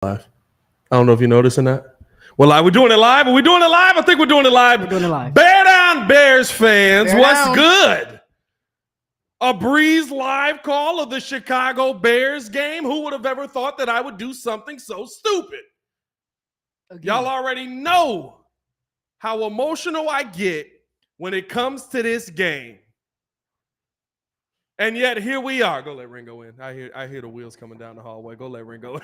Live. I don't know if you're noticing that. Well, we're doing it live. Are we doing it live? I think we're doing it live. We're doing it live. Bear down, Bears fans. Bear What's down. good? A breeze live call of the Chicago Bears game. Who would have ever thought that I would do something so stupid? Again. Y'all already know how emotional I get when it comes to this game. And yet here we are. Go let Ringo in. I hear the wheels coming down the hallway. Go let Ringo in.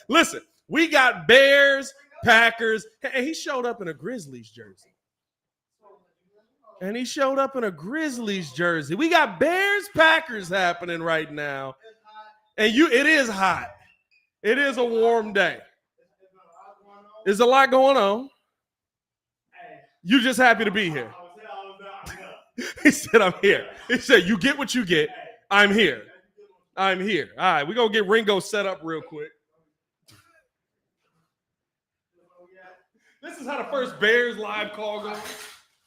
Listen, we got Bears, Packers, and he showed up in a Grizzlies jersey. We got Bears, Packers happening right now. And it is hot. It is a warm day. There's a lot going on. You just happy to be here. He said, I'm here. He said, you get what you get. I'm here. All right, we're going to get Ringo set up real quick. This is how the first Bears live call goes.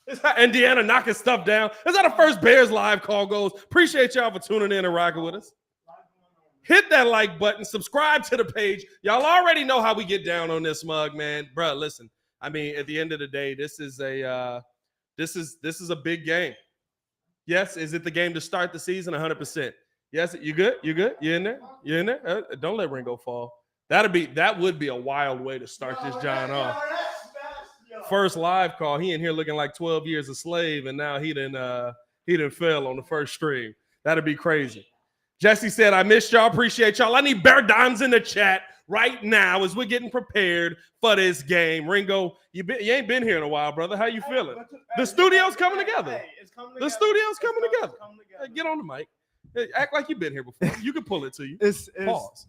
This is how Indiana knocking stuff down. This is how the first Bears live call goes. Appreciate y'all for tuning in and rocking with us. Hit that like button. Subscribe to the page. Y'all already know how we get down on this mug, man. Bruh, listen. I mean, at the end of the day, this is a big game. Yes, is it the game to start the season? 100%. Yes, you good? You in there? Don't let Ringo fall. That would be a wild way to start this John off. First live call. He in here looking like 12 years a slave, and now he didn't fail on the first stream. That'd be crazy. Jesse said, I missed y'all. Appreciate y'all. I need Bear Dimes in the chat right now as we're getting prepared for this game. Ringo, you ain't been here in a while, brother. How you feeling? The studio's coming together. The studio's coming together. Hey, get on the mic. Hey, act like you've been here before. You can pull it to you. Pause.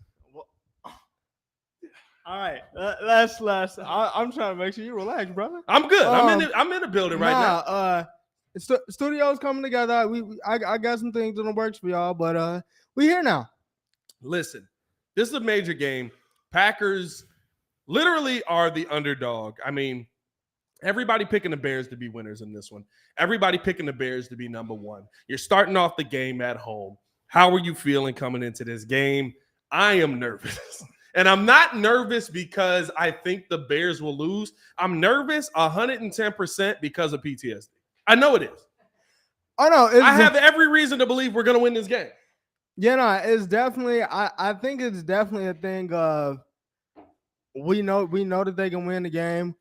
All right, let's. I'm trying to make sure you relax, brother. I'm good. I'm in the building right now. Studio's coming together. I got some things in the works for y'all, but we here now. Listen, this is a major game. Packers literally are the underdog. I mean, everybody picking the Bears to be winners in this one. Everybody picking the Bears to be number one. You're starting off the game at home. How are you feeling coming into this game? I am nervous. And I'm not nervous because I think the Bears will lose. I'm nervous 110% because of PTSD. I know it is. I know. I have every reason to believe we're going to win this game. Yeah, no, it's definitely. I think it's definitely a thing of we know that they can win the game.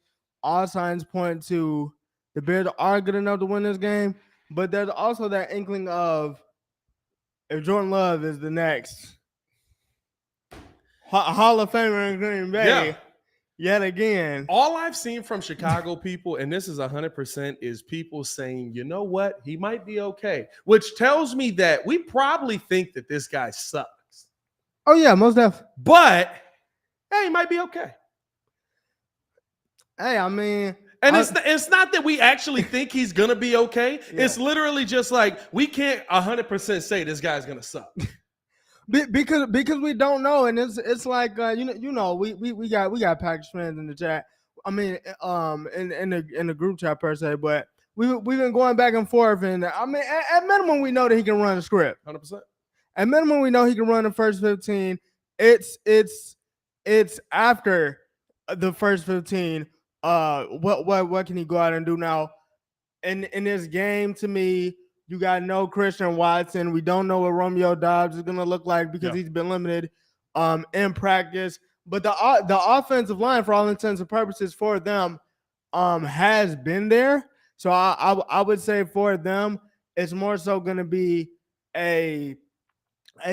All signs point to the Bears are good enough to win this game, but there's also that inkling of if Jordan Love is the next Hall of Famer in Green Bay, yet again. All I've seen from Chicago people, and this is 100%, is people saying, you know what? He might be okay, which tells me that we probably think that this guy sucks. Oh, yeah, most definitely. But, hey, he might be okay. Hey, I mean. And it's not that we actually think he's going to be okay. Yeah. It's literally just like we can't 100% say this guy's going to suck. Because we don't know, and it's like we got Packers fans in the chat. I mean, in the group chat per se, but we've been going back and forth, and I mean, at minimum we know that he can run a script. 100%. At minimum we know he can run the first 15. It's after the first 15. What can he go out and do now? In this game, to me. You got no Christian Watson. We don't know what Romeo Doubs is going to look like because he's been limited in practice. But the offensive line, for all intents and purposes, for them has been there. So I would say for them, it's more so going to be a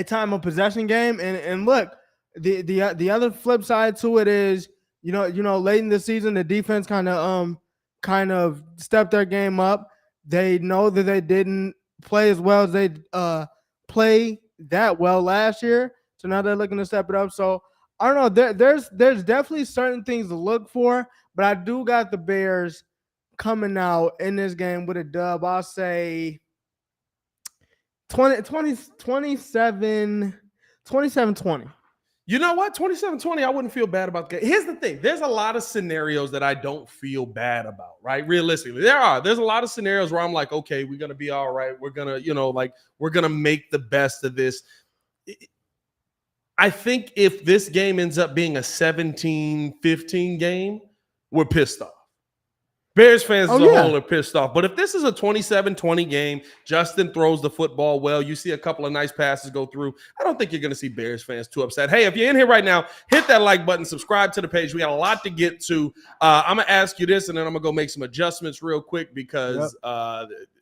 time of possession game. And look, the other flip side to it is, late in the season, the defense kind of stepped their game up. They know that they didn't play as well as they play that well last year. So now they're looking to step it up. So I don't know. There's definitely certain things to look for, but I do got the Bears coming out in this game with a dub. I'll say 27-20. You know what? 27-20, I wouldn't feel bad about that. Here's the thing. There's a lot of scenarios that I don't feel bad about, right? Realistically, there's a lot of scenarios where I'm like, okay, we're going to be all right. We're going to, we're going to make the best of this. I think if this game ends up being a 17-15 game, we're pissed off. Bears fans as a whole are pissed off. But if this is a 27-20 game, Justin throws the football well, you see a couple of nice passes go through, I don't think you're going to see Bears fans too upset. Hey, if you're in here right now, hit that like button, subscribe to the page. We got a lot to get to. I'm going to ask you this, and then I'm going to go make some adjustments real quick because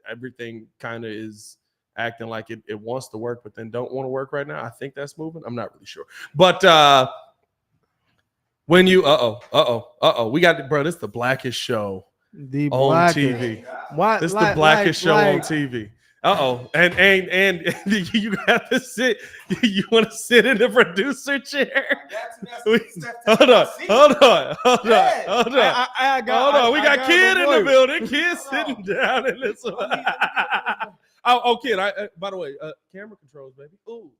everything kind of is acting like it wants to work, but then don't want to work right now. I think that's moving. I'm not really sure. But when you, we got, bro, this is the blackest show on TV. What? This is the blackest show on TV. And you got to sit. You want to sit in the producer chair? Hold on. We got Kid in the building. Kid sitting down in this one. Kid. By the way, camera controls, baby. Ooh.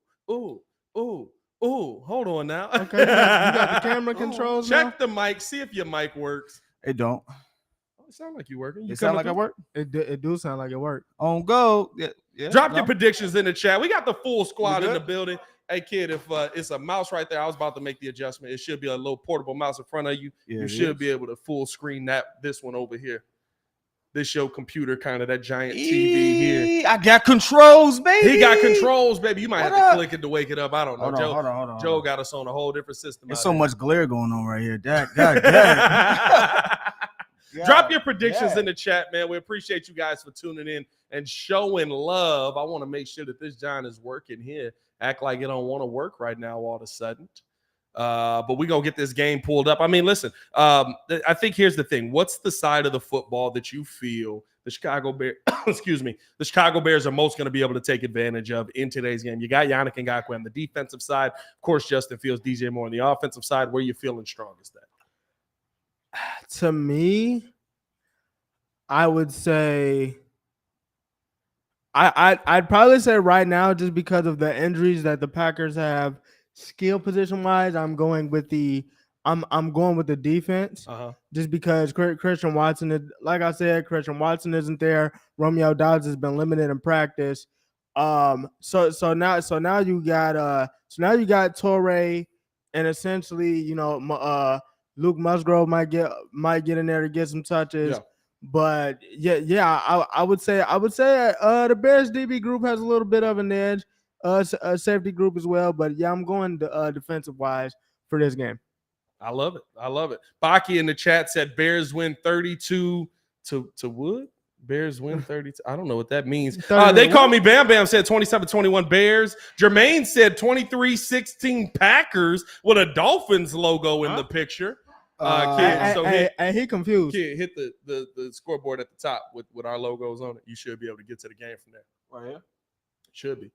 Hold on now. Okay, you got the camera controls. Check the mic. See if your mic works. It don't. It sound like you working. It sound like I work. It do sound like it worked. On go. Yeah. Drop your predictions in the chat. We got the full squad in the building. Hey, Kid, if it's a mouse right there, I was about to make the adjustment. It should be a little portable mouse in front of you. Yeah, you should be able to full screen this one over here. This your computer, kind of that giant TV here. I got controls, baby. He got controls, baby. You might have to click it to wake it up. I don't know. Hold on. Joe got us on a whole different system. There's so much glare going on right here. God. Drop your predictions in the chat, man. We appreciate you guys for tuning in and showing love. I want to make sure that this John is working here. Act like it don't want to work right now all of a sudden. But we're going to get this game pulled up. I mean, listen, I think here's the thing. What's the side of the football that you feel the Chicago Bears, the Chicago Bears are most going to be able to take advantage of in today's game? You got Yannick Ngakoue on the defensive side. Of course, Justin Fields, DJ Moore on the offensive side. Where you feeling strongest at? To me, I would say I'd probably say right now, just because of the injuries that the Packers have, skill position wise, I'm going with the defense. Just because Christian Watson, like I said, Christian Watson isn't there. Romeo Doubs has been limited in practice. So now you got Torrey, and essentially, Luke Musgrove might get in there to get some touches. Yeah. But I would say the Bears DB group has a little bit of an edge, a safety group as well. But I'm going defensive wise for this game. I love it. Baki in the chat said Bears win 32 to Wood. Bears win 32. I don't know what that means. They call me Bam Bam, said 27-21 Bears. Jermaine said 23-16 Packers with a Dolphins logo in the picture. He confused. Kid, hit the scoreboard at the top with our logos on it. You should be able to get to the game from there. Right here? Should be.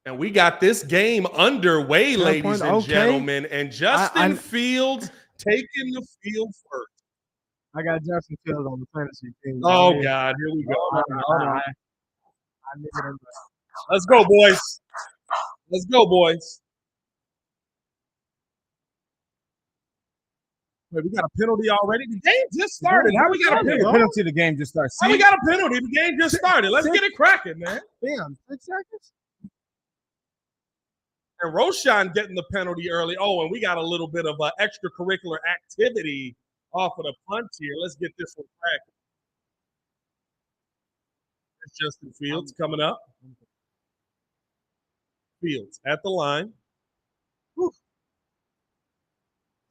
And we got this game underway, ladies and gentlemen. And Justin Fields taking the field first. I got Justin Fields on the fantasy team. Oh, God. Here we go. Let's go, boys. Wait, we got a penalty already? The game just started. How we got a penalty? The game just started. How we got a penalty? The game just started. Let's get it cracking, man. Damn, 6 seconds? And Roshan getting the penalty early. Oh, and we got a little bit of extracurricular activity off of the punt here. Let's get this one cracking. It's Justin Fields coming up. Fields at the line. Whew.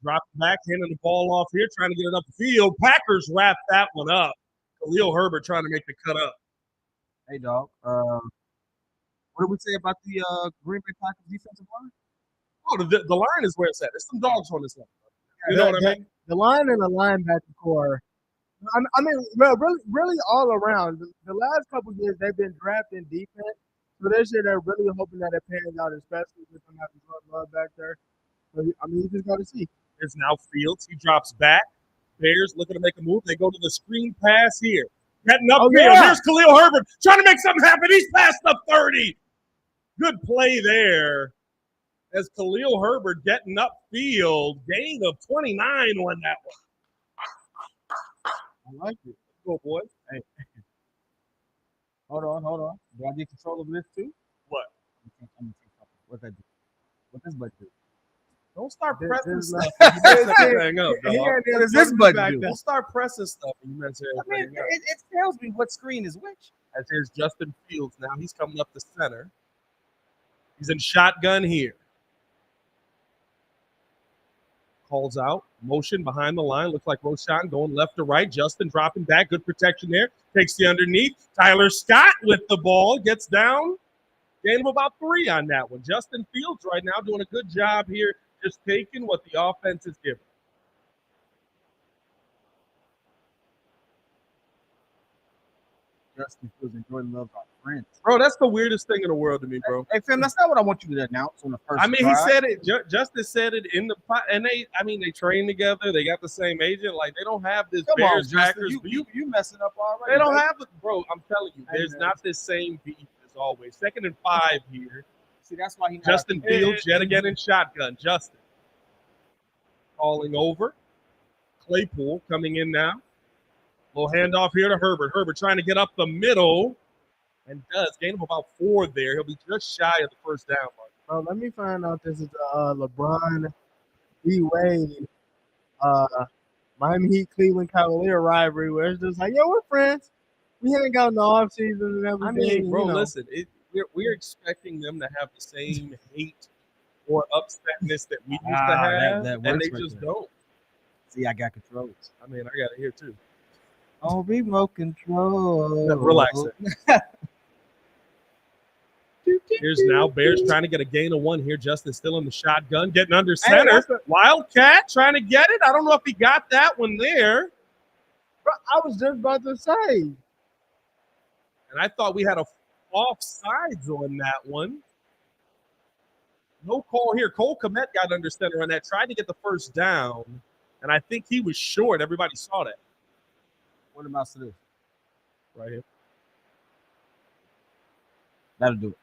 Drop back, handing the ball off here, trying to get it up the field. Packers wrap that one up. Khalil Herbert trying to make the cut up. Hey, dog. What did we say about the Green Bay Packers defensive line? Oh, the line is where it's at. There's some dogs on this line. You know what I mean? The line and the linebacker core. I mean, really all around. The last couple of years, they've been drafting defense. So this year, they're really hoping that it pans out, especially with them having love back there. So, I mean, you just got to see. There's now Fields. He drops back. Bears looking to make a move. They go to the screen pass here. Getting upfield. Yeah. Here's Khalil Herbert trying to make something happen. He's past the 30. Good play there. As Khalil Herbert getting upfield. Gain of 29 on that one. I like it. Go, boys. Hey. Hold on. Do I get control of this too? What? I'm gonna take something. What's that do? What this button do? Don't start This- pressing this- stuff. And you mess everything up, He dog. had What does this button do? Don't start pressing stuff and you mess I mean, everything up. it tells me what screen is which. As here's Justin Fields now. He's coming up the center. He's in shotgun here. Calls out. Motion behind the line. Looks like Roshan going left to right. Justin dropping back. Good protection there. Takes the underneath. Tyler Scott with the ball. Gets down. Gain of about 3 on that one. Justin Fields right now doing a good job here. Just taking what the offense is giving. Justin Fields and Jordan Love are friends. Bro, that's the weirdest thing in the world to me, bro. Hey, fam, that's not what I want you to announce on the first. I mean, he drive. said it. Justice said it in the pot, and they train together. They got the same agent. Like they don't have this Come on, Bears Justin, Packers beef. you messing up already. They don't baby. have it, bro. I'm telling you, there's not this same beef as always. 2nd and 5 here. See, that's why he not Justin Fields yet again in shotgun. Justin calling over. Claypool coming in now. Little handoff here to Herbert. Herbert trying to get up the middle. And does gain him about 4 there. He'll be just shy of the first down mark. Bro, let me find out this is LeBron D Wade Miami Heat Cleveland Cavalier rivalry where it's just like, yo, we're friends. We ain't got no off season and everything. I mean, bro, you know. listen, we're expecting them to have the same hate or upsetness that we used to have, that and works they right just there. don't. See, I got controls. I mean, I got it here too. Oh, remote control. Relax it. Here's now Bears trying to get a gain of 1 here. Justin still in the shotgun, getting under center. Wildcat trying to get it. I don't know if he got that one there. Bro, I was just about to say. And I thought we had a offsides on that one. No call here. Cole Kmet got under center on that. Tried to get the first down. And I think he was short. Everybody saw that. What about this? Right here. That'll do it.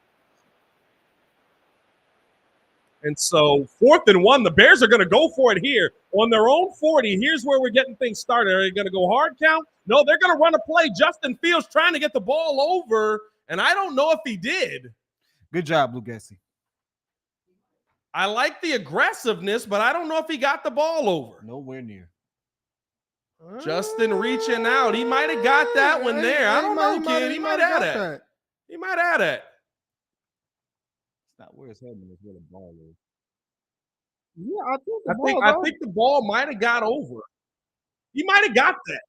And so 4th and 1, the Bears are going to go for it here on their own 40. Here's where we're getting things started. Are they going to go hard count? No, they're going to run a play. Justin Fields trying to get the ball over, and I don't know if he did. Good job, Lugessi. I like the aggressiveness, but I don't know if he got the ball over. Nowhere near. Justin reaching out. He might have got that one there. I don't know, kid. He might have that. He might have that. It's not where his head is, where the ball is. Yeah, I think the ball might have got over. He might have got that.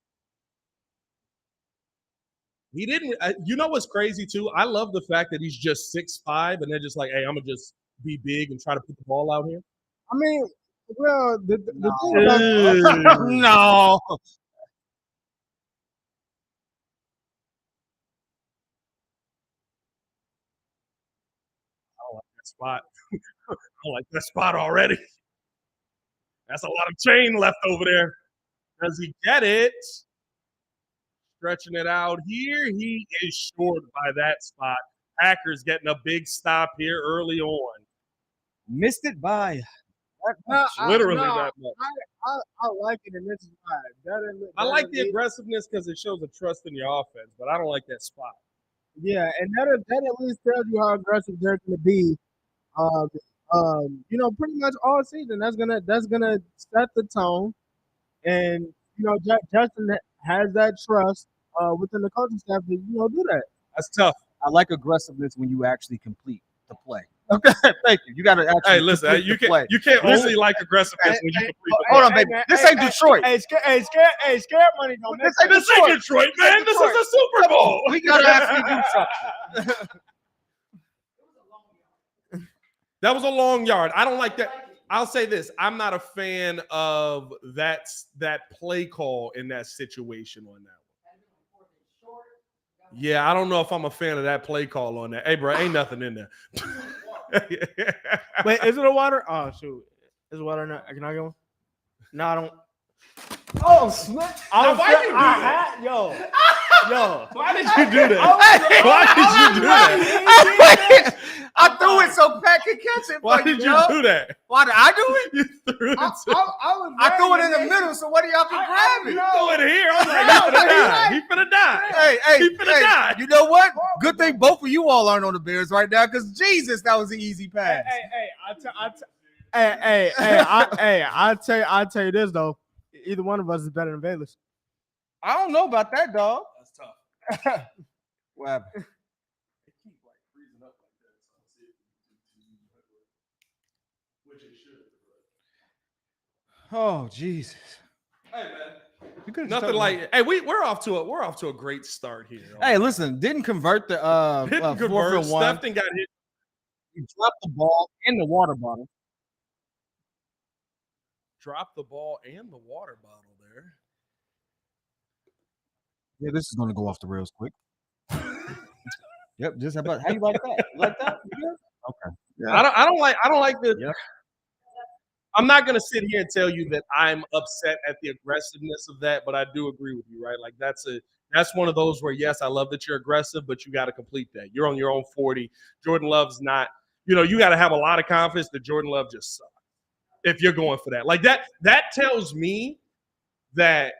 He didn't. You know what's crazy too? I love the fact that he's just 6'5", and they're just like, "Hey, I'm gonna just be big and try to put the ball out here." I mean, well, the thing about No. I don't like that spot. I don't like that spot already. That's a lot of chain left over there. Does he get it? Stretching it out here. He is short by that spot. Packers getting a big stop here early on. Missed it by Literally that much. I like it, and this is why. I like the aggressiveness because it shows a trust in your offense, but I don't like that spot. Yeah, and that at least tells you how aggressive they're going to be. Pretty much all season. That's gonna set the tone, and Justin has that trust within the coaching staff to do that. That's tough. I like aggressiveness when you actually complete the play. Okay, thank you. You got to actually. Hey, listen, you can't only like aggressiveness when you complete the Hold on, Hey, baby. man, This hey, ain't Detroit. Hey, scare money don't This make ain't This ain't Detroit, man. This is a Super Bowl. We got to actually do something. That was a long yard. I don't like that. I'll say this. I'm not a fan of that play call in that situation on that one. Yeah, I don't know if I'm a fan of that play call on that. Hey, bro, ain't nothing in there. Wait, is it a water? Oh shoot, is it water? Not? Can I get one? No, I don't. Oh, snap! why you do that? Yo. Why did you do that? Why did you do that? I threw it so Pat could catch it. Why did you do that? Why did I do it? You threw it. I threw it in the middle, so what do y'all can grab it? Throw it here. I'm like, he finna die. He finna die. He finna die. You know what? Good thing both of you all aren't on the Bears right now, because Jesus, that was an easy pass. I'll tell you this though. Either one of us is better than Bayless. I don't know about that, dog. That's tough. What happened? Oh Jesus! Hey man, nothing like. Hey, we're off to a great start here. Hey, listen, didn't convert the Didn't fourth convert. and one. Stephen got hit. You dropped the ball and the water bottle. Dropped the ball and the water bottle there. Yeah, this is going to go off the rails quick. Yep, just about. How you like that? You like that? You okay. Yeah. I don't like the. Yep. I'm not gonna sit here and tell you that I'm upset at the aggressiveness of that, but I do agree with you, right? Like that's one of those where yes, I love that you're aggressive, but you got to complete that. You're on your own 40. Jordan Love's not. You got to have a lot of confidence that Jordan Love just sucks if you're going for that. Like that tells me that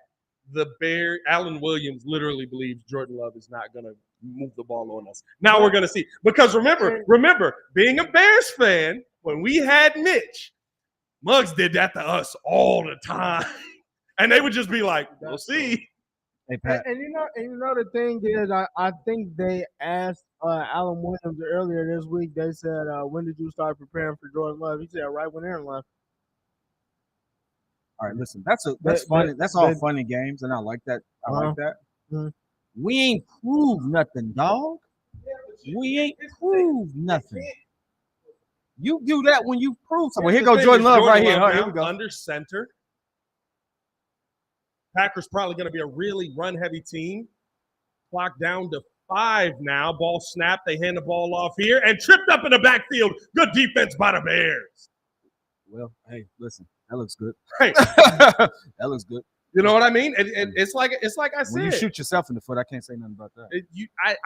Alan Williams literally believes Jordan Love is not gonna move the ball on us. Now we're gonna see, because remember, being a Bears fan, when we had Mitch. Muggs did that to us all the time, and they would just be like, "We'll see." Hey, Pat. And you know the thing is, I think they asked Alan Williams earlier this week. They said, "When did you start preparing for Jordan Love?" He said, "Right when Aaron left." All right, listen. That's funny. That's all funny games, and I like that. I like that. Mm-hmm. We ain't proved nothing, dog. We ain't proved nothing. You do that when you prove something. Here goes Jordan Love right here. All right, here we go. Under center. Packers probably going to be a really run-heavy team. Clock down to 5 now. Ball snapped. They hand the ball off here and tripped up in the backfield. Good defense by the Bears. Well, hey, listen. That looks good. Right. That looks good. You know what I mean? It's like I said. When you shoot yourself in the foot, I can't say nothing about that.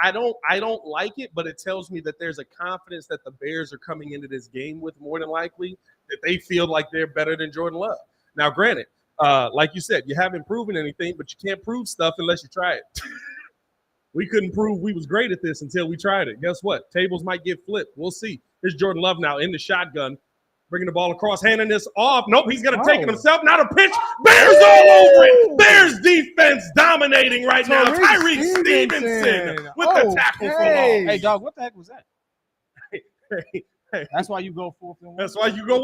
I don't like it, but it tells me that there's a confidence that the Bears are coming into this game with, more than likely, that they feel like they're better than Jordan Love. Now, granted, like you said, you haven't proven anything, but you can't prove stuff unless you try it. We couldn't prove we was great at this until we tried it. Guess what? Tables might get flipped. We'll see. Here's Jordan Love now in the shotgun. Bringing the ball across, handing this off. Nope, he's going to take it himself. Not a pitch. Bears all over it. Bears defense dominating right now. Tyreek Stevenson with the tackle for loss. Hey, dog, what the heck was that? That's why you go 4th and 1. That's why you go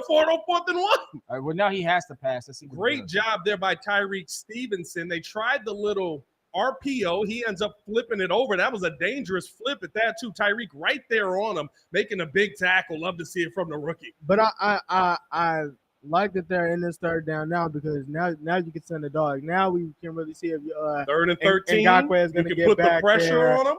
for it on 4th and 1. All right, well, now he has to pass. Let's see. Great job there by Tyreek Stevenson. They tried the little RPO. He ends up flipping it over. That was a dangerous flip at that, too. Tyreek right there on him, making a big tackle. Love to see it from the rookie. But I like that they're in this 3rd down now, because now you can send the dog. Now we can really see if 3rd and 13. Ngakwe is going to get put back the pressure there. on him.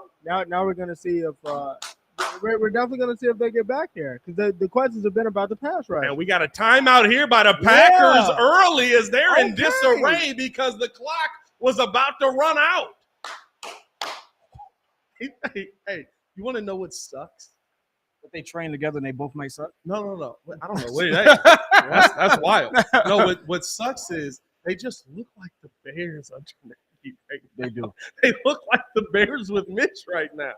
Now we're going to see if we're definitely going to see if they get back there, because the questions have been about the pass rush. And we got a timeout here by the Packers early, as they're in disarray because the clock was about to run out. Hey, you want to know what sucks? That they train together and they both may suck? No. I don't know. Wait, that's wild. No, what sucks is they just look like the Bears under Nagy right now. They do. They look like the Bears with Mitch right now.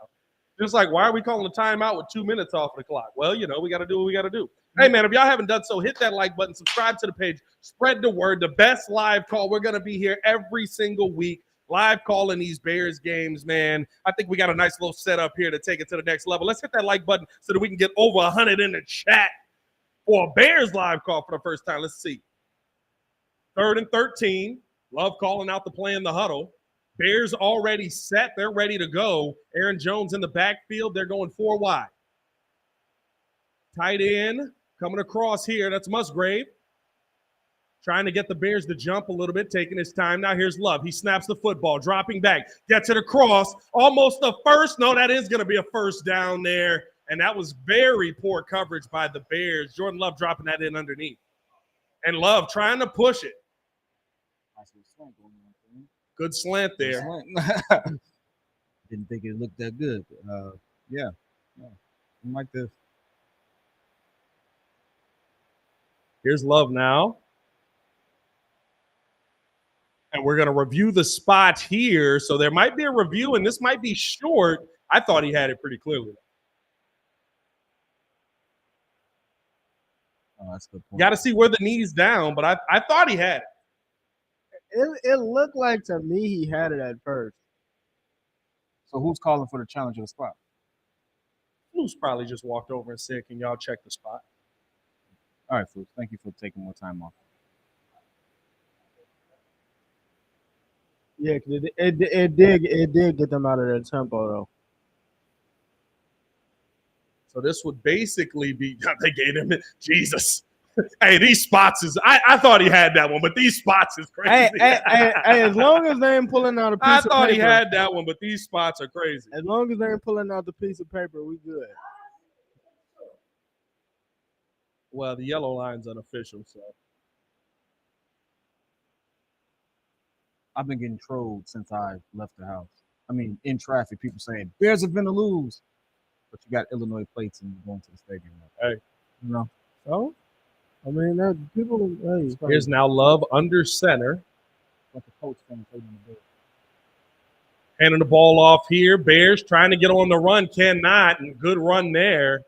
Just like, why are we calling a timeout with 2 minutes off the clock? Well, we got to do what we got to do. Hey, man, if y'all haven't done so, hit that like button, subscribe to the page, spread the word. The best live call. We're going to be here every single week, live calling these Bears games, man. I think we got a nice little setup here to take it to the next level. Let's hit that like button so that we can get over 100 in the chat for a Bears live call for the first time. Let's see. 3rd and 13. Love calling out the play in the huddle. Bears already set. They're ready to go. Aaron Jones in the backfield. They're going 4 wide. Tight end coming across here. That's Musgrave. Trying to get the Bears to jump a little bit, taking his time. Now here's Love. He snaps the football, dropping back. Gets it across. Almost a first. No, that is going to be a first down there. And that was very poor coverage by the Bears. Jordan Love dropping that in underneath. And Love trying to push it. Good slant there. Didn't think it looked that good. Yeah. Something like this. Here's Love now. And we're going to review the spot here. So there might be a review, and this might be short. I thought he had it pretty clearly. Oh, that's a good point. Got to see where the knee's down, but I thought he had it. It looked like to me he had it at first. So who's calling for the challenge of the spot? Flu's probably just walked over and said, "Can y'all check the spot?" All right, Flus. Thank you for taking more time off. Yeah, 'cause it did get them out of their tempo though. So this would basically be they gave him Jesus. Hey, these spots is I thought he had that one, but these spots is crazy. Hey, as long as they ain't pulling out a piece I of thought paper, he had that one, but these spots are crazy. as long as they ain't pulling out the piece of paper, we good. Well, the yellow line's unofficial, so I've been getting trolled since I left the house. I mean, in traffic, people saying Bears are gonna lose, but you got Illinois plates and you're going to the stadium. Hey. You know. So, I mean, that people. Hey, here's now Love under center. Like a coach thing in the Bears. Handing the ball off here. Bears trying to get on the run, cannot, and good run there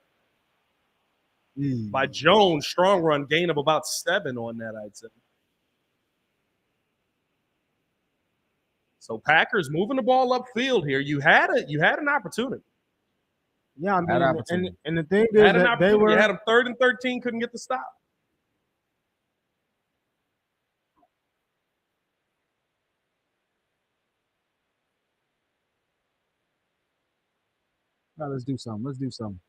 by Jones. Strong run, gain of about 7 on that, I'd say. So Packers moving the ball upfield here. You had an opportunity. Yeah, I mean, and the thing is Had an that they opportunity. were You had them 3rd and 13, couldn't get the stop. Now let's do something.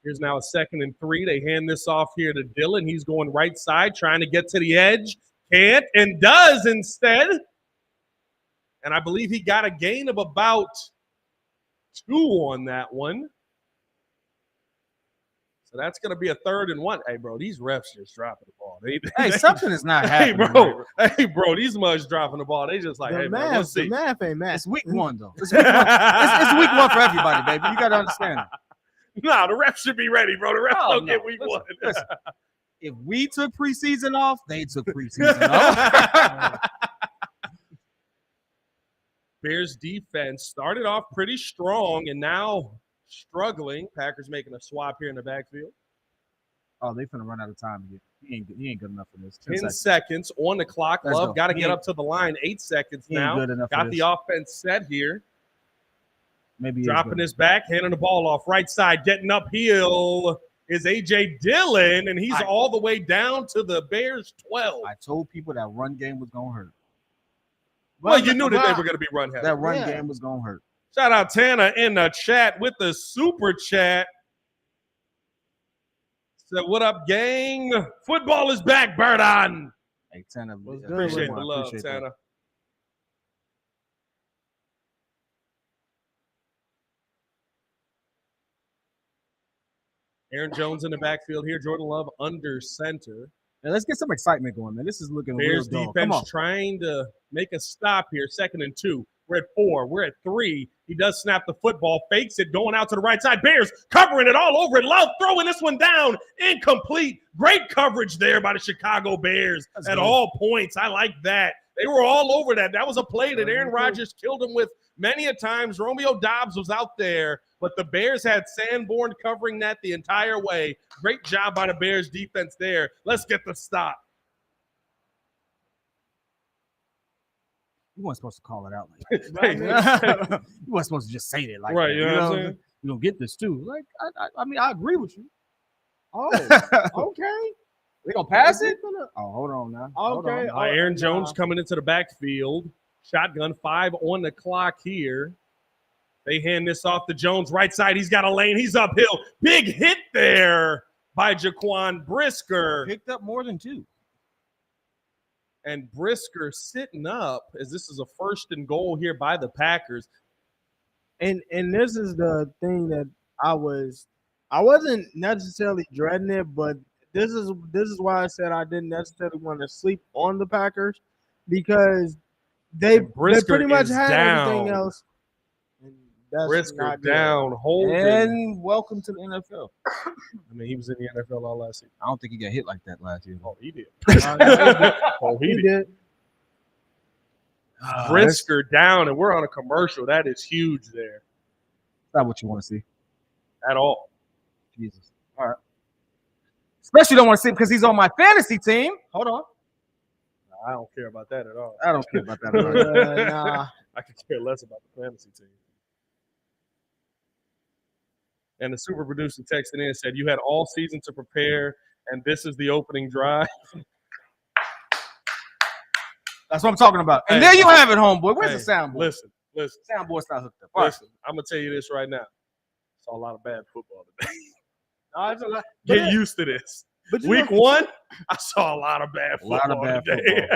Here's now a 2nd and 3. They hand this off here to Dillon. He's going right side, trying to get to the edge. Can't, and does instead. And I believe he got a gain of about 2 on that one. So that's going to be a 3rd and 1. Hey, bro, these refs just dropping the ball. Something is not happening. Hey, bro, these mugs dropping the ball. They just like, the hey, math, man, let's see. The math ain't math. It's week 1 though. It's week 1. It's week 1 for everybody, baby. You got to understand. Nah, the refs should be ready, bro. The refs don't get week 1. Listen. If we took preseason off, they took preseason off. Bears defense started off pretty strong and now struggling. Packers making a swap here in the backfield. Oh, they finna run out of time again. He ain't good enough for this. 10 seconds on the clock. Love got to get up to the line. 8 seconds now. Got the offense set here. Maybe dropping his back, handing the ball off right side, getting uphill is A.J. Dillon, and he's all the way down to the Bears 12. I told people that run game was going to hurt. Well, you knew that they were going to be run heavy. That run game was going to hurt. Shout out Tana in the chat with the super chat. So what up, gang? Football is back, Birdon. Hey, Tana. Appreciate the love, Tana. Aaron Jones in the backfield here. Jordan Love under center. Now let's get some excitement going, man. This is looking Bears real defense trying to make a stop here. 2nd and 2. We're at 4. We're at 3. He does snap the football, fakes it, going out to the right side. Bears covering it all over it. Love throwing this one down. Incomplete. Great coverage there by the Chicago Bears at all points. I like that. They were all over that. That was a play that Aaron Rodgers killed him with many a times. Romeo Doubs was out there, but the Bears had Sanborn covering that the entire way. Great job by the Bears defense there. Let's get the stop. You weren't supposed to call it out like that. You weren't supposed to just say that like right, that. You know what I'm saying? You don't get this too. Like, I mean, I agree with you. Oh, okay. They gonna pass it? Oh, hold on now. Okay. Aaron Jones coming into the backfield. Shotgun 5 on the clock here. They hand this off to Jones. Right side, he's got a lane. He's uphill. Big hit there by Jaquan Brisker. Picked up more than 2. And Brisker sitting up as this is a 1st and goal here by the Packers. And this is the thing that I wasn't necessarily dreading it, but this is why I said I didn't necessarily want to sleep on the Packers because they pretty much had everything else. And That's Brisker not good. down, holding. And welcome to the NFL. I mean, he was in the NFL all last season. I don't think he got hit like that last year. Oh, he did. No, Oh, he did. Brisker down, and we're on a commercial. That is huge there. That's not what you want to see. At all. Jesus. All right. Especially don't want to see him because he's on my fantasy team. Hold on. I don't care about that at all. I don't care about that at all. Nah. I could care less about the fantasy team. And the super producer texted in and said, "You had all season to prepare, and this is the opening drive." That's what I'm talking about. And Hey. there you have it, homeboy. Where's Hey, the soundboard? Listen. Soundboard's not hooked up. All right. Listen, I'm gonna tell you this right now. Saw a lot of bad football today. No, it's a lot. Get used to this. But you Week know, 1, I saw a lot of bad A lot football of bad today.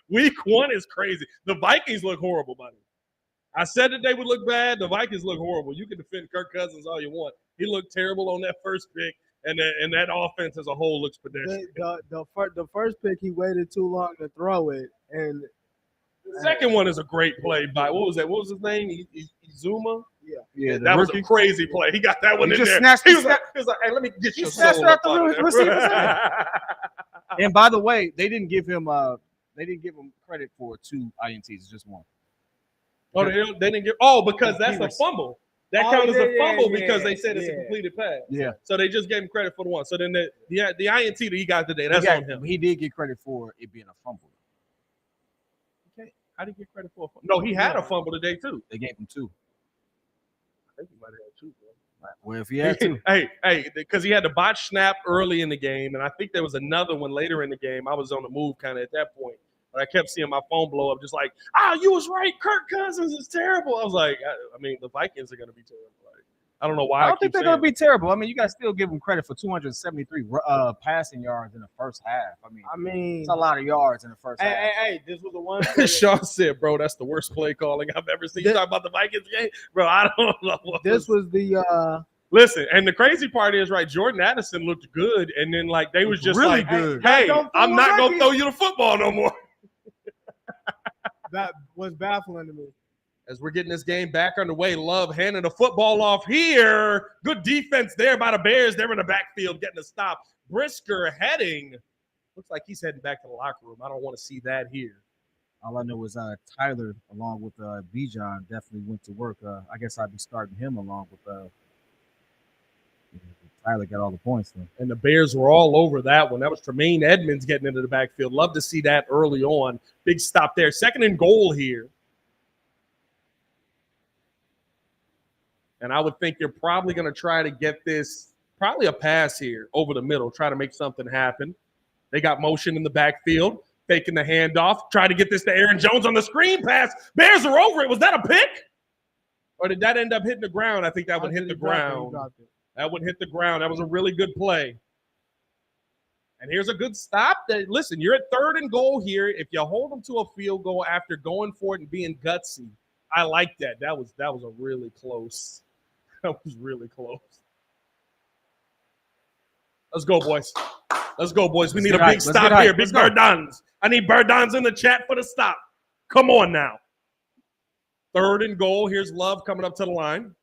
Week 1 is crazy. The Vikings look horrible, buddy. I said that they would look bad. The Vikings look horrible. You can defend Kirk Cousins all you want. He looked terrible on that first pick, and that offense as a whole looks pedestrian. the first pick, he waited too long to throw it, and The second one is a great play by what was that? What was his name? Izuma. Yeah, That was a crazy play. He got that one He in just there. snatched- He was like, "Hey, let me get he your snatched soul it out up the out of there." receiver's And by the way, they didn't give him credit for 2 INTs. It's just 1. Oh, they didn't get. Oh, because that's a fumble. That Oh, counts as a yeah, fumble yeah, because they said it's a yeah. completed pass. Yeah. So they just gave him credit for the one. So then the INT that he got today, that's on him. He did get credit for it being a fumble. Okay. How did he get credit for a fumble? No, he had a fumble today too. They gave him 2. I think he might have had 2, bro. Well, if he had 2. Hey, because he had the botch snap early in the game, and I think there was another one later in the game. I was on the move kind of at that point, but I kept seeing my phone blow up, just like, you was right. Kirk Cousins is terrible. I was like, I mean, the Vikings are going to be terrible. Like, I don't know why. I don't think they're going to be terrible. I mean, you got to still give them credit for 273 passing yards in the first half. I mean, it's a lot of yards in the first half. Hey, this was the one. Sean said, "Bro, that's the worst play calling I've ever seen." You talking about the Vikings game, bro? I don't know. This was the Listen, and the crazy part is, right? Jordan Addison looked good, and then like they was just really like, good. "Hey, Don't I'm fool not with gonna Vikings." throw you the football no more." that was baffling to me. As we're getting this game back underway, Love handing the football off here. Good defense there by the Bears. They're in the backfield getting a stop. Brisker heading. Looks like he's heading back to the locker room. I don't want to see that here. All I know is Tyler, along with Bijan, definitely went to work. I guess I'd be starting him along with Tyler. Got all the points then. And the Bears were all over that one. That was Tremaine Edmonds getting into the backfield. Love to see that early on. Big stop there. 2nd and goal here. And I would think you're probably going to try to get this, probably a pass here over the middle, try to make something happen. They got motion in the backfield, faking the handoff, try to get this to Aaron Jones on the screen pass. Bears are over it. Was that a pick? Or did that end up hitting the ground? I think that would hit the ground. That would hit the ground. That was a really good play. And here's a good stop. Listen, you're at 3rd and goal here. If you hold them to a field goal after going for it and being gutsy, I like that. That was a really close. That was really close. Let's go, boys. Let's go, boys. We need a big stop here. Big Birdons. I need Birdons in the chat for the stop. Come on now. 3rd and goal. Here's Love coming up to the line.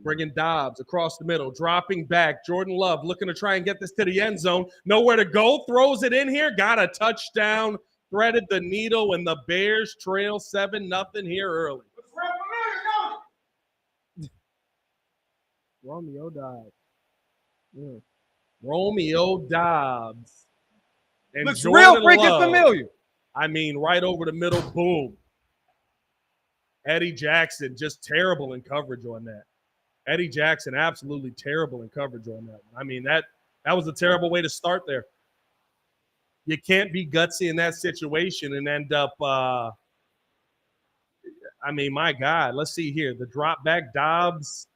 Bringing Dobbs across the middle, dropping back. Jordan Love looking to try and get this to the end zone. Nowhere to go. Throws it in here. Got a touchdown. Threaded the needle, and the Bears trail 7-0 here early. Romeo died. Yeah. Romeo Dobbs. And Looks Jordan real freaking Love. familiar. I mean, right over the middle, boom. Eddie Jackson, just terrible in coverage on that. Eddie Jackson, absolutely terrible in coverage on that. I mean, that was a terrible way to start there. You can't be gutsy in that situation and end up, I mean, my God, let's see here. The drop back, Dobbs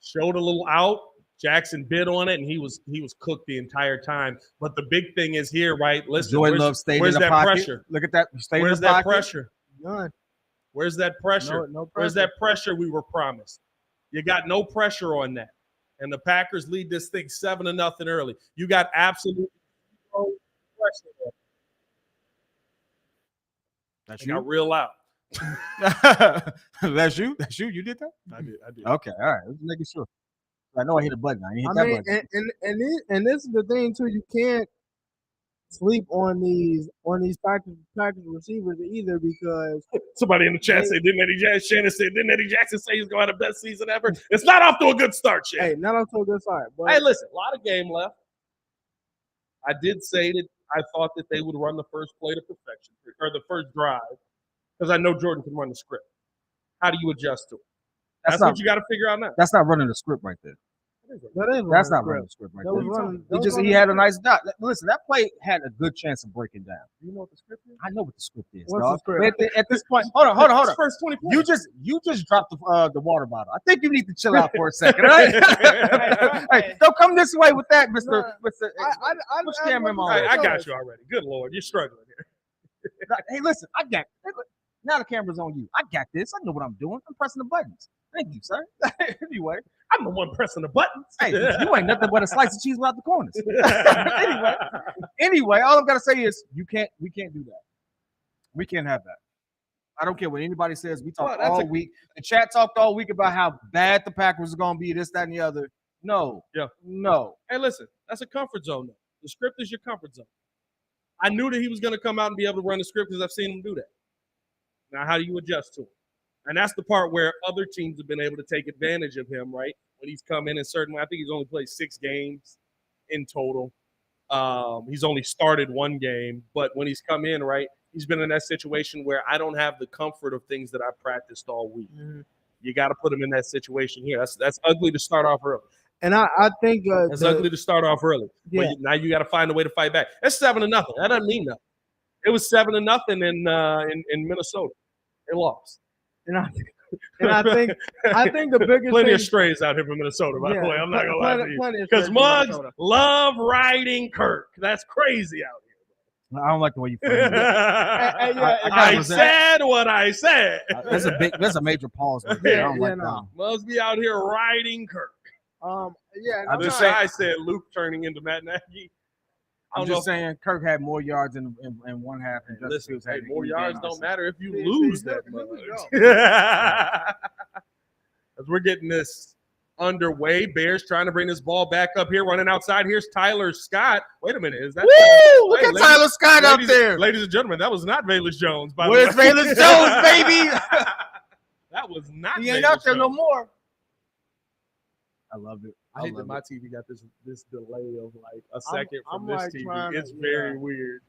showed a little out. Jackson bid on it, and he was cooked the entire time. But the big thing is here, right? Listen, Jordan Love stayed where's in the that pocket. pressure? Look at that. Where's that pressure? None. Where's that pressure? No pressure. Where's that pressure we were promised? You got no pressure on that. And the Packers lead this thing 7-0 early. You got absolutely no pressure on it. That's It got you. real loud. That's you. That's you. You did that. I did. Okay. All right. Let's make sure. I know I hit a button. I ain't hit I that mean, button. and this is the thing too. You can't sleep on these package receivers either because Somebody in the chat said, didn't Eddie Jackson? Shannon said, didn't Eddie Jackson say he's going to have the best season ever? It's not off to a good start, Shannon. hey, not off to a good start. But Hey, listen, a lot of game left. I did say that I thought that they would run the first play to perfection, or the first drive, because I know Jordan can run the script. How do you adjust to it? That's what you got to figure out now. That's not running the script right there. That's not running the script right there. He had a nice dot. Listen, that play had a good chance of breaking down. Do you know what the script is? I know what the script is. What's dog. the script? But at this point, hold on. First 20 points. You just dropped the water bottle. I think you need to chill out for a second. Right? Hey, don't come this way with that, Mr. Which camera am I on? I got you already. Good Lord, you're struggling here. Hey, listen, now the camera's on you. I got this. I know what I'm doing. I'm pressing the buttons. Thank you, sir. Anyway, I'm the one pressing the buttons. hey, you ain't nothing but a slice of cheese without the corners. Anyway, all I've got to say is we can't do that. We can't have that. I don't care what anybody says. We talked all week. The chat talked all week about how bad the Packers are going to be, this, that, and the other. No. Yeah. No. Hey, listen, that's a comfort zone, though. The script is your comfort zone. I knew that he was going to come out and be able to run the script because I've seen him do that. Now, how do you adjust to it? And that's the part where other teams have been able to take advantage of him, right? When he's come in and certainly, I think he's only played 6 games in total. He's only started 1 game, but when he's come in, right, he's been in that situation where I don't have the comfort of things that I practiced all week. Mm-hmm. You got to put him in that situation here. That's ugly to start off early. And I think it's ugly to start off early. Yeah. Now you got to find a way to fight back. It's 7-0. That doesn't mean nothing. It was 7-0 in Minnesota. They lost. And I think the biggest plenty thing, of strays out here from Minnesota, by the way. I'm not gonna lie to you. Because Mugs love riding Kirk. That's crazy out here. I don't like the way you frame it. I said what I said. There's a major pause. Right there. I don't like that. Mugs be out here riding Kirk. I said Luke turning into Matt Nagy. I'm just saying Kirk had more yards in one half. And listen, more yards don't matter if you lose that much. As we're getting this underway, Bears trying to bring this ball back up here, running outside. Here's Tyler Scott. Wait a minute, is that? Woo! Look at Tyler Scott up there, ladies and gentlemen. That was not Velus Jones. By Where's the way, Velus Jones, baby? That was not. He ain't out there no more. I love it. I hate that my TV got this delay of like a second from this TV. It's very weird.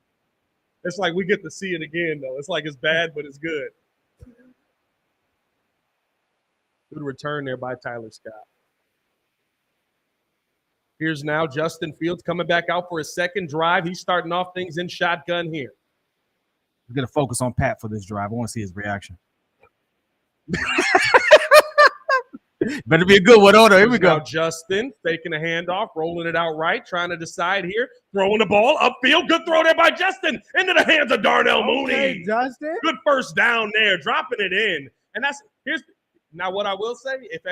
It's like we get to see it again, though. It's like it's bad, but it's good. Good return there by Tyler Scott. Here's now Justin Fields coming back out for his second drive. He's starting off things in shotgun here. We're going to focus on Pat for this drive. I want to see his reaction. Better be a good one. Here we go. Justin faking a handoff, rolling it out right, trying to decide here, throwing the ball upfield. Good throw there by Justin into the hands of Darnell Mooney. Justin, good first down there, dropping it in. And now what I will say. If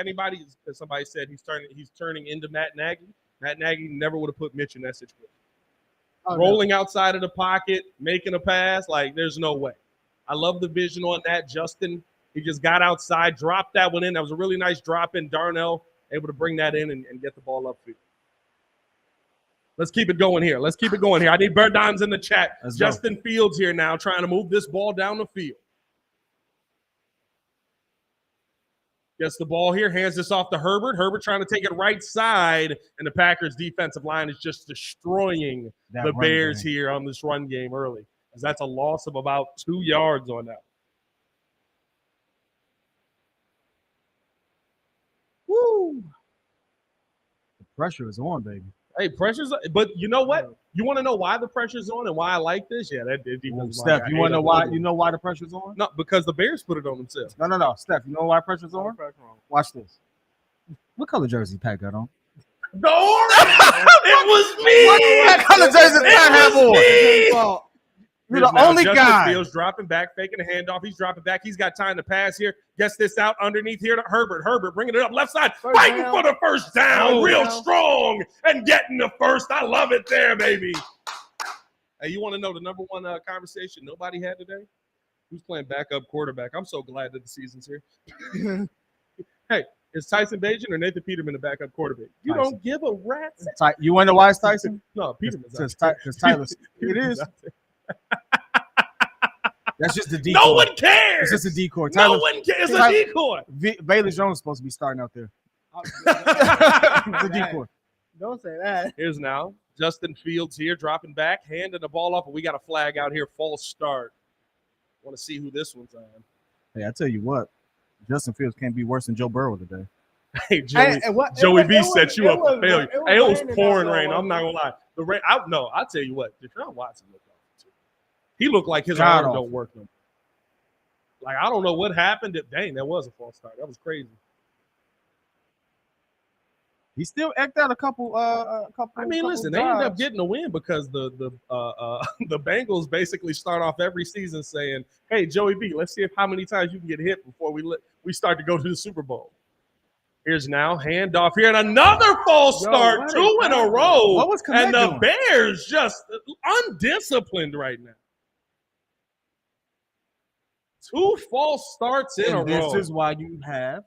somebody said he's turning into Matt Nagy. Matt Nagy never would have put Mitch in that situation. Rolling outside of the pocket, making a pass, like there's no way. I love the vision on that, Justin. He just got outside, dropped that one in. That was a really nice drop in. Darnell able to bring that in and get the ball upfield. Let's keep it going here. I need bird dimes in the chat. Justin Fields here now trying to move this ball down the field. Gets the ball here, hands this off to Herbert. Herbert trying to take it right side, and the Packers defensive line is just destroying the Bears here on this run game early. As that's a loss of about 2 yards on that. Woo! The pressure is on, baby. Hey, but you know what? You want to know why the pressure's on and why I like this? Yeah, that defense. Steph, you want to know why? You know why the pressure's on? No, because the Bears put it on themselves. No. Steph, you know why pressure's on? Watch this. What color jersey Pat got on? The orange. It was me. What color jersey Pat have on? You're the only guy. Fields dropping back, faking a handoff. He's dropping back. He's got time to pass here. Gets this out underneath here to Herbert. Herbert bringing it up left side, fighting for the first down. Real strong and getting the first. I love it there, baby. Hey, you want to know the number one conversation nobody had today? Who's playing backup quarterback? I'm so glad that the season's here. Hey, is Tyson Bagent or Nathan Peterman the backup quarterback? You Tyson. don't give a rat's. You wonder why it's Tyson? No, Peterman's Because out Tyler. there. It is. That's just the decoy. No one cares. It's just a decoy. No one cares. It's a decoy. Bailey Jones is supposed to be starting out there. It's a decoy. Don't say that. Here's now Justin Fields here, dropping back, handing the ball off, and we got a flag out here. False start. Want to see who this one's on. Hey, I tell you what, Justin Fields can't be worse than Joe Burrow today. Hey, Joey B set you up for failure. Hey, it was pouring rain. I'm not gonna lie. The rain. I'll tell you what. Deshaun Watson looked off too. He looked like his arm don't work no more. Like I don't know what happened. Dang, that was a false start. That was crazy. He still eked out a couple. I mean, listen, they ended up getting a win because the Bengals basically start off every season saying, "Hey, Joey B, let's see how many times you can get hit before we start to go to the Super Bowl." Here's now handoff here and another false start, 2 in a row. What was Komet and the doing? Bears just undisciplined right now. 2 false starts in a row. This is why you have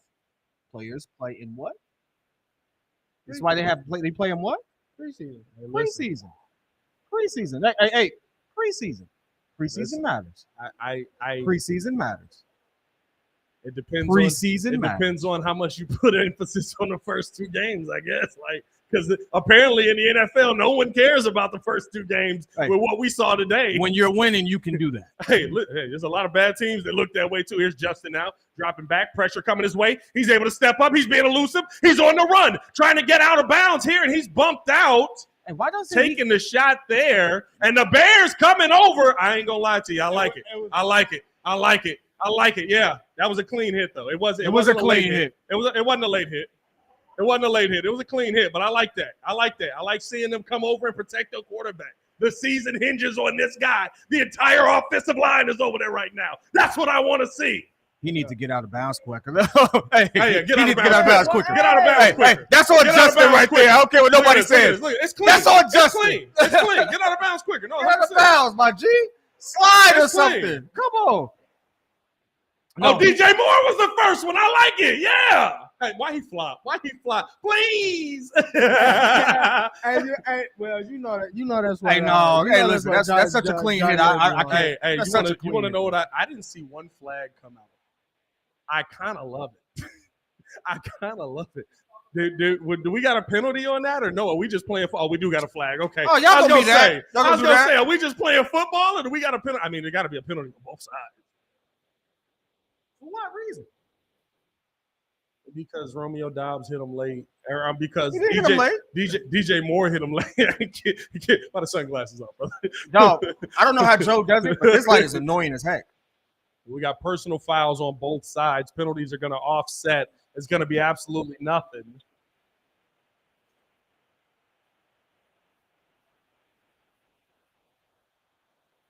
players play in what? That's why they play in what? Preseason. Preseason. Hey, preseason. Preseason matters. Preseason matters. It depends. Preseason matters. It depends on how much you put emphasis on the first 2 games, I guess. Like because apparently in the NFL, no one cares about the first 2 games with what we saw today. When you're winning, you can do that. Hey, there's a lot of bad teams that look that way too. Here's Justin now, dropping back, pressure coming his way. He's able to step up. He's being elusive. He's on the run, trying to get out of bounds here, and he's bumped out. And why doesn't taking the shot there, and the Bears coming over. I ain't gonna lie to you. I like it. I like it. Yeah, that was a clean hit though. It wasn't a clean hit. It wasn't a late hit. It wasn't a late hit. It was a clean hit, but I like that. I like seeing them come over and protect their quarterback. The season hinges on this guy. The entire offensive line is over there right now. That's what I want to see. He needs to get out of bounds quicker. Get out of bounds quicker. Get out of bounds quicker. Hey, that's on Justin right there. I don't care what nobody says. It's clean. That's on Justin. It's clean. Get out of bounds quicker. No, get out of bounds, my G. Slide or something. Come on. No. Oh, DJ Moore was the first one. I like it. Yeah. Hey, why he flop? Please. Well, you know that's why. Hey, no. Hey, listen, that's such a clean hit. I can't. Hey, you want to know what I didn't see one flag come out. I kind of love it. Do we got a penalty on that or no? Are we just playing? Oh, we do got a flag. Okay. Oh, y'all gonna be that. I was gonna say, are we just playing football or do we got a penalty? I mean, there got to be a penalty on both sides. For what reason? Because Romeo Dobbs hit him late, or because DJ Moore hit him late. Put the sunglasses on, brother. No, I don't know how Joe does it, but this light is annoying as heck. We got personal fouls on both sides. Penalties are going to offset. It's going to be absolutely nothing.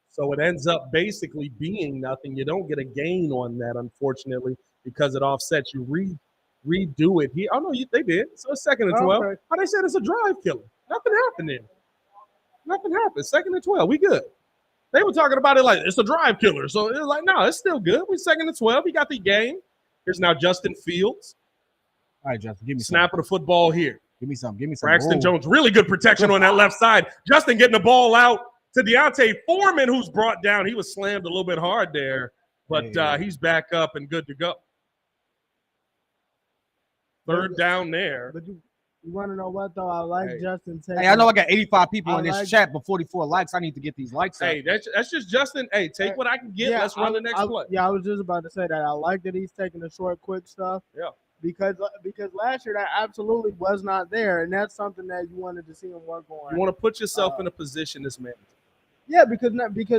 So it ends up basically being nothing. You don't get a gain on that, unfortunately, because it offsets. You redo it. They did. So it's 2nd and 12. Okay. How they said it's a drive killer. Nothing happened there. Nothing happened. 2nd and 12. We good. They were talking about it like it's a drive killer. So it's like, no, it's still good. We're 2nd and 12. He got the game. Here's now Justin Fields. All right, Justin, give me snap of the football here. Give me some. Braxton Jones, really good protection on that left side. Justin getting the ball out to Deontay Foreman, who's brought down. He was slammed a little bit hard there, but he's back up and good to go. 3rd down there. But you want to know what, though? I like Justin taking. Hey, I know I got 85 people in this chat, but 44 likes. I need to get these likes up. Hey, that's just Justin. Hey, take what I can get. Let's run the next play. Yeah, I was just about to say that. I like that he's taking the short, quick stuff. Yeah. Because last year that absolutely was not there, and that's something that you wanted to see him work on. You want to put yourself in a position this manager. Yeah, because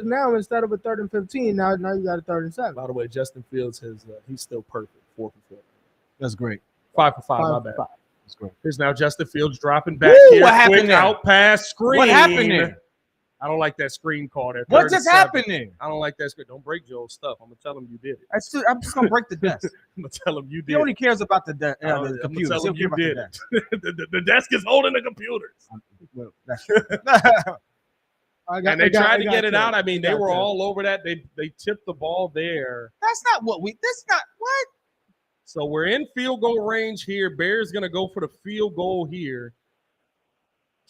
now instead of a 3rd and 15, now you got a 3rd and 7. By the way, Justin Fields he's still perfect. 4 for 4. That's great. 5 for 5. My bad. That's great. Here's now Justin Fields dropping back here. What happened quick there? Out pass screen. What happened there? I don't like that screen call there. What just happened there? I don't like that screen. Don't break Joe's stuff. I'm gonna tell him you did it. I'm just gonna break the desk. I'm gonna tell him you did. He only cares about the I'm computer. gonna tell him you did it. The desk is holding the computers. Well, that's And they tried to get it out. I mean, they were all over that. They tipped the ball there. That's not what we. That's not what. So we're in field goal range here. Bears going to go for the field goal here.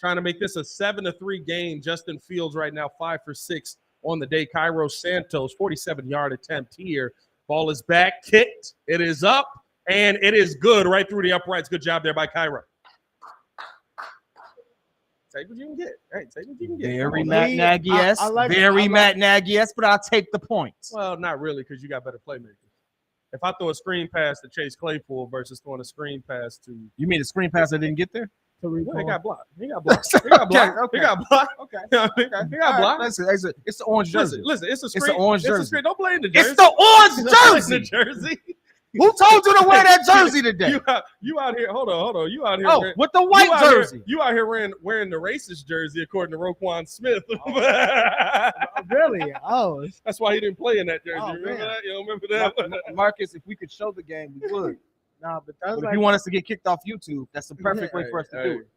Trying to make this a 7-3 game. Justin Fields right now 5 for 6 on the day. Cairo Santos 47-yard attempt here. Ball is back, kicked. It is up, and it is good right through the uprights. Good job there by Cairo. Take what you can get. Hey, take what you can get. Very Matt Nagy-esque. Matt Nagy-esque, but I'll take the points. Well, not really, because you got better playmakers. If I throw a screen pass to Chase Claypool versus throwing a screen pass to – You mean the screen pass that didn't get there? Well, he got blocked. He got blocked. He got blocked. He got blocked. Okay. He got blocked. Listen, it's the orange jersey. Listen, it's a screen. It's the orange It's jersey. a screen. Don't blame the jersey. It's the orange The jersey. jersey. Who told you to wear that jersey today? You out here. Hold on. You out here. Oh, with the white jersey. You out here wearing the racist jersey, according to Roquan Smith. Really? Oh, That's why he didn't play in that jersey. Oh, Remember man. that? You don't remember that? Marcus, if we could show the game, we would. no, but that's But like if you want us to get kicked off YouTube, that's the perfect way for us to do it.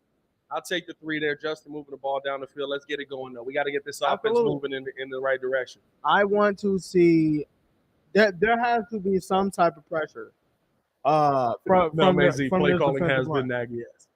I'll take the 3 there. Justin moving the ball down the field. Let's get it going, though. We got to get this offense Absolutely. moving in the right direction. I want to see that there has to be some type of pressure. From amazing from play this calling has defensive been line. Nagy-esque.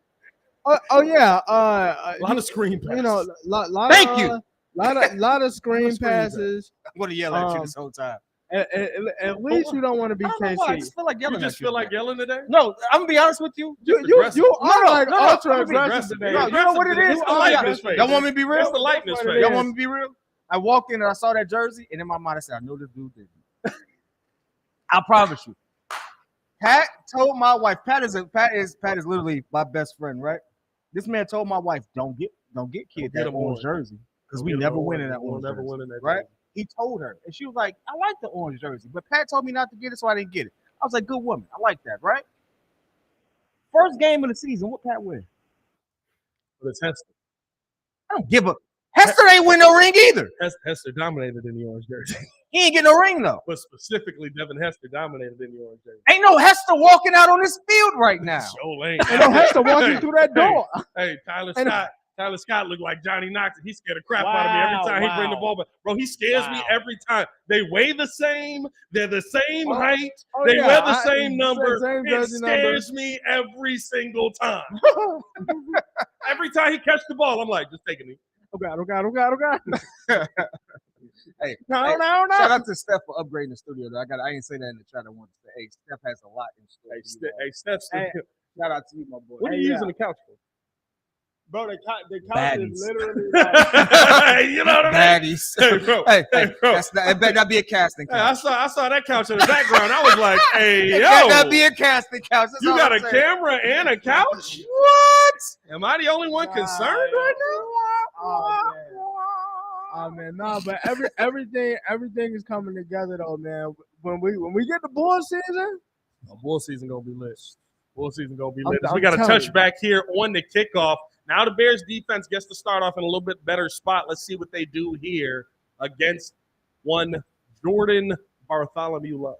Oh yeah, A lot of screen passes. you know, lot Thank of, you. lot of screen screen passes. I'm going to yell at you this whole time. At least you don't want to be I don't know why. I KC. just feel like yelling You just at you. feel like yelling today? No, I'm going to be honest with you. You aggressive. are No, like no, ultra I'm being aggressive aggressive. today. No, you know what it is? It's the light in his face. Y'all want me to be real? It's the light in his That's what face. it Y'all is. want me to be real? I walked in and I saw that jersey, and in my mind I said, I know this dude didn't. I promise you. Pat told my wife, Pat is literally my best friend, right? This man told my wife, don't get kid that orange jersey because we never win in that We'll orange never jersey, win in that right? jersey. He told her, and she was like, I like the orange jersey, but Pat told me not to get it, so I didn't get it. I was like, good woman, I like that, right? First game of the season, what Pat win? But it's Hester. I don't give a. Hester ain't win no ring either. Hester dominated in the orange jersey. He ain't get no ring though. But specifically, Devin Hester dominated in the orange jersey. Ain't no Hester walking out on this field right now. Show lane. And don't have to walk you through that door. Hey, Tyler And- Scott. Tyler Scott looked like Johnny Knoxville. He scared the crap out of me every time he bring the ball back. Bro, he scares me every time. They weigh the same. They're the same height. Oh, They yeah, wear the same number. same It jersey scares me every single time. Every time he catch the ball, I'm like, just take it. Oh God. Hey, No. shout out to Steph for upgrading the studio. Though. I ain't say that in the chat. I wanted to say, hey, Steph has a lot in store. Hey, Steph's. Hey, Shout out to you, my boy. What are hey, you yeah. using the couch for? Bro, the couch Baddies. is literally like, You know what I mean? Baddies. Hey, bro. hey, Hey, bro. it better not be a casting Hey, I couch. saw that couch in the background. I was like, hey, It better not be yo. a casting couch. That's You all got I'm a saying. camera and a couch? What? Am I the only one concerned right oh man, no, but everything is coming together though, man. When we get the bull season, now? Bull season gonna be lit. Bull season gonna be I'm- lit. I'm We got a telling you. touchback here on the kickoff. Now the Bears defense gets to start off in a little bit better spot. Let's see what they do here against one Jordan Bartholomew Love.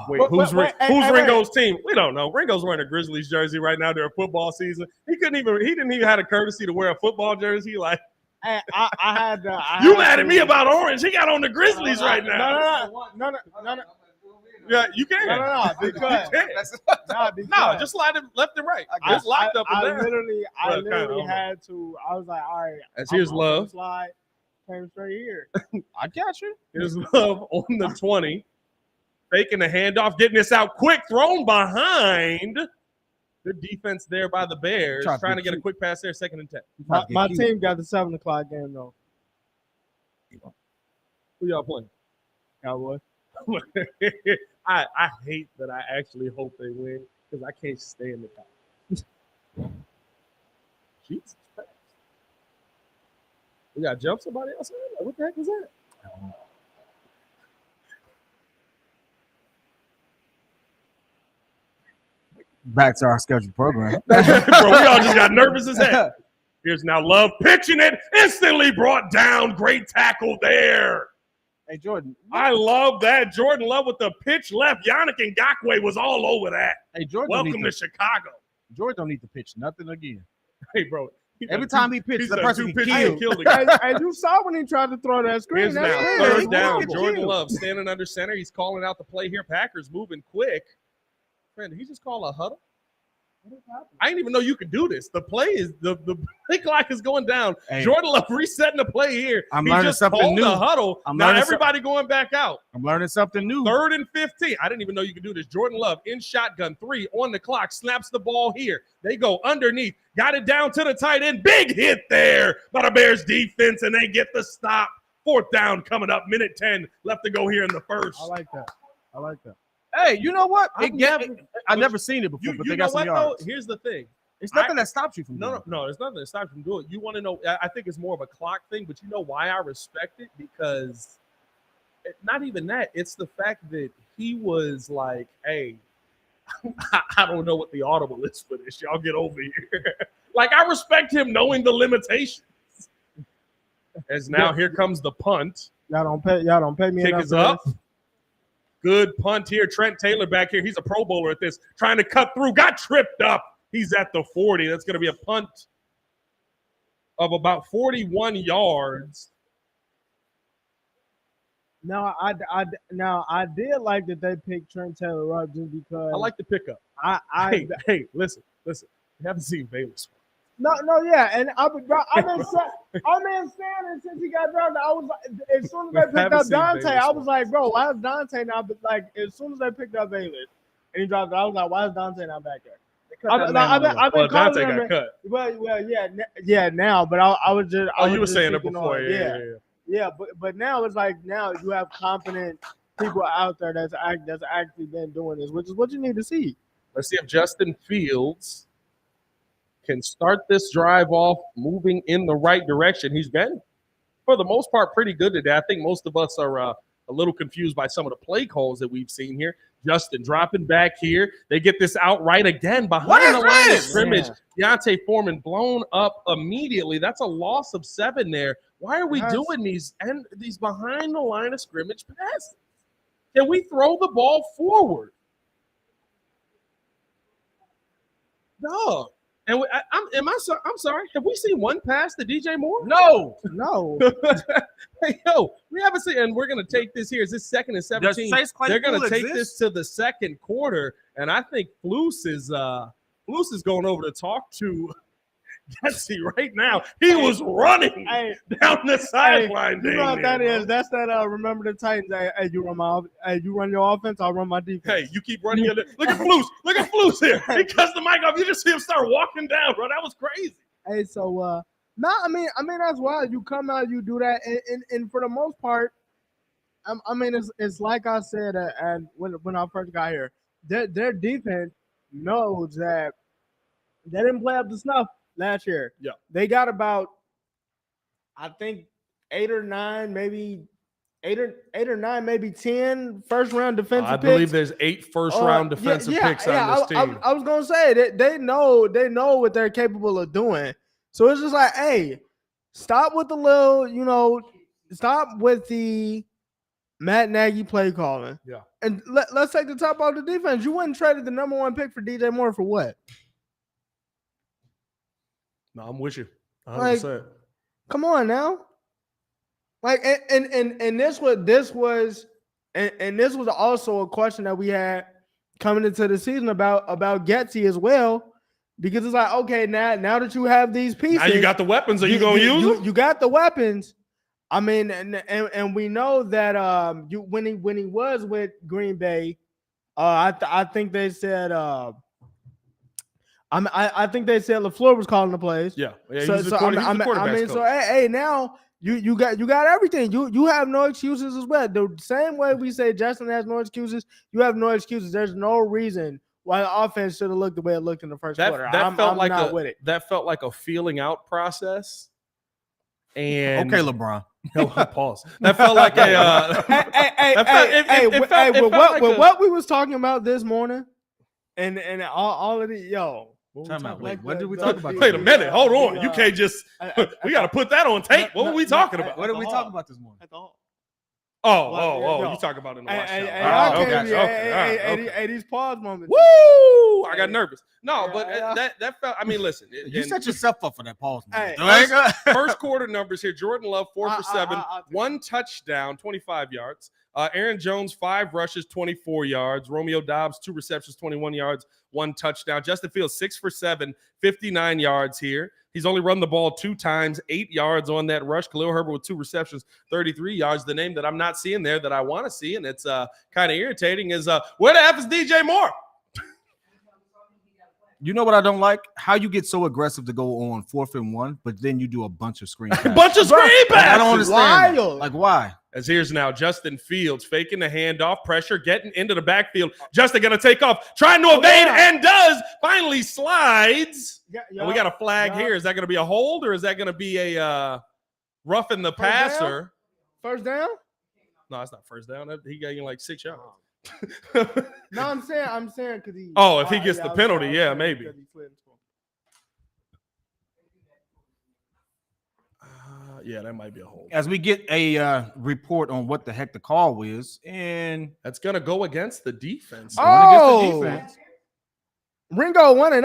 Wait, who's Ringo's team? We don't know. Ringo's wearing a Grizzlies jersey right now during football season. He didn't even have the courtesy to wear a football jersey. Like, I had to. you mad at me about orange? He got on the Grizzlies right now. No, Yeah, you can. because No, just slide it left and right. Just locked up I and down. literally Well, had to. I was like, all right. That's here's I'm gonna love. Slide, came straight here. I got you. Here's love on the 20. Faking the handoff, getting this out quick, thrown behind. Good defense there by the Bears. Trying to get a quick pass there, 2nd and 10. My team got the 7:00 game though. Who y'all playing? Cowboys. I hate that I actually hope they win because I can't stand the Cowboys. Jesus Christ. We got to jump somebody else? What the heck was that? Back to our scheduled program. Bro, we all just got nervous as heck. Here's now Love pitching it, instantly brought down. Great tackle there. Hey, Jordan. I love that. Jordan Love with the pitch left. Yannick Ngakoue was all over that. Hey, Jordan. Welcome to Chicago. Jordan don't need to pitch nothing again. Hey, bro, Every time he pitches, the person pitches killed. and killed the guy. As you saw when he tried to throw that screen. Here's That's now it. third It's down. horrible. Jordan Love standing under center. He's calling out the play here. Packers moving quick. Friend, did he just call a huddle? I didn't even know you could do this. The play is the play clock is going down. Hey. Jordan Love resetting the play here. I'm he learning just something called new. the huddle. I'm now learning everybody going back out. I'm learning something new. 3rd and 15. I didn't even know you could do this. Jordan Love in shotgun, 3 on the clock, snaps the ball here. They go underneath, got it down to the tight end. Big hit there by the Bears defense, and they get the stop. 4th down coming up, minute 10 left to go here in the first. I like that. Hey, you know what? I've never seen it before, but You they know got some what, yards. though? Here's the thing. It's nothing that stops you from doing No, there's nothing that stops you from doing it. You want to know, I think it's more of a clock thing, but you know why I respect it? Because not even that. It's the fact that he was like, hey, I don't know what the audible is for this. Y'all get over here. Like, I respect him knowing the limitations. As now here comes the punt. Y'all don't pay me Kick enough is for up. this. Good punt here. Trent Taylor back here. He's a Pro Bowler at this. Trying to cut through. Got tripped up. He's at the 40. That's going to be a punt of about 41 yards. Now I did like that they picked Trent Taylor up just because I like the pickup. Hey, listen. You haven't seen Bayless. No, yeah, and I've been saying it since he got drafted. I was like, as soon as they picked up Dante, I was like, bro, why is Dante now? But like, as soon as they picked up Bayless and he dropped it, I was like, why is Dante not back there? I've been Dante calling got him. cut. Well, yeah, now, but I was just. You were saying it before. Yeah, but now it's like now you have confident people out there that's actually been doing this, which is what you need to see. Let's see if Justin Fields can start this drive off moving in the right direction. He's been, for the most part, pretty good today. I think most of us are a little confused by some of the play calls that we've seen here. Justin dropping back here. They get this out right again behind the line of scrimmage. Deontay Foreman blown up immediately. That's a loss of 7 there. Why are we doing these behind the line of scrimmage passes? Can we throw the ball forward? Dog. And I'm sorry. Have we seen one pass to DJ Moore? No. Hey, yo, we haven't seen, and we're gonna take this here. Is this 2nd and 17? They're gonna take this to the second quarter, and I think Flus is going over to talk to Jesse right now. He was running down the sideline. You know what that is? That's that. Remember the Titans? Hey, you run your offense. I'll run my defense. Hey, you keep running. Look at Flus. Look at Flus here. He cuts the mic off. You just see him start walking down, bro. That was crazy. Hey, so no, I mean that's wild. You come out, you do that, and for the most part, I mean it's like I said, and when I first got here, their defense knows that they didn't play up to snuff last year. Yeah, they got about, I think 8 or 9, maybe 8 or 9, maybe 10 first-round defensive picks. I believe there's 8 first-round defensive picks on this team. I was gonna say that they know what they're capable of doing. So it's just like, hey, stop with the little, stop with the Matt Nagy play calling. Yeah, and let's take the top off the defense. You wouldn't trade the number 1 pick for DJ Moore for what? No, I'm with you. 100%. Like, come on now. Like, and this was also a question that we had coming into the season about Getsy as well, because it's like, okay, now that you have these pieces, now you got the weapons. Are you gonna use them? You got the weapons. I mean, and we know that when he was with Green Bay, I think they said I think they said LaFleur was calling the plays. Yeah. He's the quarterback coach. So hey, now you got everything. You have no excuses as well. The same way we say Justin has no excuses, you have no excuses. There's no reason why the offense should have looked the way it looked in the first quarter. That felt like a feeling out process. And okay, LeBron. Pause. That felt like what we was talking about this morning, and all of the what did we talk about? Wait a minute, hold on. You can't just. We got to put that on tape. What were we talking about? What did we talk about this morning? Yo. You talk about in the watch Hey, tower. y'all Okay, can't be. okay. Hey, these pause moments. Woo! I got nervous. No, Yeah, but yeah. that felt. I mean, listen. You set yourself up for that pause. Hey, First quarter numbers here. Jordan Love 4 for 7, I'll take 1 touchdown, 25 yards. Aaron Jones 5 rushes, 24 yards. Romeo Doubs 2 receptions, 21 yards, 1 touchdown. Justin Fields 6 for 7, 59 yards here. He's only run the ball 2 times, 8 yards on that rush. Khalil Herbert with 2 receptions, 33 yards. The name that I'm not seeing there that I want to see, and it's kind of irritating, is where the F is DJ Moore? You know what I don't like? How you get so aggressive to go on 4th and 1, but then you do a bunch of screen passes. Bunch of screen passes. I don't understand. Wild. Like, why? As here's now Justin Fields faking the handoff, pressure, getting into the backfield. Justin going to take off, trying to evade, and does. Finally slides. And we got a flag here. Is that going to be a hold, or is that going to be a roughing the passer? First down? No, it's not first down. He got like 6 yards. No, I'm saying because he. Oh, if he gets the penalty, yeah, maybe. Yeah, that might be a hold. As we get a report on what the heck the call is, and that's gonna go against the defense. Oh, Ringo 1-0. Okay.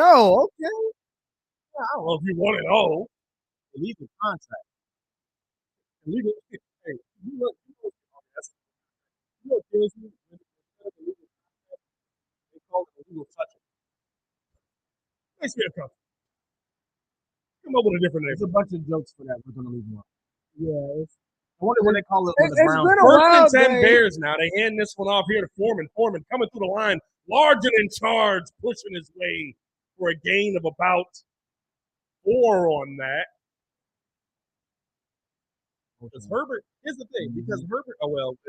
I don't know if you 1-0. Illegal contact. Illegal. Hey, you look they call it illegal touching. Let's get a couple. Come up with a different name. There's a bunch of jokes for that. We're gonna leave them up. Yeah. I wonder what they call it. It's been a First while, and 10 Bears now. They hand this one off here to Foreman. Foreman coming through the line, large and in charge, pushing his way for a gain of about 4 on that. Because Herbert, here's the thing, because Herbert,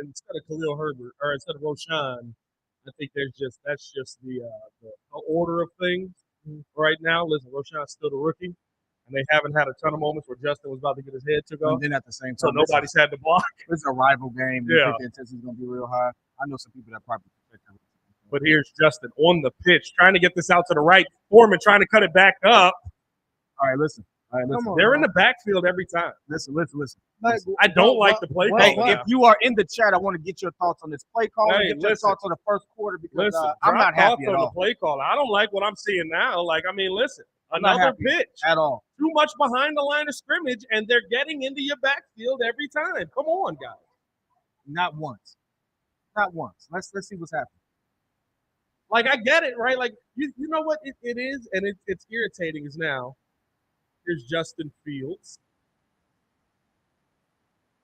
instead of Khalil Herbert, or instead of Roshan, I think that's just the order of things right now. Listen, Roshan's still the rookie, and they haven't had a ton of moments where Justin was about to get his head took off. And then at the same time, so nobody's had to block. It's a rival game. Yeah. You think the intensity is going to be real high. I know some people that probably expect that. But here's Justin on the pitch, trying to get this out to the right. Foreman trying to cut it back up. All right, listen. They're in the backfield every time. Listen. I don't like the play call. Hey, if you are in the chat, I want to get your thoughts on this play call. Hey, get your thoughts on the first quarter because I'm not happy at on all. the play call. I don't like what I'm seeing now. Listen, another pitch at all. Too much behind the line of scrimmage, and they're getting into your backfield every time. Come on, guys. Not once. Let's see what's happening. I get it, right? You know what it is, and it's irritating is now. Here's Justin Fields.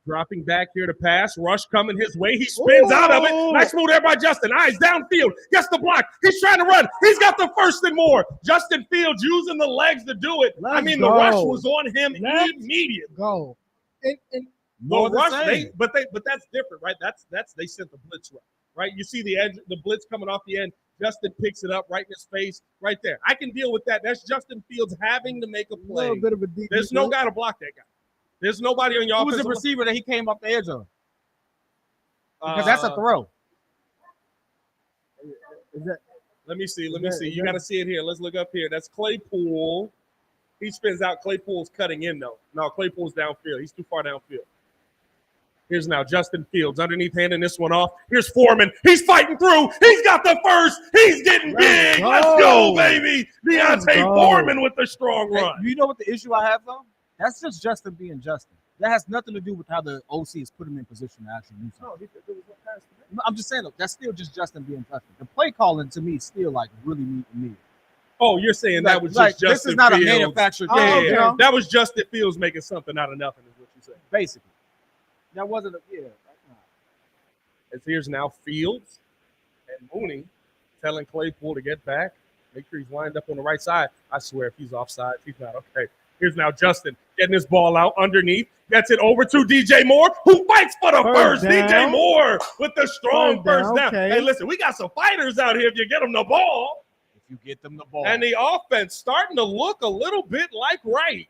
Dropping back here to pass. Rush coming his way. He spins out of it. Nice move there by Justin. Eyes downfield. Gets the block. He's trying to run. He's got the first and more. Justin Fields using the legs to do it. The rush was on him immediately. Go. The rush, but that's different, right? That's they sent the blitz right? You see the edge, the blitz coming off the end. Justin picks it up right in his face, right there. I can deal with that. That's Justin Fields having to make a play. A little bit of a deep. There's no guy to block that guy. There's nobody on your offensive line. Who was the receiver that he came off the edge of? Because that's a throw. Let me see. You got to see it here. Let's look up here. That's Claypool. He spins out. Claypool's cutting in, though. No, Claypool's downfield. He's too far downfield. Here's now Justin Fields underneath, handing this one off. Here's Foreman. He's fighting through. He's got the first. He's getting big. Let's go, baby. Deontay Foreman with the strong run. You know what the issue I have, though? That's just Justin being Justin. That has nothing to do with how the OC has put him in position to actually do something. No, I'm just saying, look, that's still just Justin being Justin. The play calling, to me, is still, really neat. Oh, you're saying that was just Justin Fields. This is not a manufactured game. Yeah. That was Justin Fields making something out of nothing is what you're saying. Basically. That wasn't As here's now Fields and Mooney telling Claypool to get back. Make sure he's lined up on the right side. I swear if he's offside, he's not okay. Here's now Justin getting his ball out underneath. Gets it over to DJ Moore, who fights for the first. DJ Moore with the strong first down. Okay. Hey, listen, we got some fighters out here if you get them the ball. If you get them the ball. And the offense starting to look a little bit like right.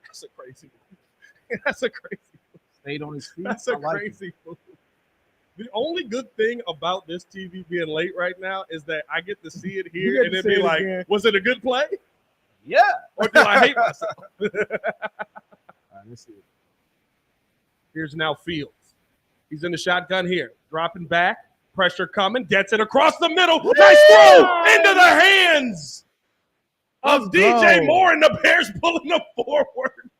That's a crazy move. That's a crazy move. Stayed on his feet. That's a crazy move. The only good thing about this TV being late right now is that I get to see it here and then be like, was it a good play? Yeah. Or do I hate myself? All right, let's see it. Here's now Fields. He's in the shotgun here. Dropping back. Pressure coming. Gets it across the middle. Nice throw into the hands of DJ Moore, and the Bears pulling them forward.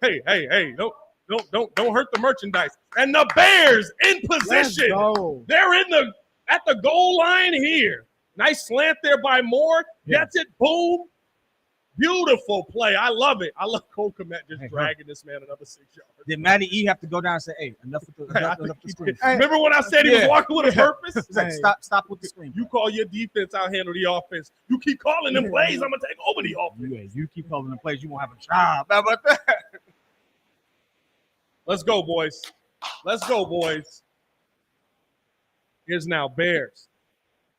Hey. Don't hurt the merchandise. And the Bears in position. They're at the goal line here. Nice slant there by Moore. Gets it. Boom. Beautiful play. I love it. I love Cole Kmet just dragging this man another 6 yards. Did Matty E have to go down and say, hey, enough with the screen? Remember when I said he was walking with a purpose? He's like, stop with the screen. You call your defense, I'll handle the offense. You keep calling them plays, I'm going to take over the offense. Yeah, you keep calling them plays, you won't have a job. How about that? Let's go, boys. Let's go, boys. Here's now Bears.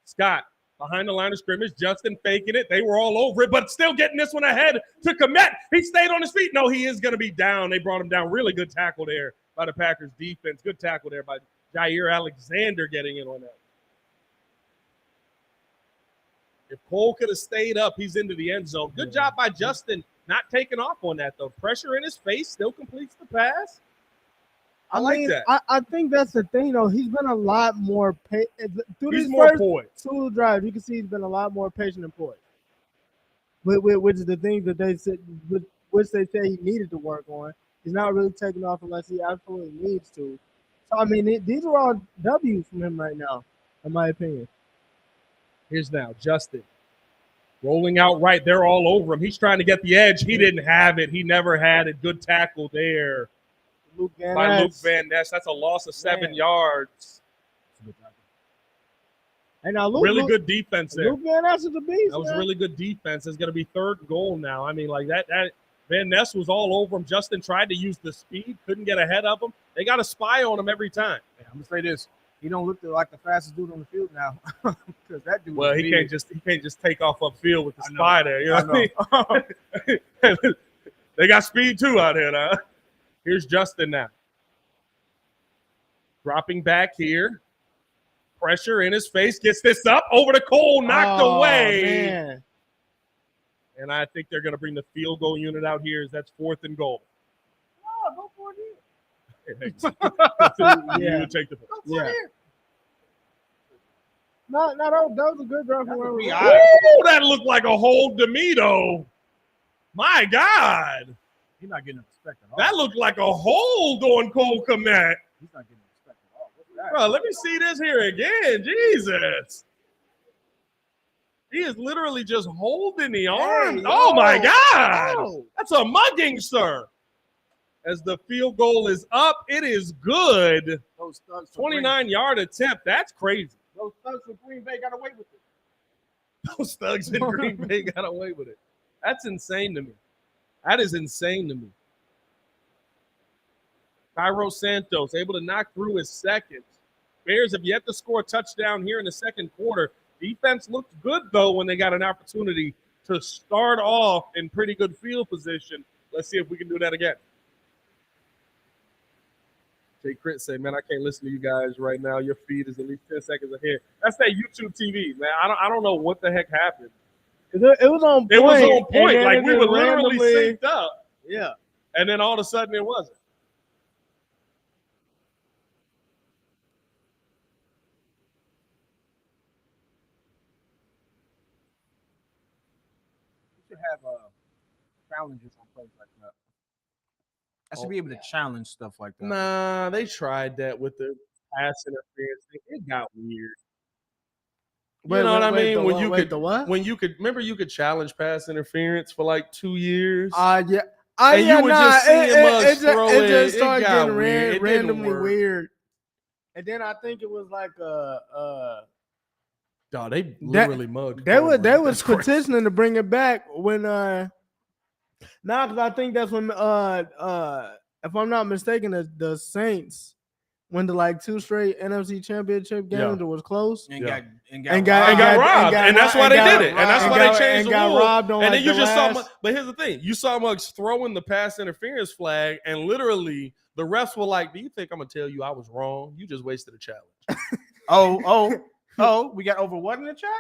Scott behind the line of scrimmage. Justin faking it. They were all over it, but still getting this one ahead to Kmet. He stayed on his feet. No, he is going to be down. They brought him down. Really good tackle there by the Packers defense. Good tackle there by Jair Alexander getting in on that. If Cole could have stayed up, he's into the end zone. Good job by Justin not taking off on that, though. Pressure in his face, still completes the pass. I like that. I think that's the thing, though. He's been a lot more through He's these more first poised. two drives. You can see he's been a lot more patient and poised. Which is the thing that they said, which they say he needed to work on. He's not really taking off unless he absolutely needs to. So I mean, these are all W's from him right now, in my opinion. Here's now Justin rolling out right. They're all over him. He's trying to get the edge. He didn't have it. He never had it. Good tackle there. Luke Van Ness. That's a loss of 7 yards. And now really good defense there. Luke Van Ness is a beast. That was really good defense. It's going to be 3rd and goal now. I mean, like that Van Ness was all over him. Justin tried to use the speed, couldn't get ahead of him. They got a spy on him every time. Yeah, I'm gonna say this: he don't look like the fastest dude on the field now. Because that dude. Well, he can't just take off upfield with the spy there. You know what I mean? They got speed too out here now. Here's Justin now. Dropping back here. Pressure in his face. Gets this up. Over to Cole. Knocked away. Man. And I think they're going to bring the field goal unit out here. That's 4th and goal. Oh, go for it. You would take the Go for it. No, that was a good drive from where we are. Ooh, that looked like a hold to me, though. My God. He's not getting respect at all. That looked like a hold on Cole Kmet. He's not getting respect at all. What's that? Bro, let me see this here again. Jesus. He is literally just holding the arm. Hey, oh, my God. Oh. That's a mugging, sir. As the field goal is up, it is good. Those thugs 29-yard attempt. That's crazy. Those thugs from Green Bay got away with it. Those thugs in Green Bay got away with it. That's insane to me. That is insane to me. Cairo Santos able to knock through his second. Bears have yet to score a touchdown here in the second quarter. Defense looked good, though, when they got an opportunity to start off in pretty good field position. Let's see if we can do that again. Jay Crit say, man, I can't listen to you guys right now. Your feed is at least 10 seconds ahead. That's that YouTube TV, man. I don't know what the heck happened. It was on point. It was on point. And Like, we were literally randomly synced up. Yeah. And then all of a sudden it wasn't. You should have challenges on plays like that. I should be able to challenge stuff like that. Nah, they tried that with the pass interference thing. It got weird. You know what I mean? When you could remember, you could challenge pass interference for like 2 years. Yeah. And you would just see it throw it. It just started got getting weird. It randomly didn't work. weird. And then I think it was like Dog, they literally mugged. they was That's crazy. petitioning to bring it back when because I think that's when if I'm not mistaken, the Saints went to like 2 straight NFC Championship games. It was close. And got robbed. And that's why they did it. And that's why they changed the rule. Robbed on and like then you just last... saw, but here's the thing: you saw Muggs throwing the pass interference flag, and literally the refs were like, "Do you think I'm gonna tell you I was wrong? You just wasted a challenge." We got over what in the chat?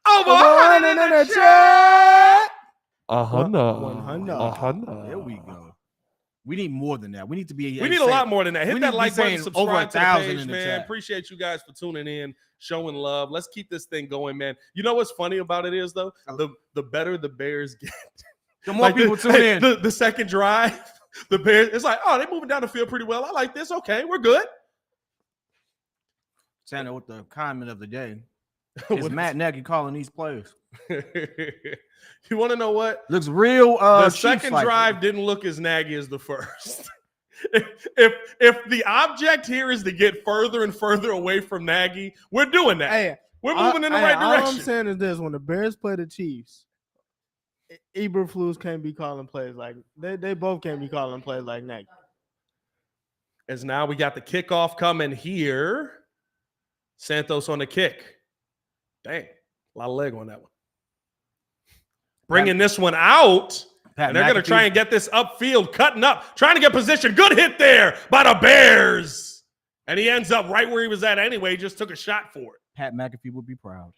Over 100 in the chat. 100. There we go. We need more than that. We need to be. We need a lot more than that. Hit that like button, over subscribe to the 1,000 page, in the man. chat. Appreciate you guys for tuning in, showing love. Let's keep this thing going, man. You know what's funny about it is though, the better the Bears get, the more people tune in. The second drive, the Bears, it's like, oh, they're moving down the field pretty well. I like this. Okay, we're good. Santa, with the comment of the day, is Matt Nagy calling these plays? You want to know what? Looks real. The second drive didn't look as naggy as the first. if the object here is to get further and further away from Nagy, we're doing that. Hey, we're moving in the right direction. All I'm saying is this: when the Bears play the Chiefs, Eberflus can't be calling plays like they both can't be calling plays like Nagy. As now we got the kickoff coming here. Santos on the kick. Dang, a lot of leg on that one. Bringing this one out. And they're going to try and get this upfield, cutting up, trying to get position. Good hit there by the Bears. And he ends up right where he was at anyway. He just took a shot for it. Pat McAfee would be proud.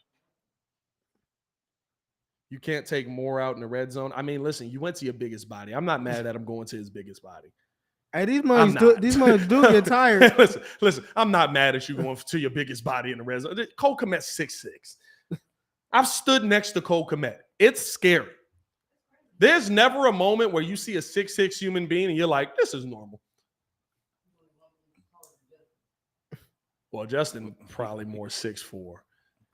You can't take more out in the red zone. I mean, listen, you went to your biggest body. I'm not mad at him going to his biggest body. Hey, these mothers do get tired. listen, I'm not mad at you going to your biggest body in the red zone. Cole Kmet's 6'6". I've stood next to Cole Kmet. It's scary. There's never a moment where you see a 6'6" human being and you're like, this is normal. Well, Justin probably more 6'4".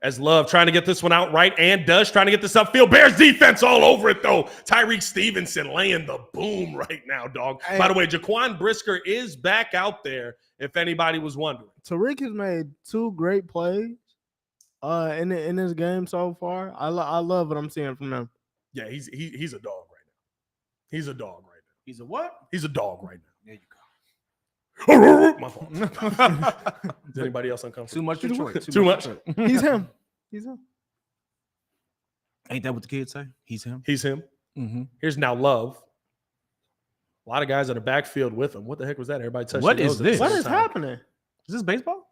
As Love trying to get this one out right and does trying to get this upfield. Bears defense all over it, though. Tyreek Stevenson laying the boom right now, dog. Hey. By the way, Jaquan Brisker is back out there, if anybody was wondering. Tariq has made 2 great plays in this game so far. I love what I'm seeing from him. Yeah, he's a dog right now. He's a dog right now. He's a what? He's a dog right now. There you go. My fault. Is anybody else uncomfortable? Too much Detroit. Too much. He's him. He's him. Ain't that what the kids say? He's him. He's him. Mm-hmm. Here's now Love. A lot of guys in the backfield with him. What the heck was that? Everybody touched. What is this? What is happening? Is this baseball?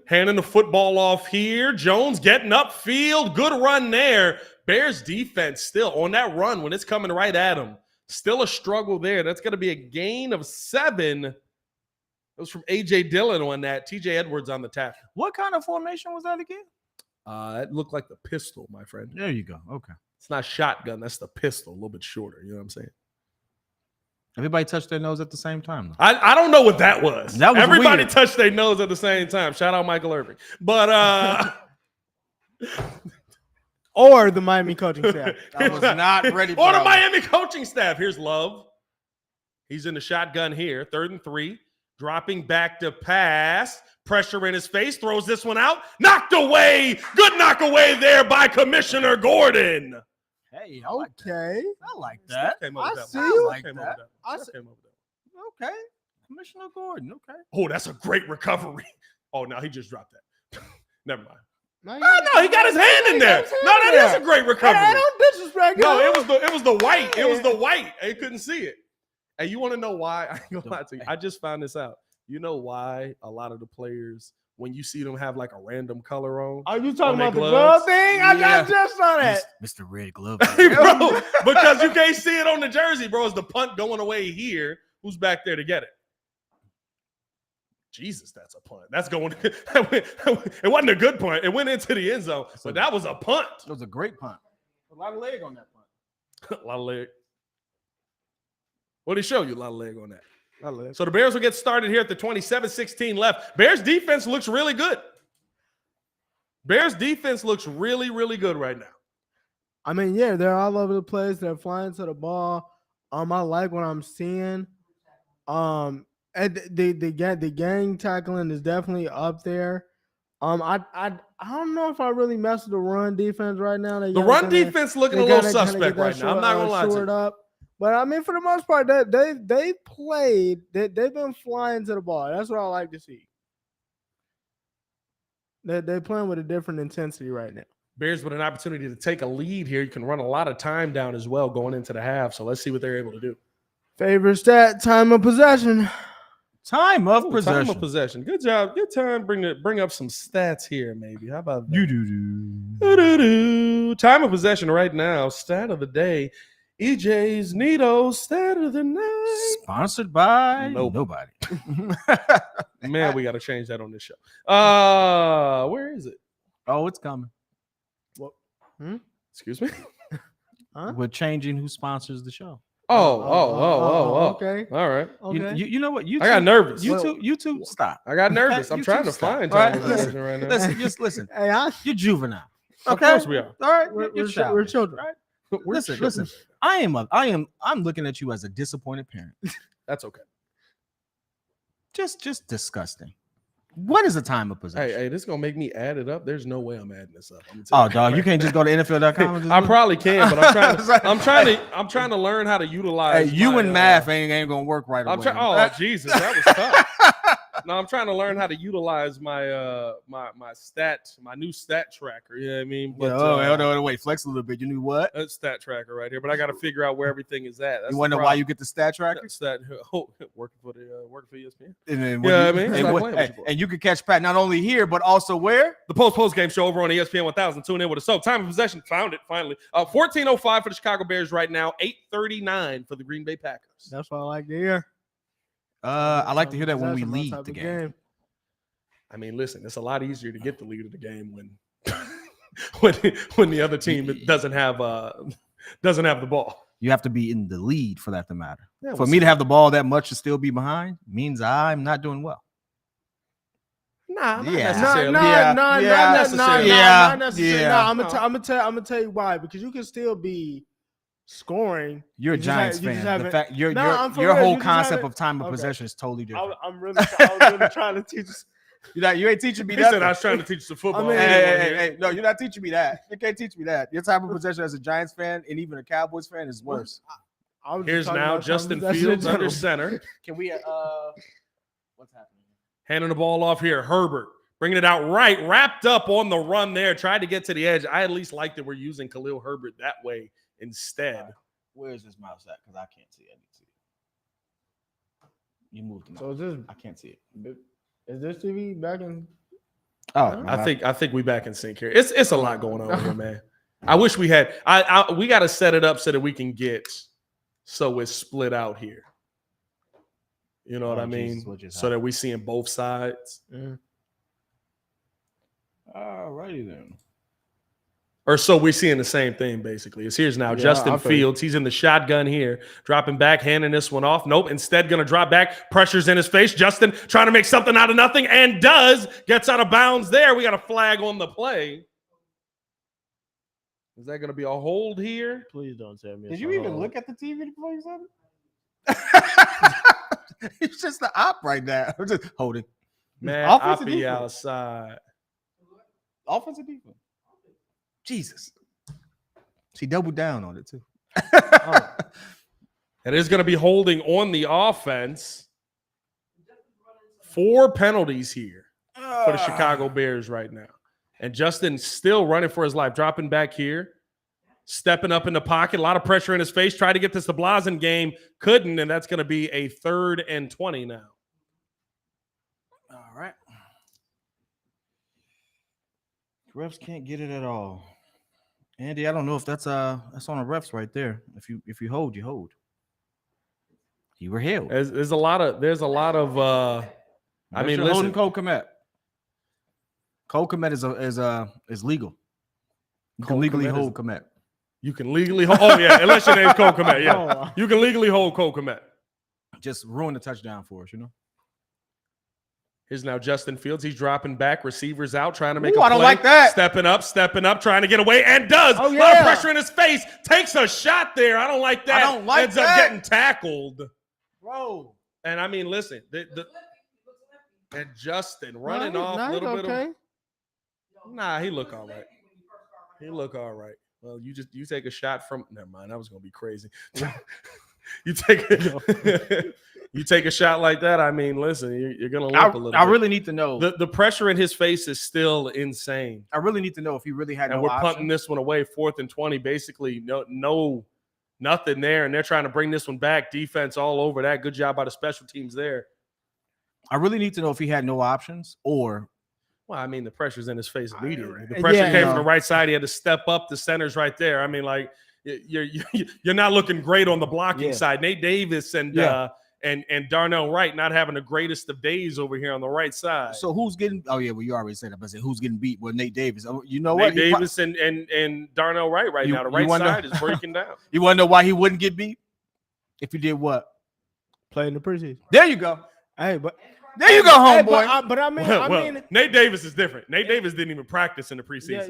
Handing the football off here. Jones getting upfield. Good run there. Bears defense still on that run when it's coming right at him. Still a struggle there. That's going to be a gain of 7. It was from A.J. Dillon on that. T.J. Edwards on the tackle. What kind of formation was that again? It looked like the pistol, my friend. There you go. Okay. It's not shotgun. That's the pistol. A little bit shorter. You know what I'm saying? Everybody touched their nose at the same time, though. I don't know what that was. Everybody weird. Touched their nose at the same time. Shout out Michael Irving. But or the Miami coaching staff. I was not ready for or the Miami coaching staff. Here's Love. He's in the shotgun here. 3rd and 3. Dropping back to pass. Pressure in his face. Throws this one out. Knocked away. Good knock away there by Commissioner Gordon. Hey, okay. I like that. I see you. Like that. Okay. Commissioner Gordon. Okay. Oh, that's a great recovery. Oh, no, he just dropped that. Never mind. No, he got his hand in there. No, that is a great recovery. Hey, don't disrespect him. No, it was the white. It was the white. They couldn't see it. And you want to know why? I ain't gonna lie to you. I just found this out. You know why a lot of the players, when you see them have like a random color on? Are you talking about the glove thing? Yeah. I just saw that. Mr. Red Glove. Bro, because you can't see it on the jersey, bro. It's the punt going away here. Who's back there to get it? Jesus, that's a punt. That's going. It wasn't a good punt. It went into the end zone, but that was a punt. It was a great punt. A lot of leg on that punt. A lot of leg. What did he show you? A lot of leg on that. So the Bears will get started here at the 27-16 left. Bears defense looks really good. Bears defense looks really, really good right now. I mean, yeah, they're all over the place. They're flying to the ball. I like what I'm seeing. And the gang tackling is definitely up there. I don't know if I really mess with the run defense right now. The run defense looking a little suspect right now. I'm not gonna lie to you. Up. But I mean, for the most part, they played. They've been flying to the ball. That's what I like to see. They're playing with a different intensity right now. Bears with an opportunity to take a lead here. You can run a lot of time down as well going into the half. So let's see what they're able to do. Favorite stat: time of possession. Time of possession. Time of possession. Good job. Good time. Bring up some stats here, maybe. How about that? Time of possession right now. Stat of the day EJ's Neato stat of the night. Sponsored by Nobody. nobody. Man, we got to change that on this show. Where is it? Oh, it's coming. Excuse me. Huh? We're changing who sponsors the show. Oh. Okay. All right. Okay. You know what? YouTube, I got nervous. YouTube, stop. I got nervous. I'm YouTube, trying to stop. find All right, time listen, right now. Listen, just listen. Hey, You're juvenile. Of Okay? course we are. All right, we're you're children. right? We're Listen, children. listen. I'm looking at you as a disappointed parent. That's okay. Just disgusting. What is the time of possession? Hey, this is gonna make me add it up. There's no way I'm adding this up. Oh, dog, you can't just go to NFL.com. And just I look? probably can, but I'm trying to learn how to utilize. Hey, you my, and math ain't gonna work right away. Oh Jesus, that was tough. No, I'm trying to learn how to utilize my my new stat tracker. You know what I mean? But, hold on, wait, flex a little bit. You knew what? That's stat tracker right here, but I got to figure out where everything is at. That's You want to know why you get the stat tracker? Stat working for ESPN. And then Yeah, I mean, stop playing with you, boy. and you can catch Pat not only here but also where? The post game show over on ESPN 1000. Tune in with us. So time of possession, found it finally. 14:05 for the Chicago Bears right now. 8:39 for the Green Bay Packers. That's what I like to hear. I like to hear that when we That's my lead type the of game. I mean, listen, it's a lot easier to get the lead of the game when when the other team doesn't have the ball. You have to be in the lead for that to matter. Yeah, For me to have the ball that much to still be behind means I'm not doing well. Nah, not Yeah. necessarily. Not necessarily. Yeah. I'm gonna tell you why, because you can still be scoring. You're a You just Giants have- you just fan. The haven't- fact your I'm for your real. whole You just concept haven't- of time of Okay. possession is totally different. I was really trying to teach. You ain't teaching me He that. said I was trying to teach the football. I mean, Hey, no, you're not teaching me that. You can't teach me that. Your time of possession as a Giants fan and even a Cowboys fan is worse. I was just Here's talking now about Justin something Fields that's under in center, Can we what's happening? handing the ball off here. Herbert bringing it out right, wrapped up on the run there, tried to get to the edge. I at least like that we're using Khalil Herbert that way instead. Where's this mouse at? Because I can't see it. I need to see it. You moved the mouse. So is this I can't see it. is this TV back in? Oh, I think we back in sync here. It's a lot going on here, man. I wish we had. We got to set it up so that we can get so it's split out here. You know what I mean? Jesus, what just So that we seeing both sides. Alrighty then. Or so we're seeing the same thing, basically. Here's now Justin Fields. He's in the shotgun here, dropping back, handing this one off. Nope, instead going to drop back. Pressure's in his face. Justin trying to make something out of nothing and does. Gets out of bounds there. We got a flag on the play. Is that going to be a hold here? Please don't tell me. Did you even look at the TV before you said it? It's just the op right now. I'm just holding. Man, Offensive Oppie defense. outside. Offensive defense. Jesus. She doubled down on it too. It is going to be holding on the offense. 4 penalties here for the Chicago Bears right now. And Justin still running for his life, dropping back here, stepping up in the pocket, a lot of pressure in his face, tried to get this to Blasen game, couldn't, and that's going to be a 3rd and 20 now. All right. Refs can't get it at all. Andy, I don't know if that's on the refs right there. If you hold, you hold. You were held. There's a lot of I mean, holding listen, Cole Kmet. Cole Kmet is legal. You can Cole legally Kmet hold Kmet. you can legally hold. Oh yeah, unless your name's Cole Kmet. Yeah, you can legally hold Cole Kmet. Just ruin the touchdown for us, you know. Here's now Justin Fields. He's dropping back, receivers out, trying to make a I play. don't like that. Stepping up, trying to get away, and does. Oh, A lot of yeah. pressure in his face. Takes a shot there. I don't like that. I don't like Ends that. up getting tackled. Bro. And I mean, listen, and Justin running off a little bit of. Nah, he look all right. He look all right. Well, you take a shot from. Never mind. That was gonna be crazy. You take a shot like that. I mean, listen, you're gonna limp a little. I bit. really need to know. The pressure in his face is still insane. I really need to know if he really had And no we're option. punting this one away, 4th and 20. Basically, nothing there, and they're trying to bring this one back. Defense all over that. Good job by the special teams there. I really need to know if he had no options or Well, I mean, the pressure's in his face immediately. The pressure came from the right side. He had to step up. The center's right there. I mean, like you're not looking great on the blocking side. Nate Davis and Darnell Wright not having the greatest of days over here on the right side. So who's getting? Oh yeah, well you already said that. But I said who's getting beat? Well, Nate Davis. You know Nate what? Davis and Darnell Wright now. The right side is breaking down. You want to know why he wouldn't get beat? If he did what? Play in the preseason. There you go. Hey, but there you go, homeboy. But I mean, Nate Davis is different. Nate Davis didn't even practice in the preseason.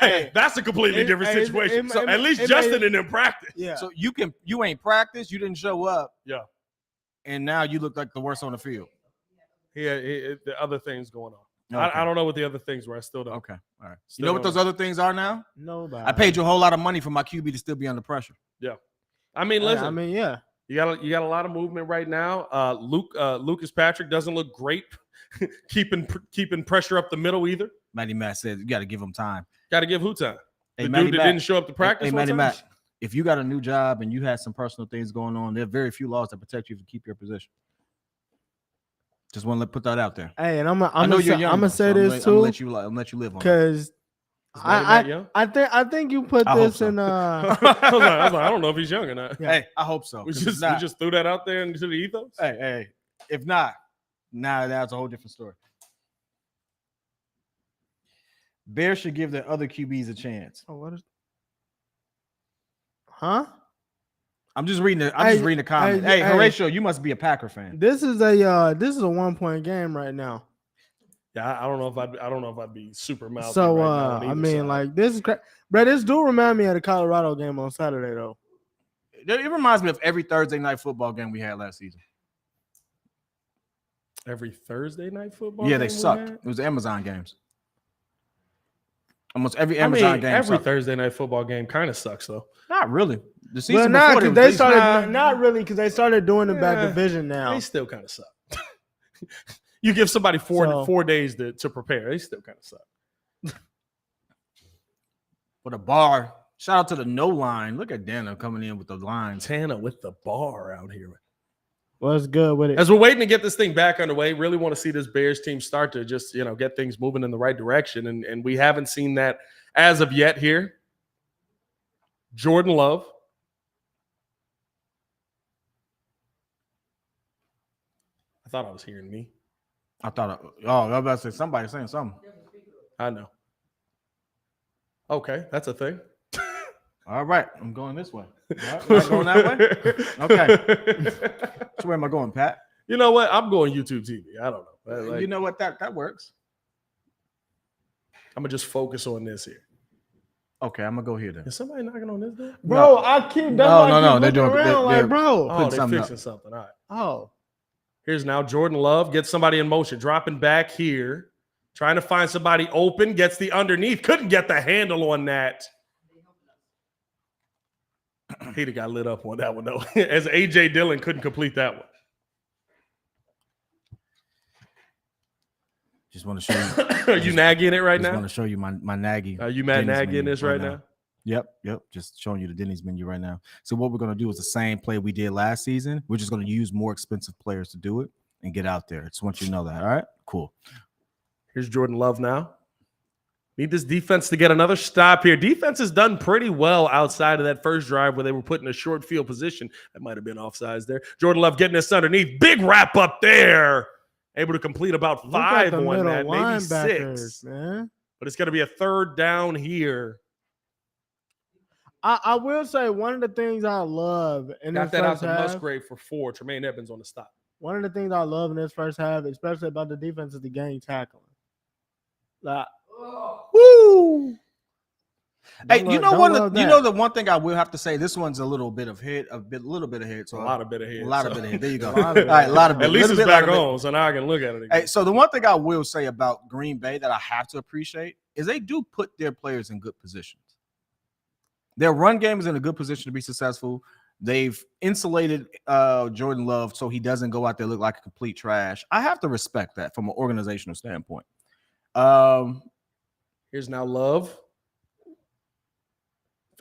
Hey, that's a completely different situation. So at least Justin didn't practice. Yeah. So you ain't practiced. You didn't show up. Yeah. And now you look like the worst on the field. Yeah. The other things going on. Okay. I don't know what the other things were. I still don't. Okay. All right. You know what those other things are now? Nobody. I paid you a whole lot of money for my QB to still be under pressure. Yeah. I mean, listen. Yeah. You got a lot of movement right now. Lucas Patrick doesn't look great, keeping pressure up the middle either. Matty Matt said you got to give him time. Got to give who time? Hey, the Matty dude that Matt, didn't show up to practice. Hey, Matty Matt, if you got a new job and you had some personal things going on, there are very few laws that protect you to keep your position. Just want to put that out there. Hey, and I'm gonna say this too. I'm gonna let you live on because. I think you put this in. I was like, I don't know if he's young or not. Yeah. Hey, I hope so. We just threw that out there into the ethos. Hey, if not, now that's a whole different story. Bears should give their other QBs a chance. Oh, what is? Huh? I'm just reading the comment. Hey, Horatio, you must be a Packer fan. This is a 1-point game right now. Yeah, I don't know if I'd be super mouthy. So right now I mean, like this is, bro. This do remind me of the Colorado game on Saturday, though. It reminds me of every Thursday night football game we had last season. Every Thursday night football? Yeah, they sucked. It was Amazon games. Almost every Amazon game. Every Thursday night football game kind of sucks, though. Not really. The season before because they started. Not really, because they started doing it by division now. They still kind of suck. You give somebody 4 days to prepare. They still kind of suck. With a bar. Shout out to the no line. Look at Dana coming in with the line. Tana with the bar out here. What's good with it? As we're waiting to get this thing back underway, really want to see this Bears team start to just, get things moving in the right direction. And we haven't seen that as of yet here. Jordan Love. I thought I was hearing me. I was about to say somebody saying something. I know. Okay, that's a thing. All right, I'm going this way. Right, am I going that way? Okay. So where am I going, Pat? You know what? I'm going YouTube TV. I don't know. You know what? That works. I'm gonna just focus on this here. Okay, I'm gonna go here then. Is somebody knocking on this door? Bro, I keep. No. They're doing. They're bro. Oh, they're fixing something. All right. Oh. Here's now Jordan Love gets somebody in motion, dropping back here, trying to find somebody open, gets the underneath, couldn't get the handle on that. He'd have got lit up on that one, though, as A.J. Dillon couldn't complete that one. Just want to show you. Are you nagging it right now? I want to show you my Nagy. Are you mad nagging this right now? Yep. Just showing you the Denny's menu right now. So what we're going to do is the same play we did last season. We're just going to use more expensive players to do it and get out there. Just want you to know that. All right, cool. Here's Jordan Love now. Need this defense to get another stop here. Defense has done pretty well outside of that first drive where they were put in a short field position. That might have been offsides there. Jordan Love getting this underneath. Big wrap up there. Able to complete about 5 on that, maybe 6. Man. But it's going to be a 3rd down here. I will say one of the things I love in got this that out first to half, Musgrave for 4. Tremaine Evans on the stop. One of the things I love in this first half, especially about the defense, is the game tackling. Like, woo! Hey, the one thing I will have to say, this one's a little bit of hit. So a lot of bit of hit. A lot of bit of hit. There you go. All right, a lot of bit. At least it's back on, so now I can look at it again. Hey, so the one thing I will say about Green Bay that I have to appreciate is they do put their players in good positions. Their run game is in a good position to be successful. They've insulated Jordan Love so he doesn't go out there look like a complete trash. I have to respect that from an organizational standpoint. Here's now Love.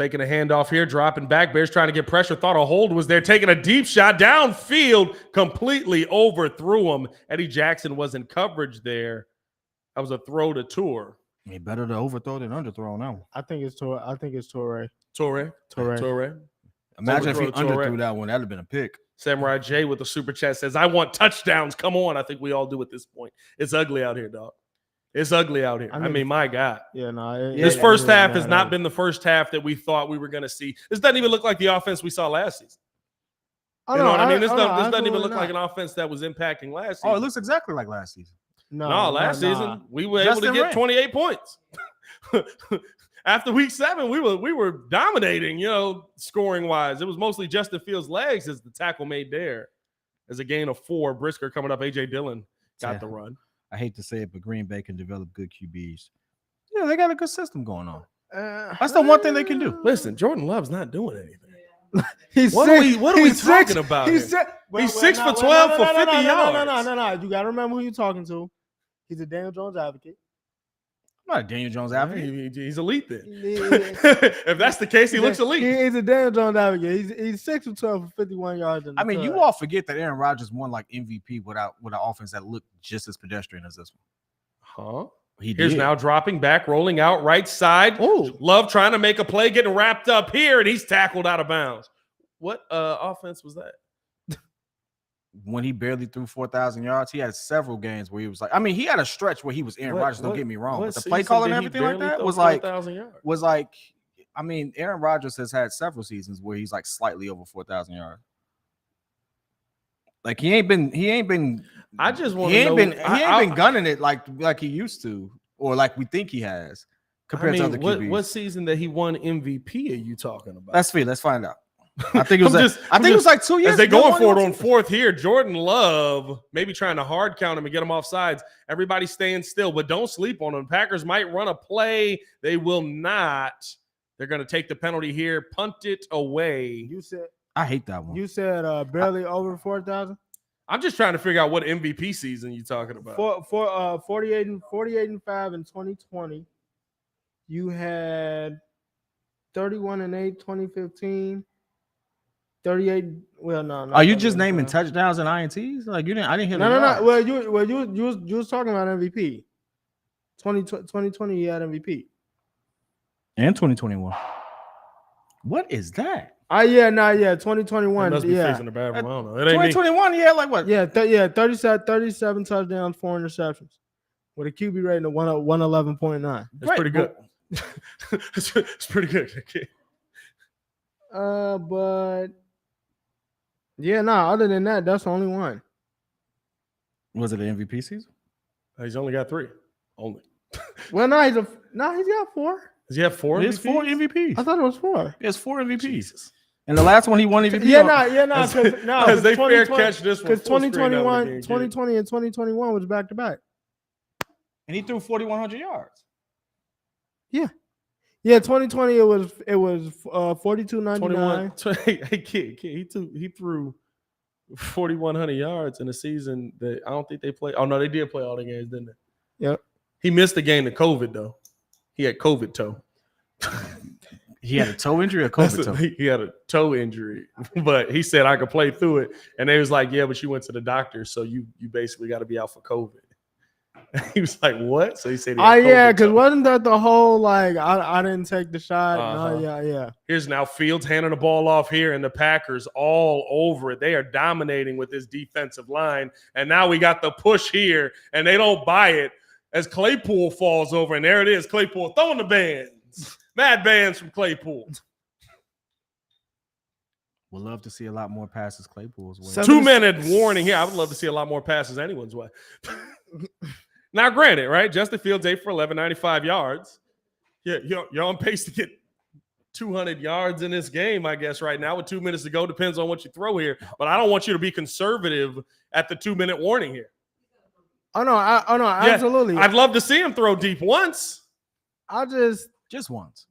Faking a handoff here, dropping back. Bears trying to get pressure. Thought a hold was there. Taking a deep shot downfield. Completely overthrew him. Eddie Jackson was in coverage there. That was a throw to Tour. Better to overthrow than underthrow now. I think it's Torre. Torre. Imagine if he Overthrow Torre. underthrew that one. That'd have been a pick. Samurai J with the super chat says, I want touchdowns. Come on. I think we all do at this point. It's ugly out here, dog. It's ugly out here. I mean, my God. Yeah, no. This first half has not been the first half that we thought we were going to see. This doesn't even look like the offense we saw last season. You know what I mean? This doesn't even look like an offense that was impacting last season. Oh, it looks exactly like last season. No, last season we were able to get 28 points. After week 7, we were dominating, scoring wise. It was mostly Justin Fields' legs as the tackle made there. As a gain of 4, Brisker coming up. A.J. Dillon got the run. I hate to say it, but Green Bay can develop good QBs. Yeah, they got a good system going on. That's the one thing they can do. Listen, Jordan Love's not doing anything. What are we talking about? He's 6 for 12 for 50 yards. No. You got to remember who you're talking to. He's a Daniel Jones advocate. I'm not a Daniel Jones advocate. He's elite then. If that's the case, he looks elite. He's a Daniel Jones advocate. He's 6 for 12 for 51 yards. I mean, you all forget that Aaron Rodgers won like MVP with an offense that looked just as pedestrian as this one. Huh? Here's now dropping back, rolling out right side. Ooh. Love trying to make a play, getting wrapped up here, and he's tackled out of bounds. What offense was that? When he barely threw 4,000 yards, he had several games where he was like, I mean, he had a stretch where he was Aaron Rodgers. Don't get me wrong, but the play calling and everything like that was like, I mean, Aaron Rodgers has had several seasons where he's like slightly over 4,000 yards. Like he ain't been. I just want to know. He ain't been gunning it like he used to, or like we think he has compared to other QBs. What season that he won MVP are you talking about? Let's find out. I think it was. I think it was like 2 years. As they going for it on 4th here, Jordan Love maybe trying to hard count him and get him off sides. Everybody staying still, but don't sleep on them. Packers might run a play. They will not. They're going to take the penalty here, punt it away. You said I hate that one. You said barely over 4,000. I'm just trying to figure out what MVP season you're talking about. 48 and 5 in 2020. You had 31 and 8 2015. 38. Well, no. Are you just naming touchdowns and INTs? Like you didn't? I didn't hear. No. Well, you was talking about MVP. 2020, he had MVP. And 2021. What is that? 2021. Must be facing the bad one. I don't know. It ain't 2021. Yeah, like what? 37 touchdowns, 4 interceptions, with a QB rating of 111.9. That's pretty good. It's pretty good. Okay. But other than that, that's the only one. Was it an MVP season? He's only got 3. Only. Well, he's got 4. Does he have 4? It's 4 MVPs. I thought it was 4. It's 4 MVPs. Jesus. And the last one he won MVP. Because they fair catch this one. Because 2020 and 2021 was back to back. And he threw 4,100 yards. Yeah, 2020 it was 42.99. Hey kid, he threw 4,100 yards in a season that I don't think they played. Oh no, they did play all the games, didn't they? Yep. He missed the game to COVID though. He had COVID toe. He had a toe injury or COVID toe? He had a toe injury, but he said I could play through it. And they was like, yeah, but you went to the doctor, so you basically got to be out for COVID. He was like, what? So he said, because wasn't that the whole like I didn't take the shot? Uh-huh. No, yeah. Here's now Fields handing the ball off here, and the Packers all over it. They are dominating with this defensive line, and now we got the push here, and they don't buy it as Claypool falls over, and there it is, Claypool throwing the bands, mad bands from Claypool. We'll love to see a lot more passes Claypool's way. 2-minute warning here. I would love to see a lot more passes anyone's way. Now, granted, right? Justin Fields 8 for 11, 95 yards. Yeah, you're on pace to get 200 yards in this game, I guess, right now with 2 minutes to go. Depends on what you throw here. But I don't want you to be conservative at the 2-minute warning here. Oh, no, absolutely. I'd love to see him throw deep once. I just once.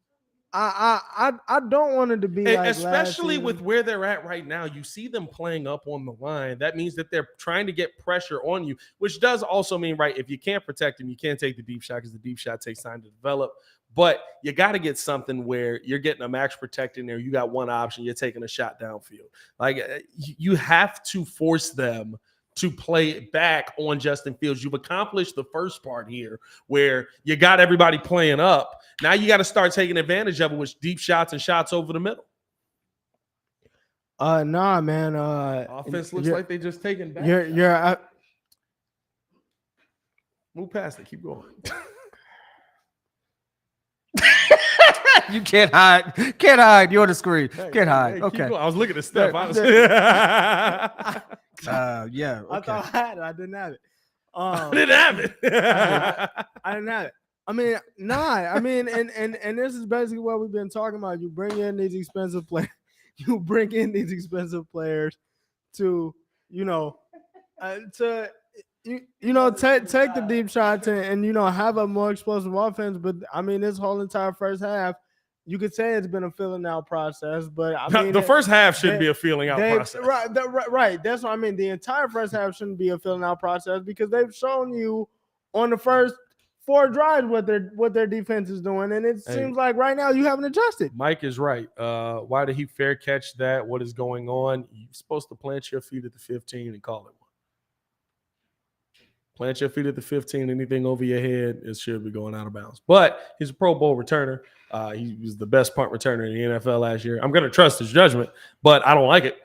I don't want it to be like especially last with season. where they're at right now. You see them playing up on the line. That means that they're trying to get pressure on you, which does also mean, right, if you can't protect him, you can't take the deep shot because the deep shot takes time to develop. But you got to get something where you're getting a max protect in there. You got one option. You're taking a shot downfield. Like you have to force them to play back on Justin Fields. You've accomplished the first part here where you got everybody playing up. Now you got to start taking advantage of it with deep shots and shots over the middle. Nah, man. Offense looks like they just taking back. Move past it. Keep going. You can't hide. Can't hide. You're on the screen. Can't hide. Hey, okay. I was looking at Steph, honestly. Yeah. I Okay. thought I had it. I didn't have it. I didn't have it. I didn't have it. I mean, and this is basically what we've been talking about. You bring in these expensive players. You bring in these expensive players to, take the deep shots and have a more explosive offense. But I mean, this whole entire first half, you could say it's been a filling out process. But I mean, the first half shouldn't be a feeling out process. Right. That's what I mean. The entire first half shouldn't be a filling out process because they've shown you on the first 4 drives what their defense is doing, and it seems like right now you haven't adjusted. Mike is right. Why did he fair catch that? What is going on? You're supposed to plant your feet at the 15 and call it one. Plant your feet at the 15. Anything over your head, it should be going out of bounds. But he's a Pro Bowl returner. He was the best punt returner in the NFL last year. I'm going to trust his judgment, but I don't like it.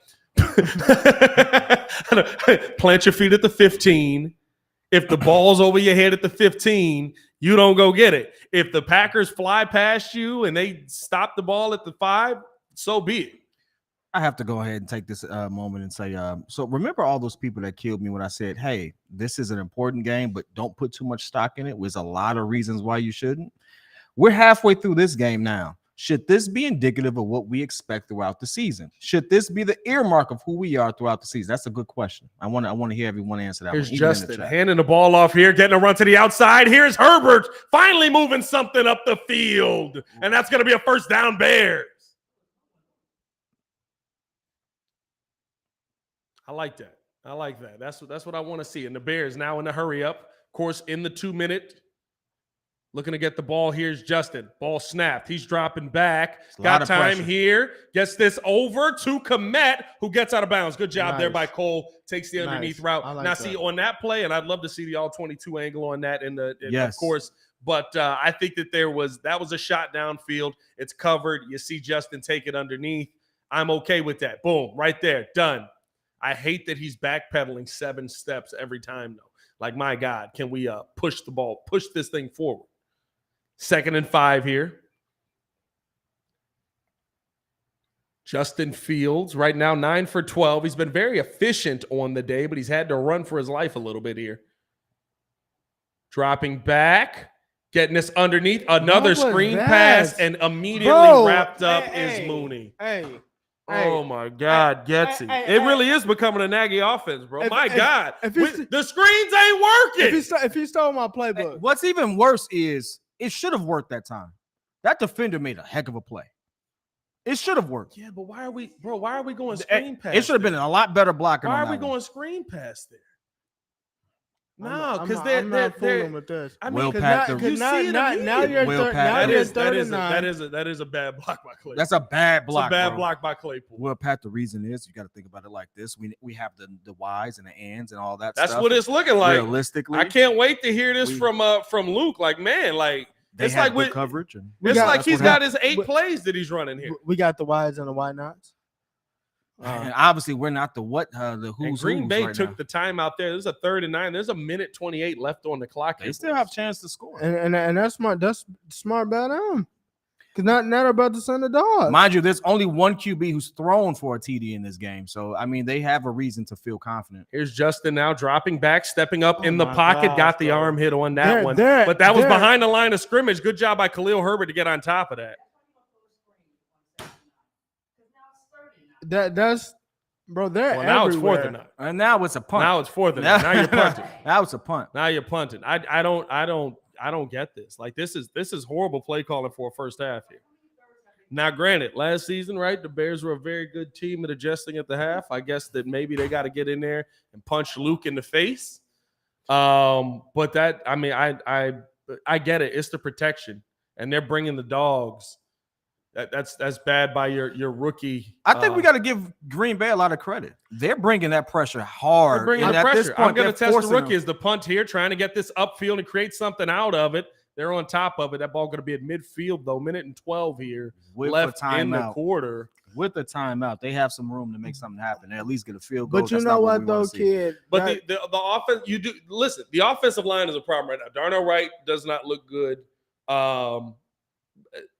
Plant your feet at the 15. If the ball's over your head at the 15, you don't go get it. If the Packers fly past you and they stop the ball at the 5, so be it. I have to go ahead and take this moment and say, so remember all those people that killed me when I said, hey, this is an important game, but don't put too much stock in it. There's a lot of reasons why you shouldn't. We're halfway through this game now. Should this be indicative of what we expect throughout the season? Should this be the earmark of who we are throughout the season? That's a good question. I want to hear everyone answer that. Here's Justin handing the ball off here, getting a run to the outside. Here's Herbert finally moving something up the field, and that's going to be a first down Bears. I like that. That's what I want to see. And the Bears now in the hurry up. Of course, in the 2-minute. Looking to get the ball. Here's Justin. Ball snapped. He's dropping back. Got time here. Gets this over to Kmet, who gets out of bounds. Good job there by Cole. Takes the underneath route. Now, see, on that play, and I'd love to see the all-22 angle on that, of course. But I think that that was a shot downfield. It's covered. You see Justin take it underneath. I'm okay with that. Boom. Right there. Done. I hate that he's backpedaling 7 steps every time, though. Like, my God, can we push the ball, push this thing forward? 2nd and 5 here. Justin Fields right now 9 for 12. He's been very efficient on the day, but he's had to run for his life a little bit here. Dropping back, getting this underneath. Another screen pass, and immediately wrapped up is Mooney. Oh, my God, gets it. It really is becoming a Nagy offense, bro. My God. The screens ain't working. If he stole my playbook. What's even worse is it should have worked that time. That defender made a heck of a play. It should have worked. Yeah, but why are we going screen pass? It should have been a lot better blocking. Why are we going screen pass there? No, because I'm not fooling with this. I mean, Will Pat the now you're that is a bad block by Claypool. That's a bad block. It's a bad block by Claypool. Well, Pat, the reason is you got to think about it like this. We have the Y's and the ands and all that. That's stuff. what it's looking like. Realistically, I can't wait to hear this from Luke. Like, man, like it's like with coverage. And it's like he's got his 8 plays that he's running here. We got the Y's and the why nots. And obviously, we're not the who's. Green Bay right took now. the time out there. There's a 3rd and 9. There's a 1:28 left on the clock. They still have a chance to score, and that's smart. That's smart by them. Because not about to send the dog. Mind you, there's only one QB who's thrown for a TD in this game, so I mean they have a reason to feel confident. Here's Justin now dropping back, stepping up in the pocket. Got the arm hit on that one, but that was behind the line of scrimmage. Good job by Khalil Herbert to get on top of that. That's bro. They're now everywhere. It's 4th and 9, and now it's a punt. Now it's 4th and 9. Now you're punting. Now it's a punt. Now you're punting. I don't get this. Like this is horrible play calling for a first half here. Now, granted, last season, right, the Bears were a very good team at adjusting at the half. I guess that maybe they got to get in there and punch Luke in the face. But that, I mean, I get it. It's the protection, and they're bringing the dogs. That's bad by your rookie. I think we got to give Green Bay a lot of credit. They're bringing that pressure hard. They're bringing the pressure. I'm going to test the rookie as the punt here, trying to get this upfield and create something out of it. They're on top of it. That ball going to be at midfield, though. Minute and 12 here left in the quarter. With the timeout, they have some room to make something happen. They at least get a field goal. But you know what, though, kid? But the offense, you do listen. The offensive line is a problem right now. Darnell Wright does not look good.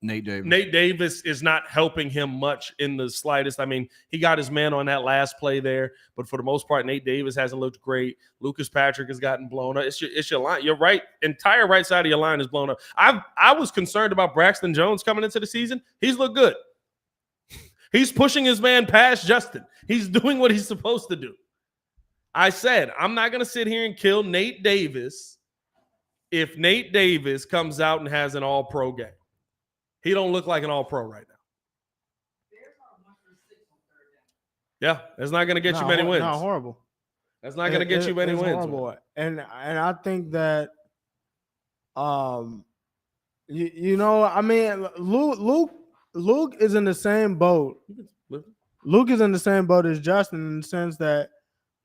Nate Davis is not helping him much in the slightest. I mean, he got his man on that last play there, but for the most part, Nate Davis hasn't looked great. Lucas Patrick has gotten blown up. It's your line. Your entire right side of your line is blown up. I was concerned about Braxton Jones coming into the season. He's looked good. He's pushing his man past Justin. He's doing what he's supposed to do. I said, I'm not going to sit here and kill Nate Davis if Nate Davis comes out and has an all-pro game. He don't look like an all-pro right now. Yeah, that's not going to get you many wins. Not horrible. That's not going to get you many wins. Horrible. And I think that, you know, I mean, Luke is in the same boat. Luke is in the same boat as Justin in the sense that,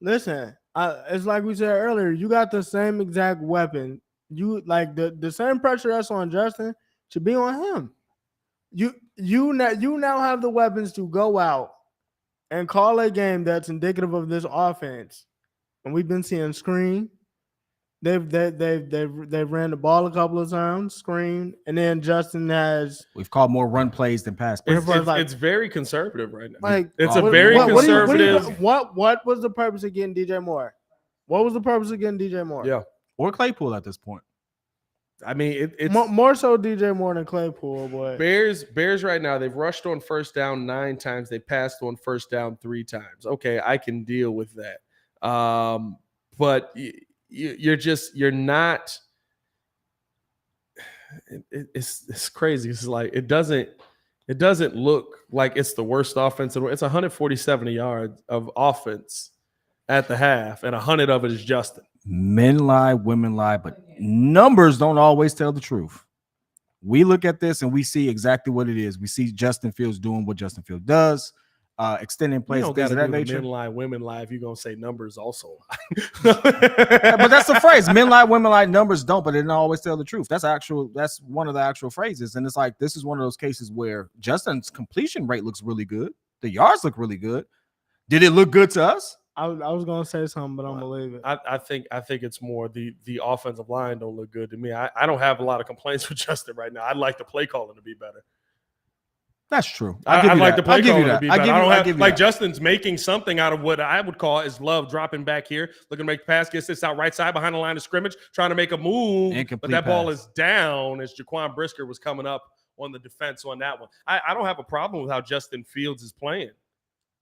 listen, it's like we said earlier, you got the same exact weapon. You like the same pressure that's on Justin should be on him. You now have the weapons to go out and call a game that's indicative of this offense. And we've been seeing screen. They've ran the ball a couple of times, screen, and then Justin has. We've called more run plays than pass plays. It's very conservative right now. Like it's a very conservative. What was the purpose of getting DJ Moore? What was the purpose of getting DJ Moore? Yeah, or Claypool at this point. I mean, it's more so DJ Moore than Claypool, boy. Bears right now, they've rushed on first down 9 times. They passed on first down 3 times. Okay, I can deal with that. But you're not. It's crazy. It's like it doesn't look like it's the worst offense. It's 147 yards of offense at the half, and 100 of it is Justin. Men lie, women lie, but numbers don't always tell the truth. We look at this and we see exactly what it is. We see Justin Fields doing what Justin Fields does, extending plays, things of that nature. Men lie, women lie. If you're gonna say numbers, also lie. But that's the phrase. Men lie, women lie. Numbers don't, but it don't always tell the truth. That's one of the actual phrases. And it's like this is one of those cases where Justin's completion rate looks really good. The yards look really good. Did it look good to us? I was gonna say something, but I don't believe it. I think it's more the offensive line don't look good to me. I don't have a lot of complaints with Justin right now. I'd like the play calling to be better. That's true. I'd like the play calling to be better. I don't have Justin's making something out of what I would call is Love dropping back here, looking to make the pass, gets this out right side behind the line of scrimmage, trying to make a move, but that ball is down as Jaquan Brisker was coming up on the defense on that one. I don't have a problem with how Justin Fields is playing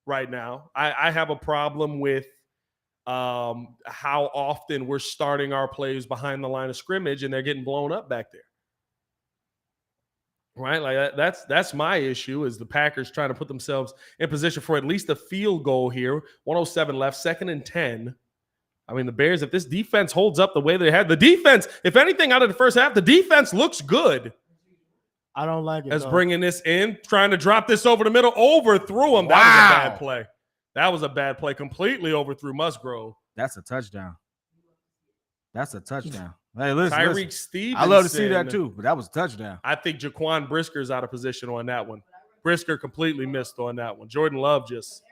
right now. I have a problem with how often we're starting our plays behind the line of scrimmage and they're getting blown up back there. Right? Like that's my issue is the Packers trying to put themselves in position for at least a field goal here. 107 left, 2nd and 10. I mean, the Bears, if this defense holds up the way they had, the defense, if anything out of the first half, the defense looks good. I don't like it. As bringing this in, trying to drop this over the middle, overthrew him. Wow. That was a bad play. That was a bad play. Completely overthrew Musgrove. That's a touchdown. Hey, listen, Tyreek Stevenson. I love to see that too, but that was a touchdown. I think Jaquan Brisker's out of position on that one. Brisker completely missed on that one. Jordan Love just.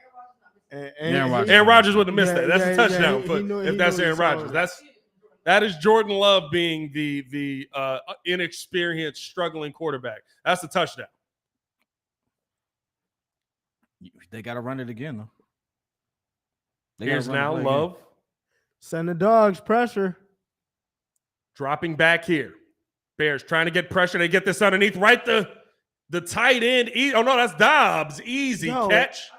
Aaron Rodgers wouldn't have missed that. That's a touchdown. But if that's Aaron Rodgers, that is Jordan Love being the inexperienced, struggling quarterback. That's a touchdown. They got to run it again, though. Here's now Love. Send the dogs pressure. Dropping back here. Bears trying to get pressure. They get this underneath. Right the tight end. Oh, no, that's Dobbs. Easy catch.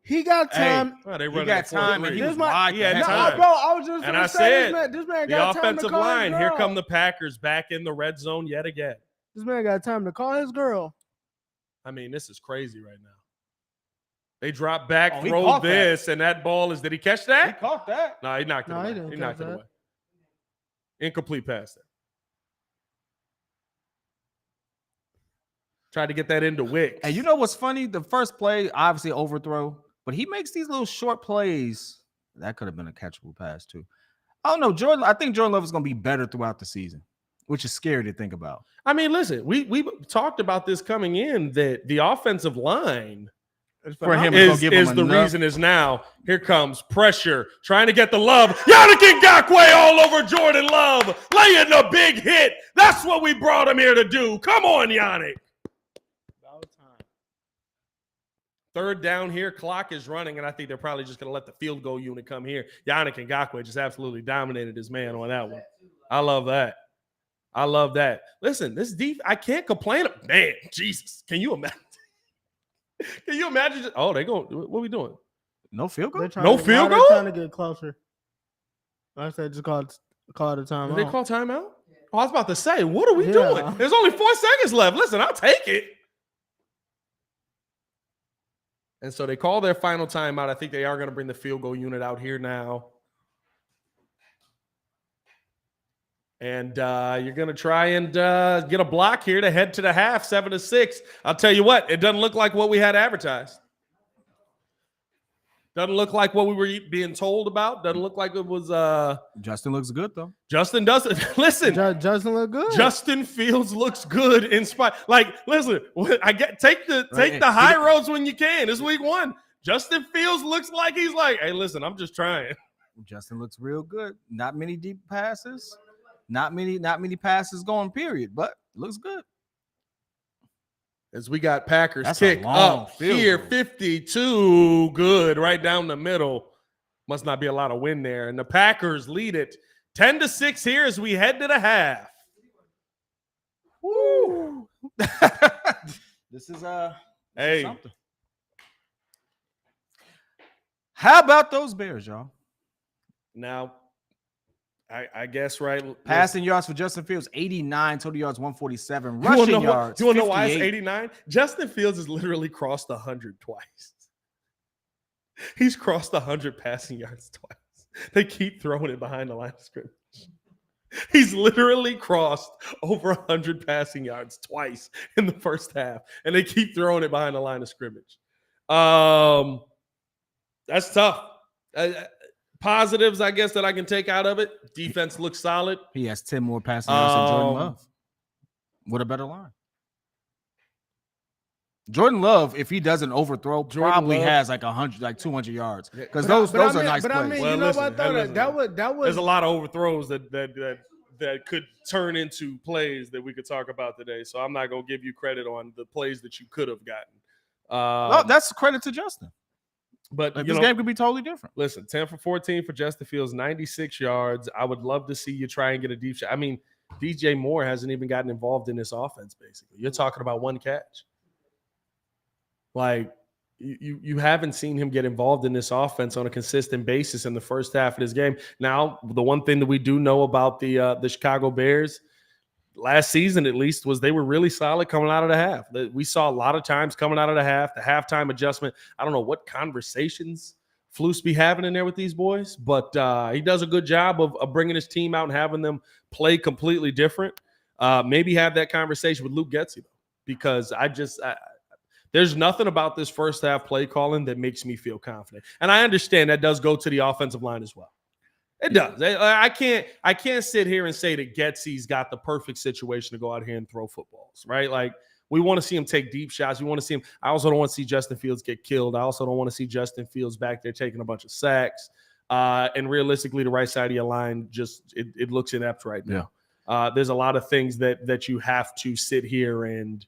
He got time. Hey, he got time. And he was wide. He had time. Bro, I was just and I said, this man got the time to offensive call line. his Here girl. come the Packers back in the red zone yet again. This man got time to call his girl. I mean, this is crazy right now. They drop back, he throw caught this, and that ball is. Did he catch He that? caught that. No, he knocked it No, he away. didn't He catch knocked it that. away. Incomplete pass there. Tried to get that into Wicks. And you know what's funny? The first play, obviously overthrow, but he makes these little short plays. That could have been a catchable pass too. I don't know, Jordan. I think Jordan Love is going to be better throughout the season, which is scary to think about. I mean, listen, we talked about this coming in that the offensive line For him is give him the enough. reason is now here comes pressure, trying to get the love. Yannick Ngakoue all over Jordan Love, laying a big hit. That's what we brought him here to do. Come on, Yannick. Third down here, clock is running, and I think they're probably just going to let the field goal unit come here. Yannick Ngakoue just absolutely dominated his man on that one. I love that. I love that. Listen, this I can't complain. Man, Jesus, can you imagine? Can you imagine? Oh, they go. What are we doing? No field goal? No field goal? They're trying to get closer. I said just call the timeout. Did they call timeout? Oh, I was about to say, what are we Yeah. doing? There's only 4 seconds left. Listen, I'll take it. And so they call their final timeout. I think they are going to bring the field goal unit out here now. And you're going to try and get a block here to head to the half, 7-6. I'll tell you what, it doesn't look like what we had advertised. Doesn't look like what we were being told about. Doesn't look like it was. Justin looks good, though. Justin doesn't. Listen. Justin look good. Justin Fields looks good in spite. Like, listen, I get take the high roads when you can. It's week 1. Justin Fields looks like he's like, hey, listen, I'm just trying. Justin looks real good. Not many deep passes. Not many passes going, period, but looks good. As we got Packers That's kick a long up field here, goal. 52, good, right down the middle. Must not be a lot of wind there. And the Packers lead it 10-6 here as we head to the half. Woo! This is Hey. something. How about those Bears, y'all? Now, I guess, right? Passing yards for Justin Fields, 89, total yards, 147. You wanna Rushing know yards, you want to know why it's 58. 89? Justin Fields has literally crossed 100 twice. He's crossed 100 passing yards twice. They keep throwing it behind the line of scrimmage. He's literally crossed over 100 passing yards twice in the first half, and they keep throwing it behind the line of scrimmage. That's tough. Positives, I guess, that I can take out of it. Defense looks solid. He has 10 more passing yards than Jordan Love. What a better line. Jordan Love, if he doesn't overthrow, probably has like 100, like 200 yards. Because those are nice plays. But I mean, Well, you know listen, what though? listen. That was There's a lot of overthrows that could turn into plays that we could talk about today. So I'm not going to give you credit on the plays that you could have gotten. Well, that's credit to Justin. But Like, you this know, game could be totally different. listen, 10 for 14 for Justin Fields, 96 yards. I would love to see you try and get a deep shot. I mean, DJ Moore hasn't even gotten involved in this offense, basically. You're talking about one catch. Like, you haven't seen him get involved in this offense on a consistent basis in the first half of this game. Now, the one thing that we do know about the Chicago Bears last season, at least, was they were really solid coming out of the half. We saw a lot of times coming out of the half, the halftime adjustment. I don't know what conversations Flus be having in there with these boys, but he does a good job of bringing his team out and having them play completely different. Maybe have that conversation with Luke Getsy, though, because there's nothing about this first half play calling that makes me feel confident. And I understand that does go to the offensive line as well. It does. I can't sit here and say that Getsy's got the perfect situation to go out here and throw footballs, right? Like, we want to see him take deep shots. We want to see him. I also don't want to see Justin Fields get killed. I also don't want to see Justin Fields back there taking a bunch of sacks. And realistically, the right side of your line it looks inept right now. There's a lot of things that you have to sit here and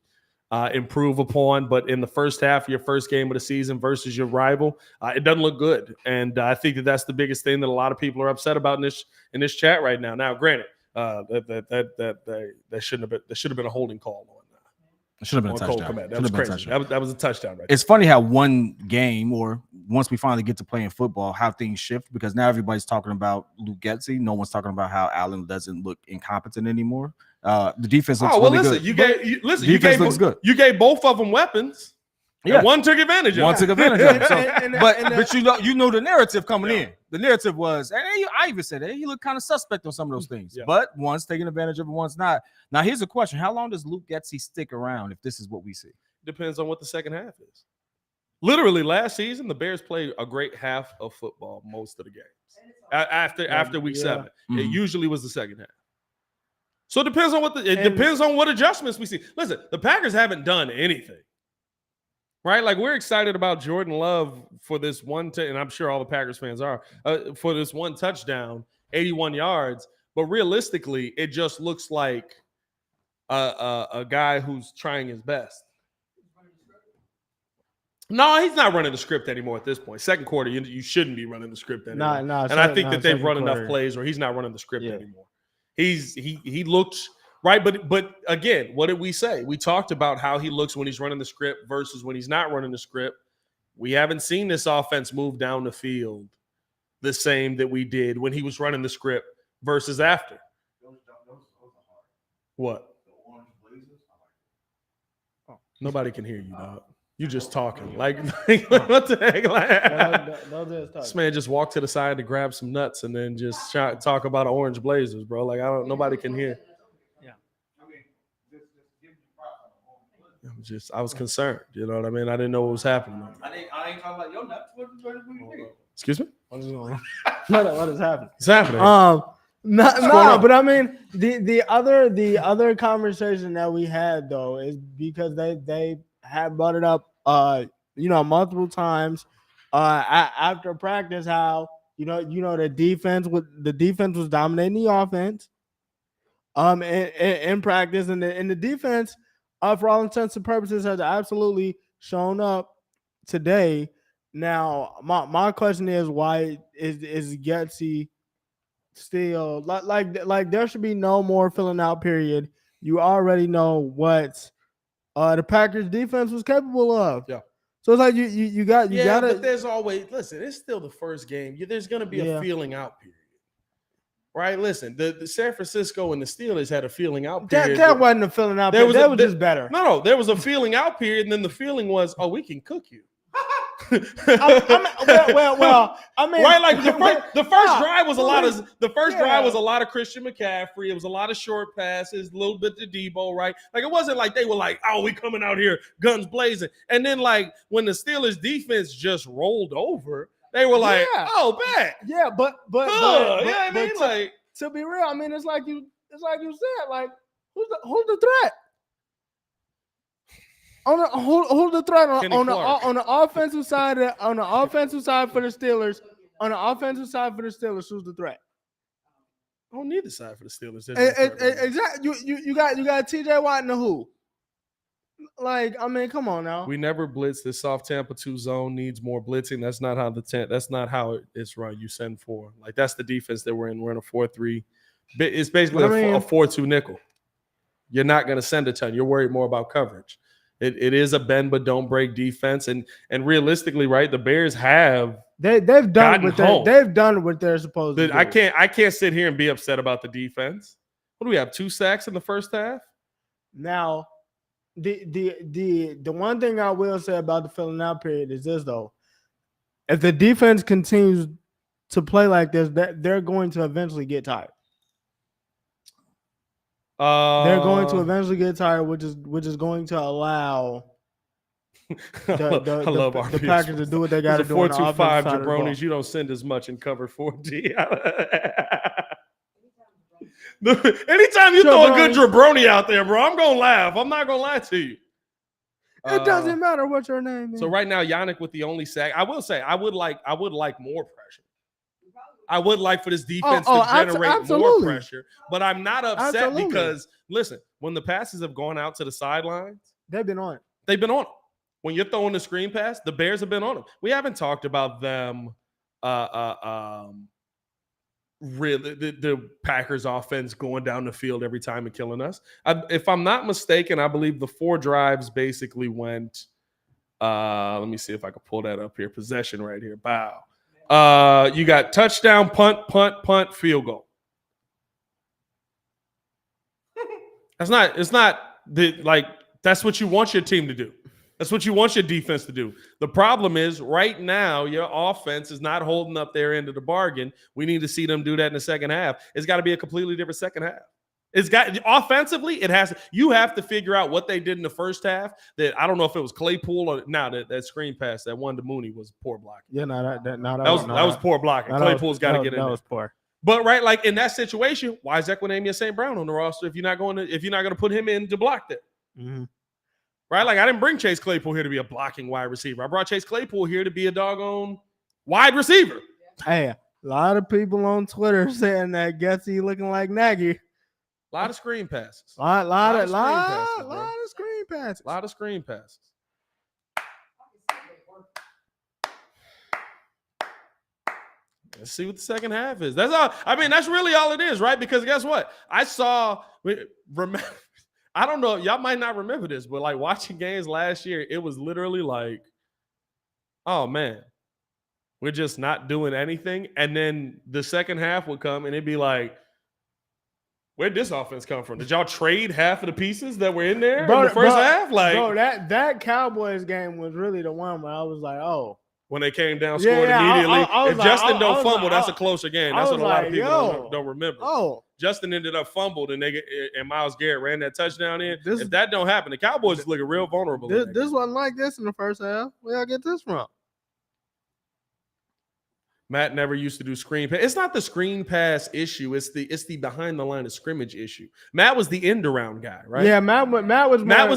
improve upon, but in the first half of your first game of the season versus your rival, it doesn't look good, and I think that's the biggest thing that a lot of people are upset about in this chat right now. Now, granted, that should have been a holding call on that. It should have been a on Cole touchdown. Kmet. That Should was have been a crazy. touchdown. That was a touchdown, right? It's funny how one game, or once we finally get to playing football, how things shift, because now everybody's talking about Luke Getsy. No one's talking about how Allen doesn't look incompetent anymore. The defense looks really listen, good. You looks good. You gave both of them weapons. Yeah. And one took advantage of it. One took advantage of it. So, And but you know the narrative coming in. The narrative was, and I even said, he looked kind of suspect on some of those things. Yeah. But one's taking advantage of it, one's not. Now, here's a question. How long does Luke Getsy stick around if this is what we see? Depends on what the second half is. Literally, last season, the Bears played a great half of football most of the games. After week 7. Mm-hmm. It usually was the second half. So it depends on depends on what adjustments we see. Listen, the Packers haven't done anything. Right? Like, we're excited about Jordan Love for this one, and I'm sure all the Packers fans are, for this one touchdown, 81 yards. But realistically, it just looks like a guy who's trying his best. No, he's not running the script anymore at this point. Second quarter, you shouldn't be running the script anymore. And I think that they've run enough plays where he's not running the script anymore. He looks right, but again, what did we say? We talked about how he looks when he's running the script versus when he's not running the script. We haven't seen this offense move down the field the same that we did when he was running the script versus after. What? Nobody can hear you, dog. You just talking. Like what the heck? Like, this man just walked to the side to grab some nuts and then just talk about orange blazers, bro. Like, nobody can hear. Yeah. I was concerned. You know what I mean? I didn't know what was happening. I ain't talking about your nuts. What Excuse me? What is happening? It's happening. No, but I mean the other conversation that we had though is because they had brought it up multiple times after practice how the defense was dominating the offense in practice, and the defense for all intents and purposes has absolutely shown up today. Now my question is, why is Getsy still like there should be no more filling out period. You already know what the Packers defense was capable of. Yeah. So it's like you got to. But there's always it's still the first game. There's going to be a feeling out period, right? Listen, the San Francisco and the Steelers had a feeling out period. That wasn't a filling out period. That was just better. No, there was a feeling out period, and then the feeling was, we can cook you. I mean, right? Like the first drive was a lot of Christian McCaffrey. It was a lot of short passes, a little bit to Debo, right? Like, it wasn't like they were like, we coming out here guns blazing. And then, like, when the Steelers defense just rolled over, they were like, bad. Yeah, but I mean, like, to be real, I mean, it's like you said, like, who's the threat? Who's the threat on the offensive side for the Steelers? On the offensive side for the Steelers, who's the threat? On neither side for the Steelers. Exactly. You got TJ Watt and the who? Like, I mean, come on now. We never blitz. This soft Tampa 2 zone needs more blitzing. That's not how that's not how it's run. You send 4. Like, that's the defense that we're in. We're in a 4-3. It's basically a 4-2 nickel. You're not going to send a ton. You're worried more about coverage. It is a bend but don't break defense, and realistically, right, the Bears have they've done what they're supposed to do. I can't sit here and be upset about the defense. What do we have? 2 sacks in the first half? Now, the one thing I will say about the filling out period is this though: if the defense continues to play like this, they're going to eventually get tired. They're going to eventually get tired, which is going to allow the Packers to do what they got to do. 4-2-5 jabronis. You don't send as much in cover 4D. Anytime you throw a good jabroni out there, bro, I'm gonna laugh. I'm not gonna lie to you. It doesn't matter what your name is. So right now, Yannick with the only sack. I will say I would like more pressure. I would like for this defense to generate more pressure, but I'm not upset because, listen, when the passes have gone out to the sidelines, they've been on it. They've been on it. When you're throwing the screen pass, the Bears have been on them. We haven't talked about them really the Packers offense going down the field every time and killing us. If I'm not mistaken, I believe the 4 drives basically went. Let me see if I can pull that up here. Possession right here. Bow. You got touchdown, punt, field goal. It's not that's what you want your team to do. That's what you want your defense to do. The problem is right now your offense is not holding up their end of the bargain. We need to see them do that in the second half. It's got to be a completely different second half. It's got offensively, it has. You have to figure out what they did in the first half. That I don't know if it was Claypool or that screen pass that one to Mooney was poor blocking. Yeah, that was poor blocking. Claypool's got to get in there. That was poor. But right, like in that situation, why is Equinemius St. Brown on the roster if you're not going to put him in to block that? Mm-hmm. Right, like I didn't bring Chase Claypool here to be a blocking wide receiver. I brought Chase Claypool here to be a doggone wide receiver. Hey, a lot of people on Twitter saying that Getsy looking like Nagy. A lot of screen passes. A lot of screen passes. A lot of screen passes. Let's see what the second half is. That's all. I mean, that's really all it is, right? Because guess what? I don't know. Y'all might not remember this, but like watching games last year, it was literally like, oh man, we're just not doing anything. And then the second half would come and it'd be like, where'd this offense come from? Did y'all trade half of the pieces that were in there in the first half? Like, bro, that Cowboys game was really the one where I was like, oh. When they came down, scored immediately. If Justin don't fumble, that's a closer game. That's what a lot of people don't remember. Oh. Justin ended up fumbled, and Myles Garrett ran that touchdown in. If that don't happen, the Cowboys is looking real vulnerable. This wasn't like this in the first half. Where y'all get this from? Matt never used to do screen pass. It's not the screen pass issue. It's the behind the line of scrimmage issue. Matt was the end around guy, right? Yeah, Matt was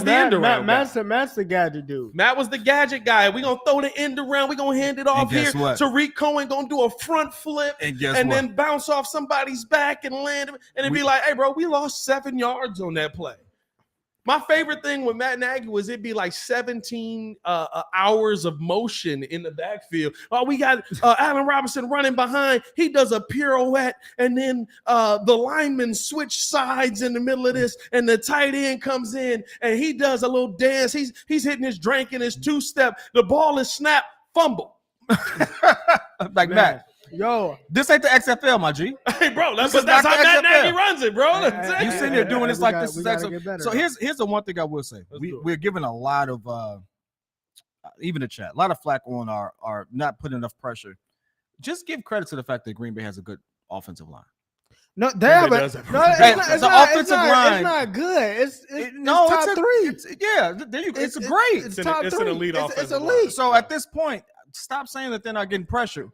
the end around. Matt's the gadget dude. Matt was the gadget guy. We gonna throw the end around. We gonna hand it off here. Tariq Cohen gonna do a front flip and then bounce off somebody's back and land. And it'd be like, hey, bro, we lost 7 yards on that play. My favorite thing with Matt Nagy was it'd be like 17 hours of motion in the backfield. Oh, we got Allen Robinson running behind. He does a pirouette, and then the linemen switch sides in the middle of this, and the tight end comes in, and he does a little dance. He's hitting his drink in his 2-step. The ball is snapped, fumble. Like, Matt. Yo, this ain't the XFL, my G. Hey, bro, that's how Matt Nagy runs it, bro. You sitting there doing this like this is XFL. So here's the one thing I will say. We're giving a lot of, even the chat, a lot of flack on our not putting enough pressure. Just give credit to the fact that Green Bay has a good offensive line. No, they have it. No, it's not good. It's top 3. It's great. It's top 3. It's an elite offensive. It's elite. So at this point, stop saying that they're not getting pressure.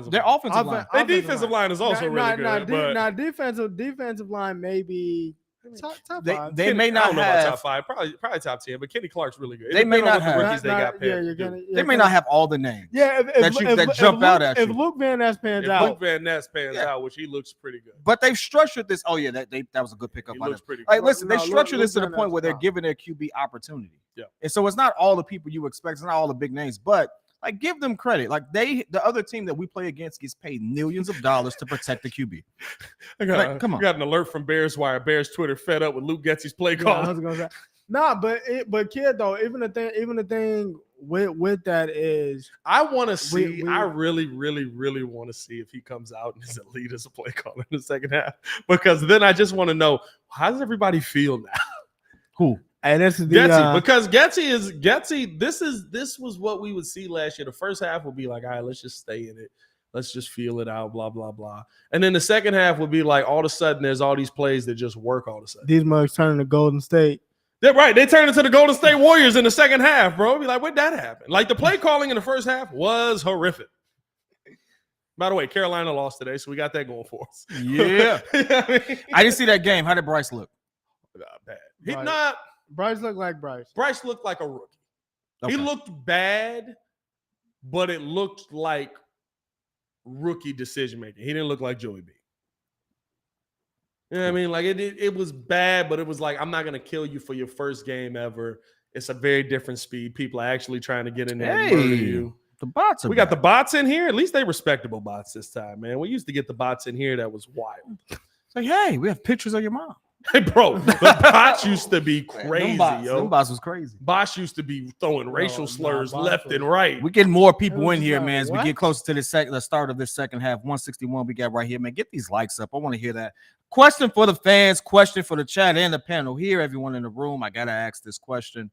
Their offensive line. Their defensive line is also really good. Now defensive line maybe top 5. They may not I don't know have about top 5, probably top 10. But Kenny Clark's really good. They may not have the rookies they got paired. They may not have all the names. Yeah, that jump out at you. If Luke Van Ness pans out, Luke Van Ness pans out, which he looks pretty good. But they've structured this. Oh yeah, that was a good pickup. He looks pretty good. Like, listen, they structured this to the point where they're giving their QB opportunity. Yeah, and so it's not all the people you expect. It's not all the big names, but. Like, give them credit. Like, the other team that we play against gets paid millions of dollars to protect the QB. Come on. Got an alert from Bears Wire. Bears Twitter fed up with Luke Getsy's play call. I was gonna say, but kid though, even the thing with that is, I want to see. I really, really, really want to see if he comes out and is elite as a play caller in the second half, because then I just want to know, how does everybody feel now? Who? And this is because Getsy. This was what we would see last year. The first half would be like, all right, let's just stay in it. Let's just feel it out, blah, blah, blah. And then the second half would be like, all of a sudden, there's all these plays that just work all of a sudden. These mugs turning to Golden State. They're right. They turned into the Golden State Warriors in the second half, bro. It'd be like, where'd that happen? Like, the play calling in the first half was horrific. By the way, Carolina lost today, so we got that going for us. Yeah. I didn't see that game. How did Bryce look? Bad. Bryce looked like Bryce. Bryce looked like a rookie. Okay. He looked bad, but it looked like rookie decision making. He didn't look like Joey B. You know what I mean? Like it was bad, but it was like, I'm not gonna kill you for your first game ever. It's a very different speed. People are actually trying to get in there and murder you. The bots are We got the bots in here. At least they respectable bots this time, man. We used to get the bots in here that was wild. It's like, hey, we have pictures of your mom. Hey, bro, the bots used to be crazy, Them bots was crazy. Bots used to be throwing racial slurs bots left was- and right. We're getting more people was in just here, like, man. As we what? get closer to the start of this second half, 161 we got right here, man. Get these likes up. I want to hear that. Question for the fans, question for the chat and the panel here. Everyone in the room, I gotta ask this question.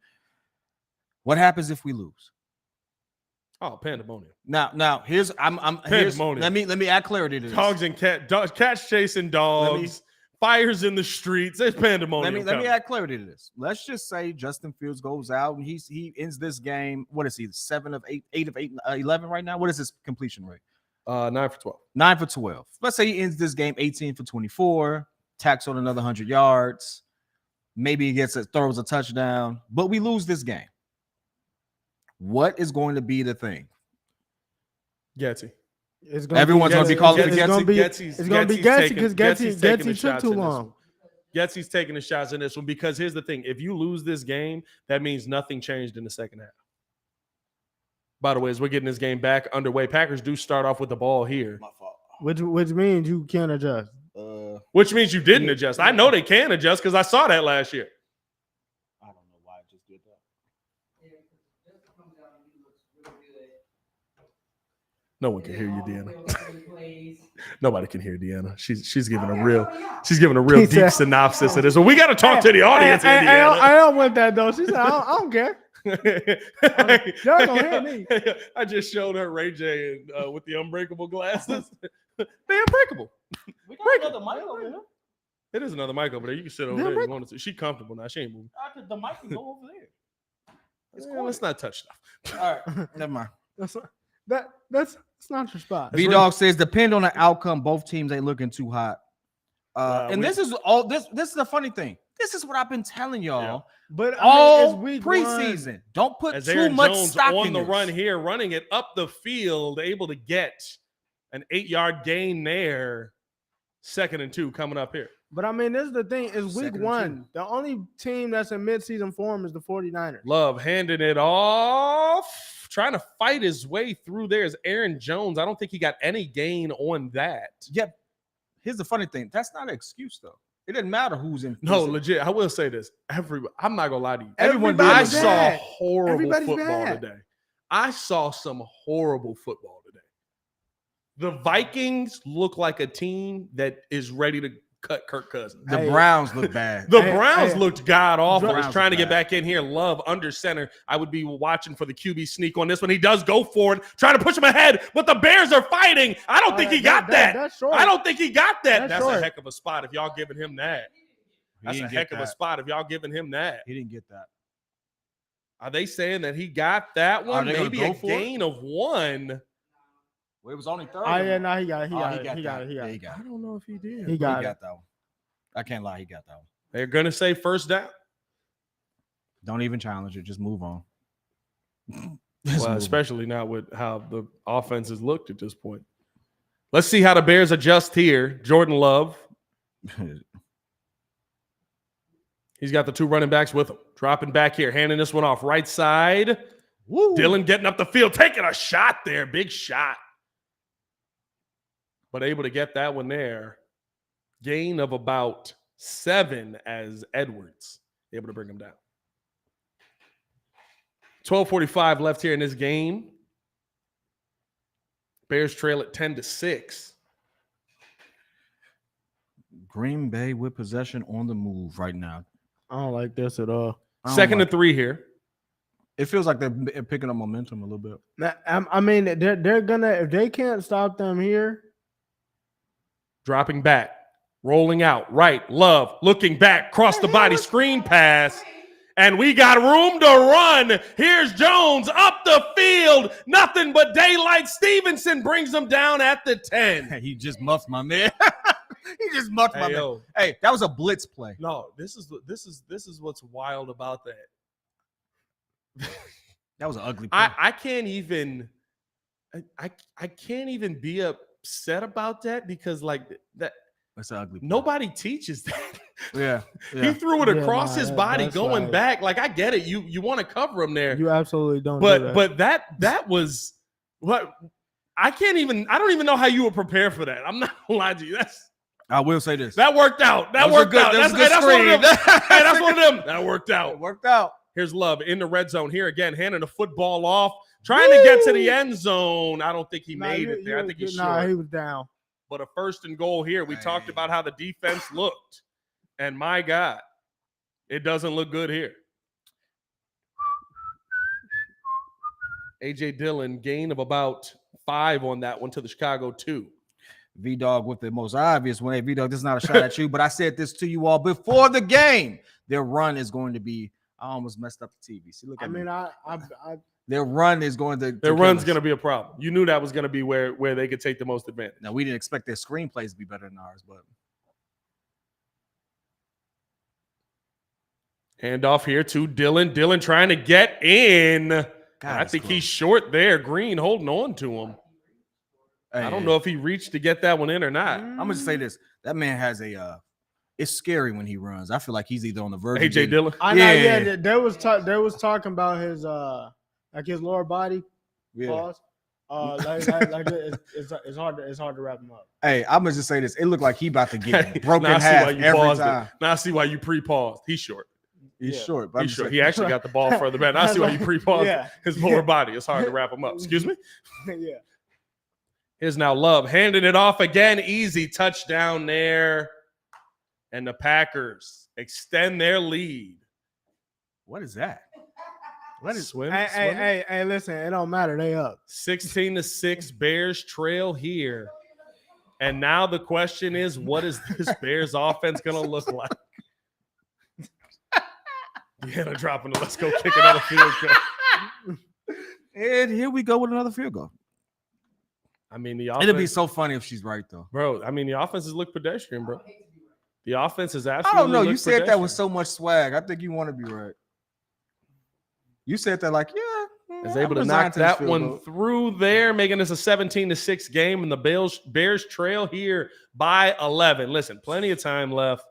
What happens if we lose? Oh, pandemonium. Now here's Pandemonium. let me add clarity to this. Dogs and cats chasing dogs. Fires in the streets. There's pandemonium. Let me add clarity to this. Let's just say Justin Fields goes out and he ends this game. What is he? 7 of 8, 8 of 8, 11 right now. What is his completion rate? 9 for 12. 9 for 12. Let's say he ends this game 18 for 24, tacks on another 100 yards. Maybe he throws a touchdown, but we lose this game. What is going to be the thing? Getty. Everyone's going to be calling it Getty. It's going to be Getty because Getty took too long. Getsy's taking the shots in this one because here's the thing. If you lose this game, that means nothing changed in the second half. By the way, as we're getting this game back underway, Packers do start off with the ball here. My fault. Which means you can't adjust. Which means you didn't adjust. I know they can adjust because I saw that last year. I don't know why I just did that. No one can hear you, Deanna. Nobody can hear Deanna. She's giving a real deep synopsis of this. Well, we got to talk to the audience, Indiana. I don't want that though. She said, I don't care. Y'all gonna hear me. I just showed her Ray J with the unbreakable glasses. They're unbreakable. We got another mic over here. It is another mic over there. You can sit over there if you want to. She's comfortable now. She ain't moving. The mic can go over there. It's cool. Let's not touch stuff. All right, never mind. That's not your spot. V Dog says, depend on the outcome. Both teams ain't looking too hot. This is the funny thing. This is what I've been telling y'all. Yeah. But all week preseason. One. Don't put As too Aaron much Jones stock on in the this. run here, running it up the field, able to get an 8-yard gain there. 2nd and 2 coming up here. But I mean, this is the thing. Is week 2nd one. and 2. The only team that's in midseason form is the 49ers. Love handing it off. Trying to fight his way through there is Aaron Jones. I don't think he got any gain on that. Yep. Here's the funny thing. That's not an excuse, though. It doesn't matter who's in. No, legit. I will say this. I'm not gonna lie to you. Everybody's I saw bad. horrible Everybody's football bad. today. I saw some horrible football today. The Vikings look like a team that is ready to cut Kirk Cousins. The Browns look bad. The Browns looked god awful. I was Browns trying to look get bad. back in here. Love under center. I would be watching for the QB sneak on this one. He does go for it, trying to push him ahead, but the Bears are fighting. I don't think he got that. That's short. I don't think he got that. That's short. a heck of a spot if y'all giving him that. That's a heck of a spot if y'all giving him that. He didn't get that. Are they saying that he got that one? they gonna Maybe go a for it? gain of 1. Well, it was only 30. Oh yeah, no, he got it. He Oh, got he it. got He got that. it. He got Yeah, it. he got I it. don't know if he did. He He got got it. that one. I can't lie. He got that one. They're gonna say first down. Don't even challenge it. Just move on. Well, especially now with how the offense has looked at this point. Let's see how the Bears adjust here. Jordan Love. He's got the 2 running backs with him. Dropping back here, handing this one off right side. Woo. Dylan getting up the field, taking a shot there. Big shot. But able to get that one there. Gain of about 7 as Edwards able to bring him down. 12:45 left here in this game. Bears trail at 10-6. Green Bay with possession on the move right now. I don't like this at all. 2nd and 3 here. It feels like they're picking up momentum a little bit. I mean, they're gonna, if they can't stop them here. Dropping back, rolling out, right, Love, looking back, cross the body, screen pass, and we got room to run. Here's Jones up the field, nothing but daylight. Stevenson brings him down at the 10. He just muffed my man. He just muffed my man. Yo. Hey, that was a blitz play. No, this is what's wild about that. That was an ugly play. I can't even be upset about that because like that That's an ugly play. nobody teaches that. Yeah. He threw it Yeah, across his body that's going like- back. Like I get it. You want to cover him there. You absolutely don't. do But that. that was What? I don't even know how you would prepare for that. I'm not gonna lie to you. I will say this. That worked out. That was a worked good- out. that was That's a good one of them. screen. Hey, that's one of them. That worked It out. worked out. Here's Love in the red zone. Here again, handing the football off, trying to get to the end zone. I don't think he made it there. I think he's short. he was down. But a 1st and goal here. We talked about how the defense looked. And my God, it doesn't look good here. A.J. Dillon, gain of about 5 on that one to the Chicago 2. V-Dog with the most obvious one. Hey, V-Dog, this is not a shot at you, but I said this to you all before the game. Their run is going to be, I almost messed up the TV. See, look at me. Their run is going to Their run's going to be a problem. You knew that was going to be where they could take the most advantage. Now, we didn't expect their screenplays to be better than ours, but. Handoff here to Dillon. Dillon trying to get in. God, I think he's short there. Green holding on to him. Hey, I don't know if he reached to get that one in or not. I'm going to say this. That man has it's scary when he runs. I feel like he's either on the verge A.J. of Dillon. I know, yeah. There was talking about his his lower body. Pause. It's hard to wrap him up. Hey, I'm gonna just say this. It looked like he about to get broken now in half every paused time. it. Now I see why you pre-paused. He's short. He's short. But He's short. He actually got the ball further back. Now I see why you pre-paused his lower body. It's hard to wrap him up. Excuse me? Yeah. Here's now Love handing it off again. Easy touchdown there. And the Packers extend their lead. What is that? What is Swim? Hey, listen, it don't matter. They up. 16-6, Bears trail here. And now the question is, what is this Bears offense going to look like? Deanna dropping the let's go kick another field goal. And here we go with another field goal. I mean, the offense. It'll be so funny if she's right, though. Bro, I mean, the offenses look pedestrian, bro. The offense is absolutely. I don't know. You said that with so much swag. I think you want to be right. You said that like, is able to knock that one through there, making this a 17-6 game, and the Bears trail here by 11. Listen, plenty of time left.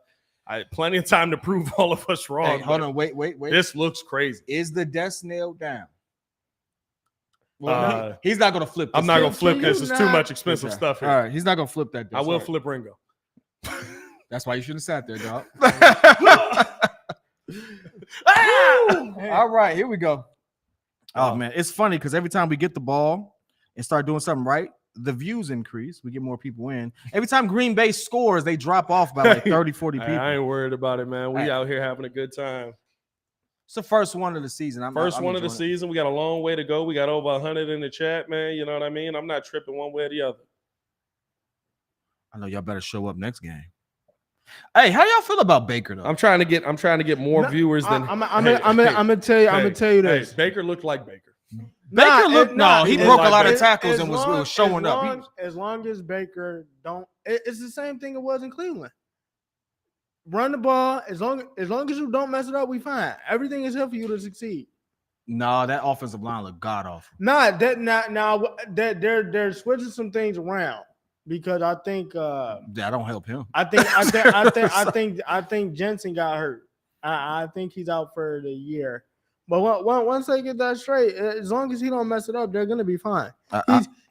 Plenty of time to prove all of us wrong. Hey, hold on, wait. This looks crazy. Is the desk nailed down? Well, he's not going to flip this. I'm not going to flip this. It's too much expensive stuff here. All right, he's not going to flip that. I will flip Ringo. That's why you should have sat there, dog. All right, here we go. Oh, man, it's funny because every time we get the ball and start doing something right, the views increase. We get more people in. Every time Green Bay scores, they drop off by like 30, 40 people. I ain't worried about it, man. We out here having a good time. It's the first one of the season. First one of the season. We got a long way to go. We got over 100 in the chat, man. You know what I mean? I'm not tripping one way or the other. I know y'all better show up next game. Hey, how y'all feel about Baker though? I'm trying to get more viewers than I'm gonna tell you this. Baker looked like Baker. He broke a lot of tackles and was showing up. As long as Baker don't, it's the same thing it was in Cleveland. Run the ball as long as you don't mess it up, we fine. Everything is here for you to succeed. No, that offensive line looked god awful. They're switching some things around because I think that don't help him. I think Jensen got hurt. I think he's out for the year. But once they get that straight, as long as he don't mess it up, they're gonna be fine.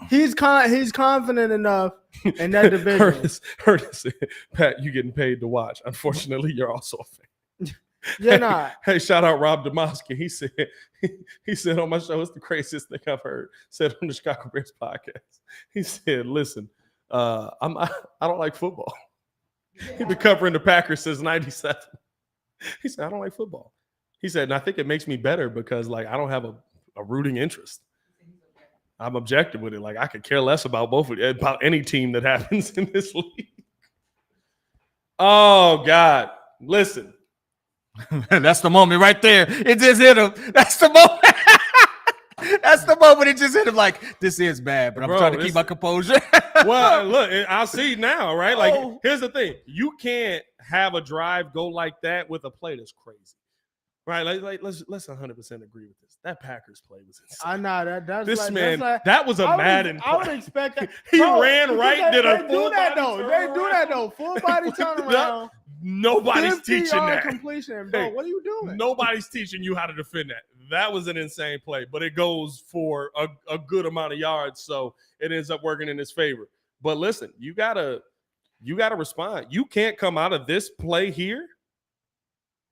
He's confident enough in that division. Curtis, Pat, you getting paid to watch. Unfortunately, you're also a fan. You're not. Hey, shout out Rob Demoski. He said on my show, it's the craziest thing I've heard. Said on the Chicago Bears podcast. He said, "Listen, I don't like football. He's been covering the Packers since '97. He said, I don't like football. He said, and I think it makes me better because like I don't have a rooting interest. I'm objective with it. Like I could care less about about any team that happens in this league. Oh God, listen." That's the moment right there. It just hit him. That's the moment. That's the moment it just hit him. Like, this is bad, but I'm trying to keep my composure. Well, look, I see now, right? Like, here's the thing. You can't have a drive go like that with a play that's crazy. Right? Like let's 100% agree with this. That Packers play was insane. I know that's this like, man. That's like, that was a Madden play. I would expect that. He ran right, did a full body They do that though. Full body turnaround. Nobody's teaching that. Completion, bro. What are you doing? Nobody's teaching you how to defend that. that was an insane play, but it goes for a good amount of yards, so it ends up working in his favor. But listen, you gotta respond. You can't come out of this play here,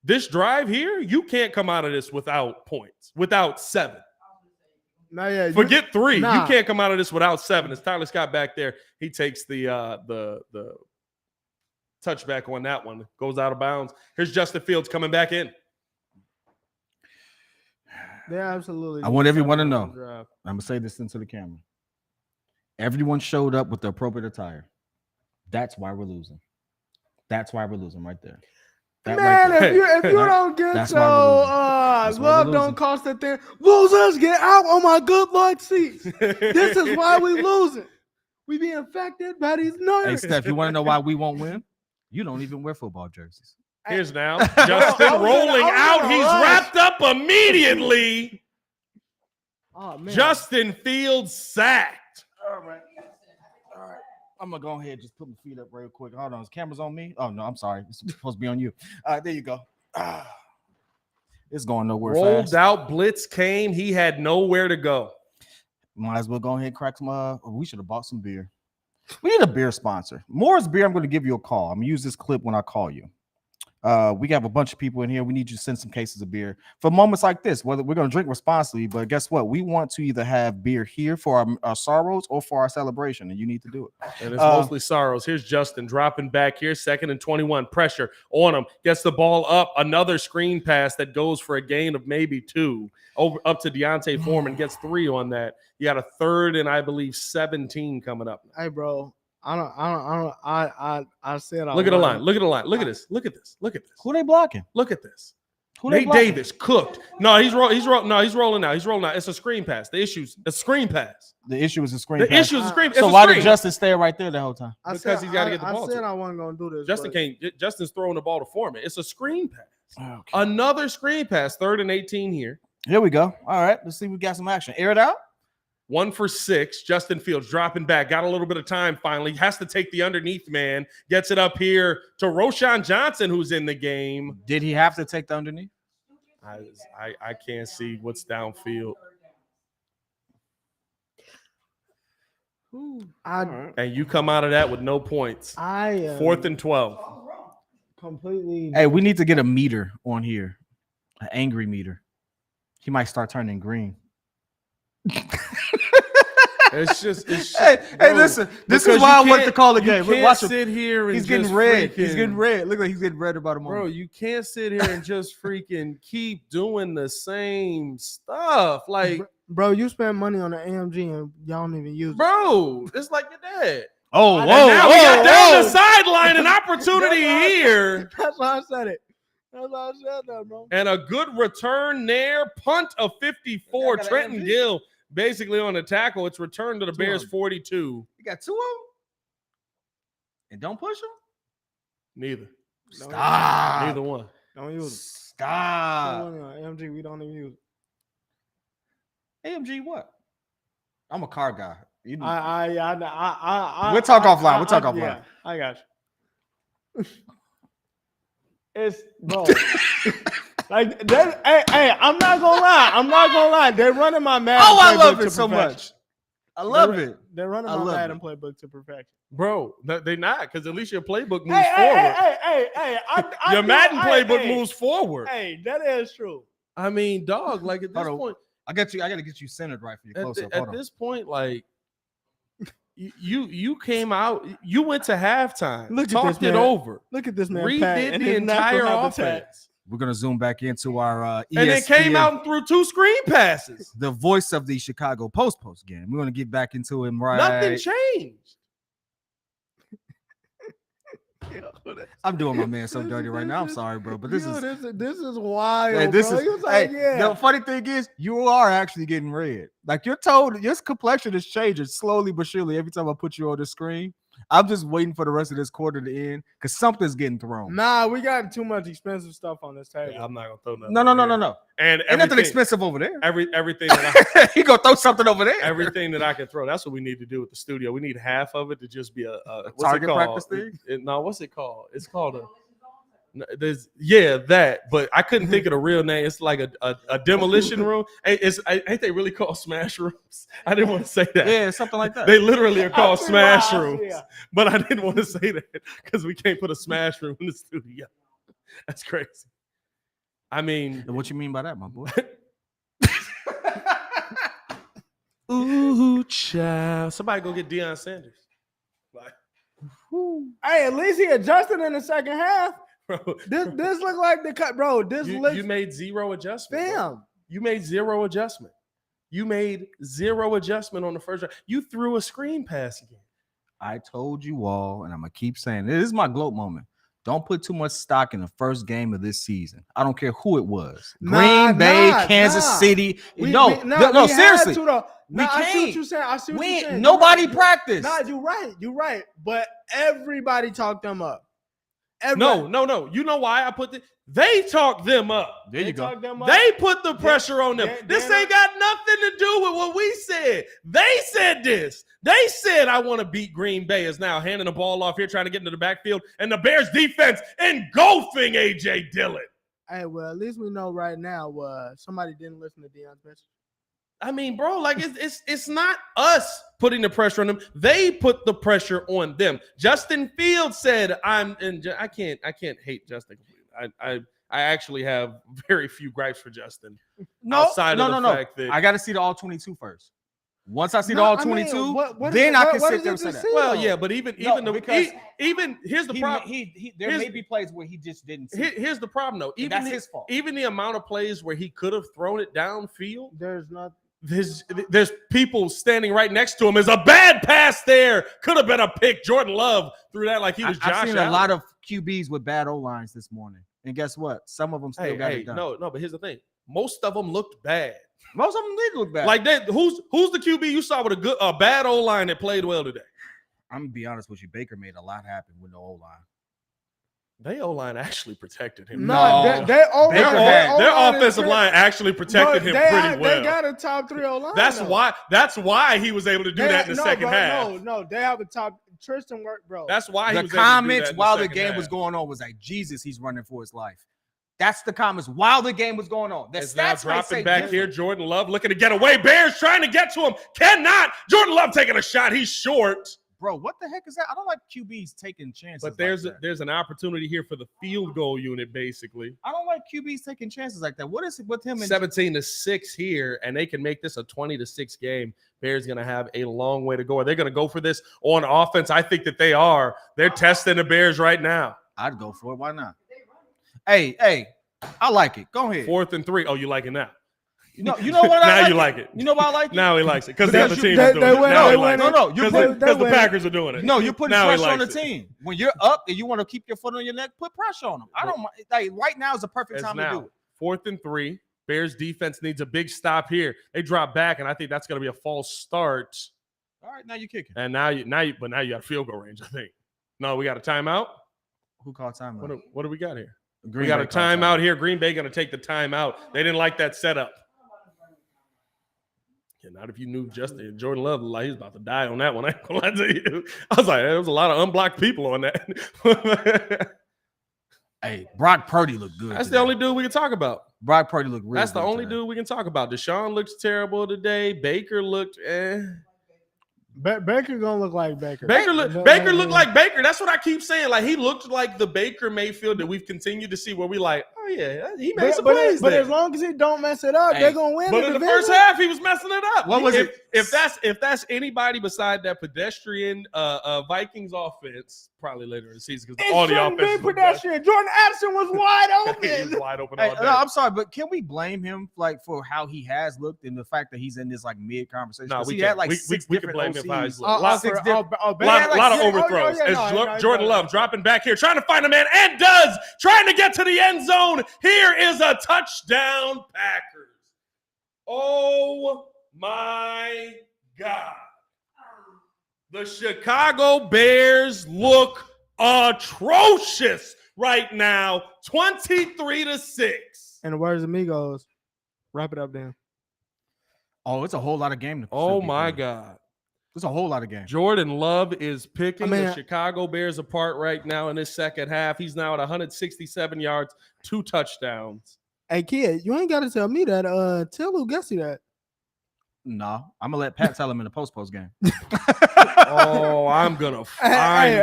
this drive here. You can't come out of this without points, without 7. Nah, yeah, Forget 3. nah. You can't come out of this without 7. It's Tyler Scott back there. He takes the touchback on that one. Goes out of bounds. Here's Justin Fields coming back in. They absolutely. I want everyone to know. Drive. I'm gonna say this into the camera. Everyone showed up with the appropriate attire. That's why we're losing. That's why we're losing right there. That Man, right there. if you don't get That's your why we're love losing. don't cost a thing, losers get out on my good luck seats. This is why we losing. We be infected by these Hey, nerves. Steph, you want to know why we won't win? You don't even wear football jerseys. Here's now Justin rolling out. He's wrapped up immediately. Oh man, Justin Fields sacked. All right. I'm gonna go ahead and just put my feet up real quick. Hold on, is cameras on me? Oh no, I'm sorry. It's supposed to be on you. All right, there you go. It's going nowhere Rolled fast. out, blitz came. He had nowhere to go. Might as well go ahead and crack some. We should have bought some beer. We need a beer sponsor. Moore's Beer. I'm going to give you a call. I'm gonna use this clip when I call you. We have a bunch of people in here. We need you to send some cases of beer for moments like this. Whether we're going to drink responsibly, but guess what? We want to either have beer here for our sorrows or for our celebration, and you need to do it. And it's mostly sorrows. Here's Justin dropping back here. 2nd and 21. Pressure on him. Gets the ball up. Another screen pass that goes for a gain of maybe 2. Over up to Deontay Foreman. Gets 3 on that. You got a 3rd and I believe 17 coming up. hey bro, I said Look at the line. Look at the line. Look at this. Look at this. Look at this. Who they blocking? Look at this. Who they Nate blocking? Davis cooked. No, he's rolling out. He's rolling out. It's a screen pass. The issue's a screen pass. The issue is a screen. The pass. issue is a screen. So it's why a did screen. Justin stay right there the whole time? Because he's gotta get the ball I to said him. I wasn't gonna do this. Justin but- can't. Justin's throwing the ball to Foreman. It's a screen pass. Okay. Another screen pass. 3rd and 18 here. Here we go. All right, let's see. We got some action. Air it out. 1 for 6. Justin Fields dropping back. Got a little bit of time finally. Has to take the underneath man. Gets it up here to Roshan Johnson, who's in the game. Did he have to take the underneath? I can't see what's downfield. And you come out of that with no points. I am 4th and 12. completely. Hey, we need to get a meter on here, an angry meter. He might start turning green. It's just. Hey, listen. This is because why I you wanted to call the you game. Look, can't watch him. sit here and He's getting just red. He's freaking- getting red. Look like he's getting red about a moment. Bro, you can't sit here and just freaking keep doing the same stuff. Like, Bro, you spend money on the AMG and y'all don't even use it. bro, it's like your dad. Oh, And now we got down the sideline, an opportunity here. That's why I said it. That's why I said that, bro. And a good return there. Punt of 54. got an Trenton AMG. Gill basically on the tackle. It's returned to the Two Bears of 'em. 42. You got 2 of them? And don't push them? Neither. Stop. Neither one. Don't use it. Stop. Spend money on AMG, we don't even use it. AMG what? I'm a car guy. You I We'll talk offline. We'll talk offline. Yeah, I got you. It's bro. Like that. Hey, I'm not gonna lie. They're running my Madden. Oh, I love playbook to it so perfection. much. I love They're- it. They're running I my love Madden playbook to perfection. Bro, they're not, because at least your playbook moves Hey, forward. I Your know- Madden hey, playbook hey, moves forward. Hey, that is true. I mean, dog, like at this Hold on. point, I got you. I got to get you centered right for your close up. at this point, like you came out, you went to halftime, Look at talked this, it man. over, Look at this man. Pat redid in the his entire natural habitat. offense, We're gonna zoom back into our ESPN, and then came out and threw 2 screen passes. the voice of the Chicago Post game. We're gonna get back into him right. Nothing changed. I'm doing my man so dirty right now. I'm sorry, bro, but this is this is wild. hey, this bro. is He was like, hey, yeah. the funny thing is you are actually getting red. Like you're told your complexion is changing slowly but surely every time I put you on the screen. I'm just waiting for the rest of this quarter to end because something's getting thrown. Nah, we got too much expensive stuff on this table. I'm not gonna throw nothing. No. And Ain't nothing everything, expensive over there. everything that He gonna throw something over there. everything that I can throw. That's what we need to do with the studio. We need half of it to just be a what's target it called? practice thing? No, what's it called? It's called a There's that, but I couldn't think of the real name. It's like a demolition room. Ain't they really called smash rooms? I didn't want to say that. Yeah, something like that. They literally are called smash wow, rooms. yeah. But I didn't want to say that because we can't put a smash room in the studio. That's crazy. I mean, What you mean by that, my boy? ooh, child. Somebody go get Deion Sanders. Like, Hey, at least he adjusted in the second half. bro, This look like the cut, bro. This looks you made zero adjustment. bro. damn. You made zero adjustment. You made zero adjustment on the first round. You threw a screen pass again. I told you all, and I'm gonna keep saying this is my gloat moment. Don't put too much stock in the first game of this season. I don't care who it was. Green Bay, Kansas City. Seriously. We can't. I see what you're saying. I see what you're saying. Nobody practiced. Nah, you're right. You're right. But everybody talked them up. No. You know why I put they talked them up. There you go. They put the pressure on them. This ain't got nothing to do with what we said. They said this. They said, I want to beat Green Bay, is now handing the ball off here, trying to get into the backfield, and the Bears defense engulfing A.J. Dillon. Hey, well, at least we know right now somebody didn't listen to Deion's message. I mean, bro, like it's not us putting the pressure on them. They put the pressure on them. Justin Fields said, I can't hate Justin. I actually have very few gripes for Justin. Outside of the fact that I got to see the all 22 first. Once I see the all 22, then I can sit there and say that. Well, yeah, but even here's the problem. There may be plays where he just didn't see. Here's the problem, though. Even that's his fault. Even the amount of plays where he could have thrown it downfield, There's not. There's people standing right next to him. There's a bad pass there. Could have been a pick. Jordan Love threw that like he was Josh I've seen Allen. a lot of QBs with bad O-lines this morning. And guess what? Some of them still got it done. No, but here's the thing. Most of them looked bad. Most of them did look bad. Like that. Who's the QB you saw with a bad O-line that played well today? I'm gonna be honest with you. Baker made a lot happen with no O-line. Their O-line actually protected him. No, their offensive line actually protected him pretty well. They got a top 3 O-line. That's why he was able to do that in the second half. No, they have a top. Tristan worked, bro. That's why the comments while the game was going on was like, Jesus, he's running for his life. That's the comments while the game was going on. The it's now stats dropping back here. Jordan Love looking to get away. Bears trying to get to him. Cannot. Jordan Love taking a shot. He's short. Bro, what the heck is that? I don't like QBs taking chances. But there's an opportunity here for the field goal unit, basically. I don't like QBs taking chances like that. What is it with him? 17-6 here, and they can make this a 20-6 game. Bears going to have a long way to go. Are they going to go for this on offense? I think that they are. They're testing the Bears right now. I'd go for it. Why not? Hey, I like it. Go ahead. 4th and 3. Oh, you like it now? You know what? Now you like it. You know why I like it? Now he likes it because the other team is doing it. Because the Packers are doing it. No, you're putting pressure on the team. When you're up and you want to keep your foot on your neck, put pressure on them. I don't mind. Like, right now is the perfect time to do it. 4th and 3. Bears defense needs a big stop here. They drop back, and I think that's going to be a false start. All right, now you're kicking. And now you got field goal range, I think. No, we got a timeout. Who called timeout? What do we got here? We got a timeout here. Green Bay going to take the timeout. They didn't like that setup. Yeah, not if you knew Justin Jordan Love, like he was about to die on that one. I ain't gonna lie to you. I was like, there was a lot of unblocked people on that. Hey, Brock Purdy looked good. That's the only dude we can talk about. Brock Purdy looked really That's the good only dude we can talk about. Deshaun looks terrible today. Baker looked Baker gonna look like Baker. Baker looked like Baker. That's what I keep saying. Like he looked like the Baker Mayfield that we've continued to see where we like, oh yeah, he made some plays. But as long as he don't mess it up, they're gonna win. But in the first half, he was messing it up. What was it? If that's anybody beside that pedestrian Vikings offense, probably later in the season because all the offense pedestrian. Jordan Addison was wide open. He was wide open Hey, all day. no, I'm sorry, but can we blame him like for how he has looked and the fact that he's in this like mid conversation? No, he had like six we different can blame him. OCs. A lot of overthrows. Jordan Love dropping back here, trying to find a man, and does, trying to get to the end zone. Here is a touchdown, Packers. Oh my God. The Chicago Bears look atrocious right now, 23-6. And the words of Migos, wrap it up then. Oh, it's a whole lot of game. Oh my God. There's a whole lot of games. Jordan Love is picking I mean, the Chicago Bears apart right now in this second half. He's now at 167 yards, 2 touchdowns. Hey, kid, you ain't got to tell me that. Tell Lou Getsy that. No, I'm gonna let Pat tell him in the post game. Oh, I'm gonna. Hey,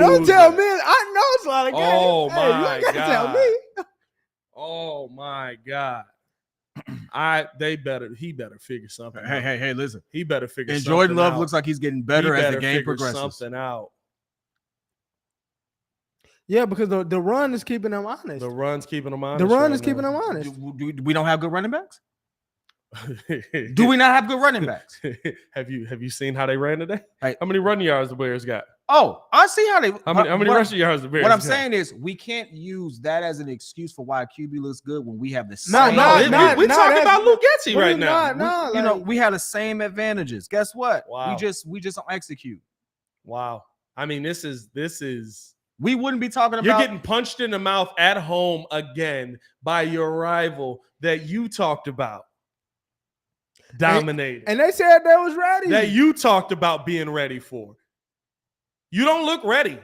don't tell me. I know it's a lot of games. Oh Hey, you my ain't gotta tell God. me. Oh my God. He better figure something out. Hey, listen. He better figure And something Jordan Love out. looks like he's getting He better as better the game figure progresses. something out. Yeah, because the run is keeping them honest. The run's keeping them honest. The run right is keeping now. them honest. Do we don't have good running backs? Do we not have good running backs? Have you seen how they ran today? Hey. How many run yards the Bears got? Oh, I see how they. How many rushing yards the Bears What I'm got? saying is we can't use that as an excuse for why QB looks good when we have the No, same. we talking about Lou Getsy right Not, now. no, You know, like- we have the same advantages. Guess what? Wow. We just don't execute. Wow. I mean, this is We wouldn't be talking about. you're getting punched in the mouth at home again by your rival that you talked about dominating. and they said they was ready. That you talked about being ready for. You don't look ready.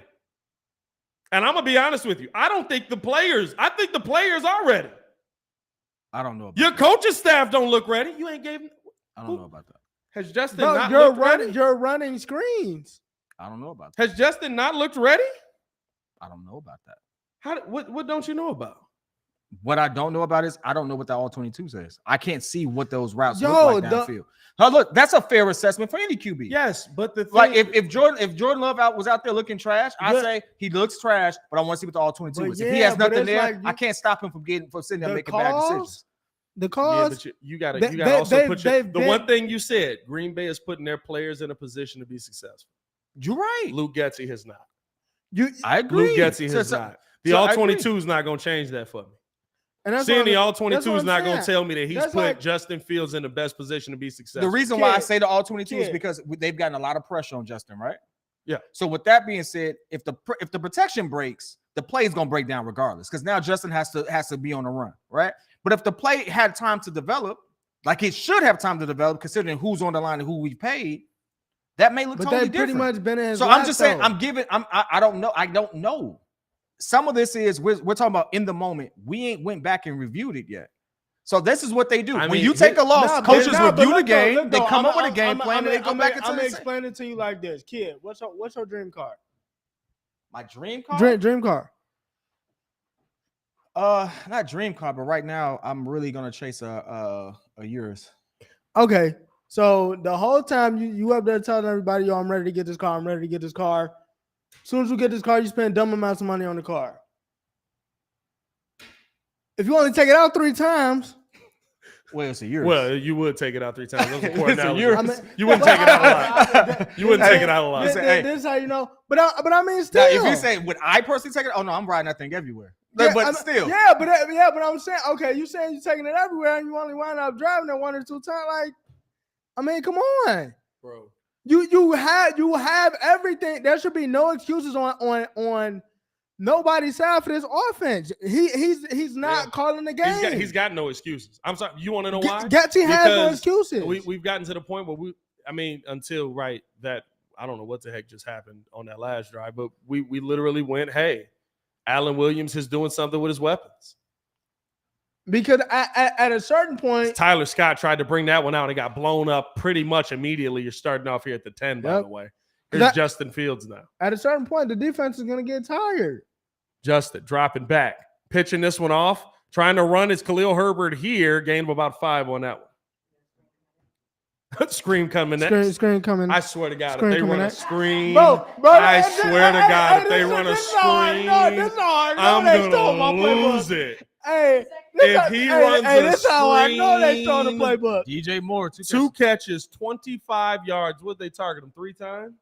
And I'm going to be honest with you. I think the players are ready. I don't know. About Your that. coaching staff don't look ready. You ain't gave I don't know about that. Has Justin Bro, not looked ready? you're running screens. I don't know about that. Has Justin not looked ready? I don't know about that. What don't you know about? What I don't know about is I don't know what the all 22 says. I can't see what those routes Yo, look like downfield. Now, look, that's a fair assessment for any QB. Yes, but the thing, Like if Jordan Love was out there looking trash, I But- say he looks trash, but I want to see what the all 22 But is. If he yeah, has but nothing it's there, like I can't stop him from sitting there the making bad calls- decisions. The yeah, cause but you got they- to they- also they- put they've the been- one thing you said. Green Bay is putting their players in a position to be successful. You're right. Luke Getsy has not. I agree. Luke Getsy has So- not. The so I all agree. 22 is not going to change that for me. and that's Seeing what the I'm- all 22 that's is what I'm not going to saying. tell me that he's That's put like- Justin Fields in the best position to be successful. The reason why I Kid. say the all 22 is Kid. because they've gotten a lot of pressure on Justin, right? Yeah. So with that being said, if the protection breaks, the play is going to break down regardless because now Justin has to be on the run, right? But if the play had time to develop, like it should have time to develop, considering who's on the line and who we paid, that may look But totally they pretty different. much been in his So I'm lap, just saying, though. I don't know. I don't know. Some of this is we're talking about in the moment. We ain't went back and reviewed it yet. So this is what they do. I when mean, you take a loss, Nah, coaches but review the look though, game. look They though, come up I'ma- with a game plan, and they come back and I'm tell you. explain it to you like this, kid. What's your dream car? My dream car. Dream car. Not dream car, but right now I'm really gonna chase a yours. Okay, so the whole time you up there telling everybody, yo, I'm ready to get this car. I'm ready to get this car. As soon as you get this car, you spend dumb amounts of money on the car. If you only take it out 3 times, Well, it's a yours. Well, you would take it out 3 times. That was a poor It's a analogy. yours. I mean, You wouldn't take it out a lot. You wouldn't take it out a lot. This, Hey. this is how you know. But I mean, now, still. if you say, would I personally take it? Oh no, I'm riding that thing everywhere. Yeah, but I mean, still, yeah, but I'm saying, okay, you saying you're taking it everywhere, and you only wind up driving it 1 or 2 times. Like, I mean, come on. Bro. You have everything. There should be no excuses on nobody's side for this offense. He's not Yeah. calling the game. He's got no excuses. I'm sorry. You want to know why? Getsy has no Because excuses. We've gotten to the point where until that I don't know what the heck just happened on that last drive, but we literally went, hey, Allen Williams is doing something with his weapons. Because at a certain point, Tyler Scott tried to bring that one out and got blown up pretty much immediately. You're starting off here at the 10, by Yep. the way. Here's Justin Fields now. at a certain point, the defense is gonna get tired. Justin dropping back, pitching this one off, trying to run his Khalil Herbert here, gain of about 5 on that one. Screen coming next. Screen coming. I swear to God, Screen if they coming run a next. screen, Bro, I this- swear to hey, God, hey, if they this- run a this is hard. No, screen, this is hard. No, I'm they stole my gonna playbook. lose it. Hey, If he runs a this is how I know they stole the screen- playbook. DJ Moore, 2 catches, 25 yards. Would they target him 3 times?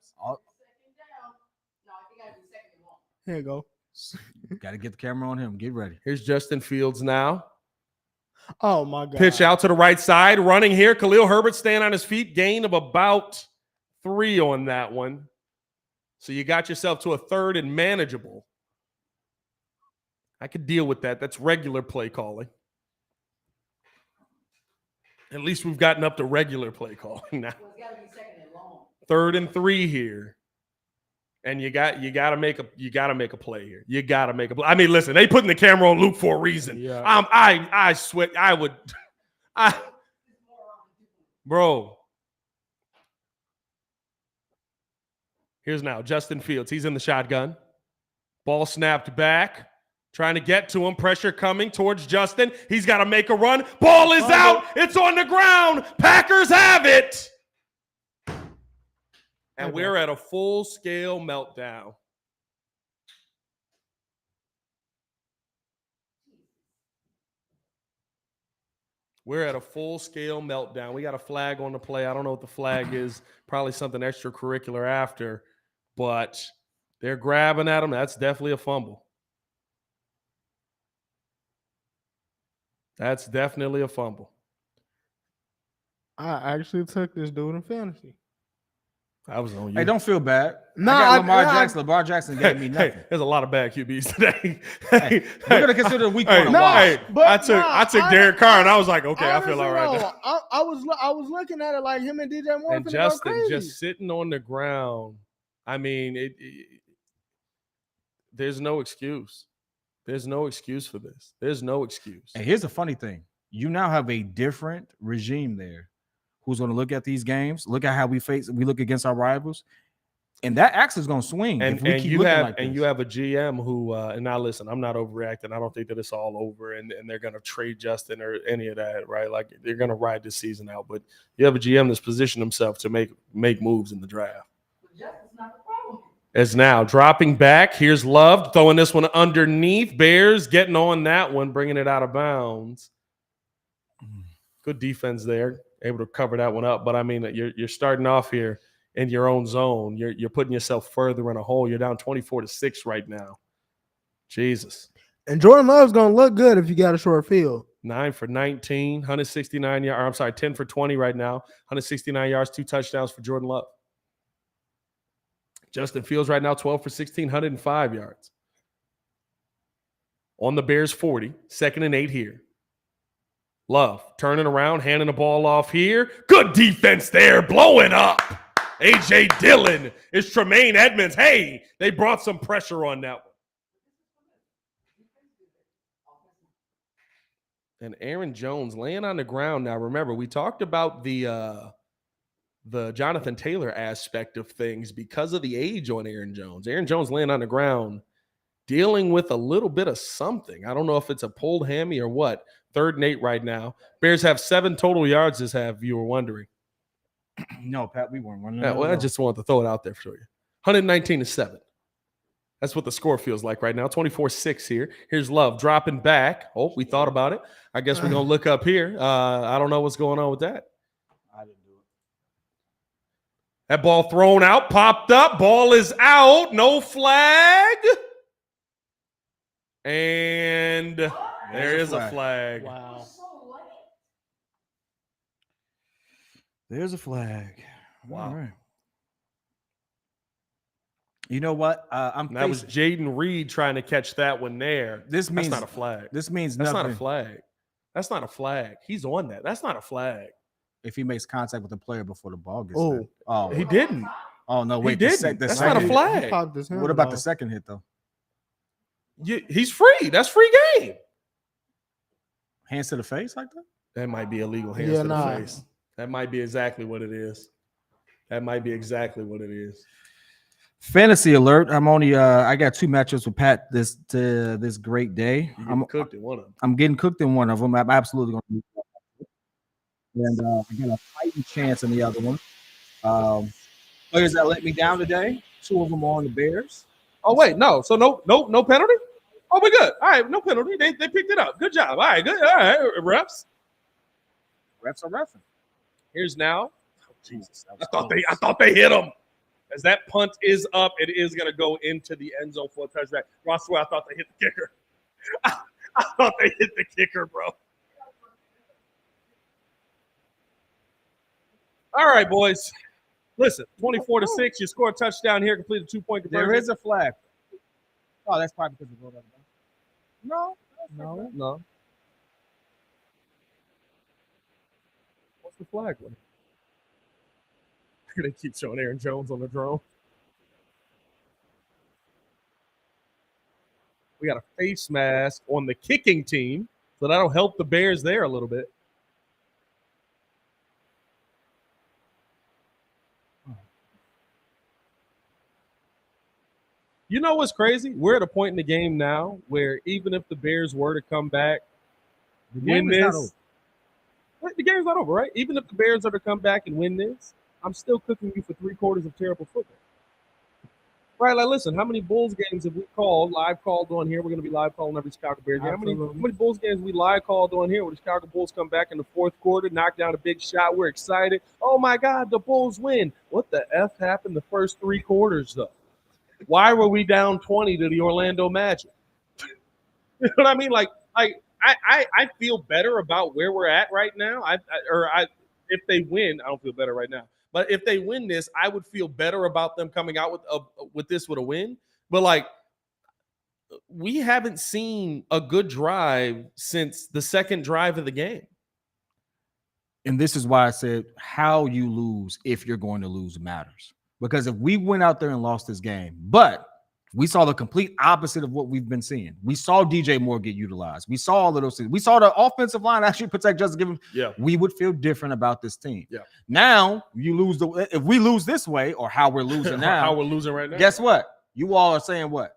Here you go. Got to get the camera on him. Get ready. Here's Justin Fields now. Oh my God. Pitch out to the right side, running here. Khalil Herbert staying on his feet, gain of about 3 on that one. So you got yourself to a 3rd and manageable. I could deal with that. That's regular play calling. At least we've gotten up to regular play calling now. Well, it's got to be 2nd and long. 3rd and 3 here. And you gotta make a play here. You gotta make a play. I mean, listen, they putting the camera on Luke for a reason. Yeah. I swear I would bro. Here's now Justin Fields. He's in the shotgun. Ball snapped back. Trying to get to him. Pressure coming towards Justin. He's got to make a run. Ball is out. It's on the ground. Packers have it. And we're at a full-scale meltdown. We're at a full-scale meltdown. We got a flag on the play. I don't know what the flag is. Probably something extracurricular after. But they're grabbing at him. That's definitely a fumble. That's definitely a fumble. I actually took this dude in fantasy. I was on you. Hey, don't feel bad. No, I got Lamar Jackson. Lamar Jackson gave me nothing. Hey, there's a lot of bad QBs today. We're gonna consider the week one. I took Derek Carr and I was like, okay, I feel all right. I was looking at it like him and DJ Moore. And Justin just sitting on the ground. I mean, there's no excuse. There's no excuse for this. There's no excuse. And here's the funny thing: you now have a different regime there, who's going to look at these games, look at how we look against our rivals, and that axe is going to swing. And you have a GM who, and now listen, I'm not overreacting. I don't think that it's all over, and they're going to trade Justin or any of that, right? Like they're going to ride this season out. But you have a GM that's positioned himself to make moves in the draft. Justin's not the problem. As now dropping back, here's Love throwing this one underneath. Bears getting on that one, bringing it out of bounds. Good defense there, able to cover that one up. But I mean, you're starting off here in your own zone. You're putting yourself further in a hole. You're down 24-6 right now. Jesus. And Jordan Love's gonna look good if you got a short field. 9 for 19, 169 yards. I'm sorry, 10 for 20 right now. 169 yards, 2 touchdowns for Jordan Love. Justin Fields right now, 12 for 16, 105 yards. On the Bears 40, 2nd and 8 here. Love turning around, handing the ball off here. Good defense there, blowing up. A.J. Dillon is Tremaine Edmonds. Hey, they brought some pressure on that one. And Aaron Jones laying on the ground. Now, remember, we talked about the Jonathan Taylor aspect of things because of the age on Aaron Jones. Aaron Jones laying on the ground, dealing with a little bit of something. I don't know if it's a pulled hammy or what. 3rd and 8 right now. Bears have 7 total yards this half, if you were wondering. No, Pat, we weren't running. Well, I just wanted to throw it out there for you. 119-7. That's what the score feels like right now. 24-6 here. Here's Love dropping back. Oh, we thought about it. I guess we're going to look up here. I don't know what's going on with that. I didn't do it. That ball thrown out, popped up. Ball is out. No flag. And there is a flag. Wow. There's a flag. Wow. All right. You know what? That was Jaden Reed trying to catch that one there. This means that's not a flag. This means that's nothing. not a flag. That's not a flag. He's on that. That's not a flag. If he makes contact with the player before the ball gets there. Oh, he didn't. Oh no, wait. He didn't. That's not a flag. What about the second hit though? He's free. That's free game. Hands to the face like that? That might be illegal. Hands to the face. That might be exactly what it is. That might be exactly what it is. Fantasy alert! I'm only I got 2 matchups with Pat this great day. I'm cooked in one of them. I'm getting cooked in one of them. I'm absolutely going to. And I got a fighting chance in the other one. Players that let me down today. 2 of them are on the Bears. Oh wait, no. So no penalty. Oh, we good. All right, no penalty. They picked it up. Good job. All right, good. All right, refs. Refs are reffing. Here's now. Oh, Jesus, I thought they hit him. As that punt is up, it is going to go into the end zone for a touchback. Ross, I thought they hit the kicker. I thought they hit the kicker, bro. All right, boys. Listen, 24-6. You score a touchdown here, complete a 2-point conversion. There is a flag. Oh, that's probably because of the No. What's the flag? They keep showing Aaron Jones on the drone. We got a face mask on the kicking team, so that'll help the Bears there a little bit. You know what's crazy? We're at a point in the game now where even if the Bears were to come back, win this, the game's not over, right? Even if the Bears are to come back and win this, I'm still cooking you for 3 quarters of terrible football. Right, like listen, how many Bulls games have we live called on here? We're going to be live calling every Chicago Bears game. How many Bulls games we live called on here where the Chicago Bulls come back in the 4th quarter, knock down a big shot, we're excited. Oh my God, the Bulls win. What the F happened the first 3 quarters though? Why were we down 20 to the Orlando Magic? You know what I mean? Like I feel better about where we're at right now. If they win, I don't feel better right now. But if they win this, I would feel better about them coming out with this with a win. But like, we haven't seen a good drive since the second drive of the game. And this is why I said how you lose if you're going to lose matters. Because if we went out there and lost this game, but we saw the complete opposite of what we've been seeing. We saw DJ Moore get utilized. We saw all of those things. We saw the offensive line actually protect Justin Gibbons. Yeah. We would feel different about this team. Yeah. Now, if we lose this way or how we're losing now. How we're losing right now. Guess what? You all are saying what?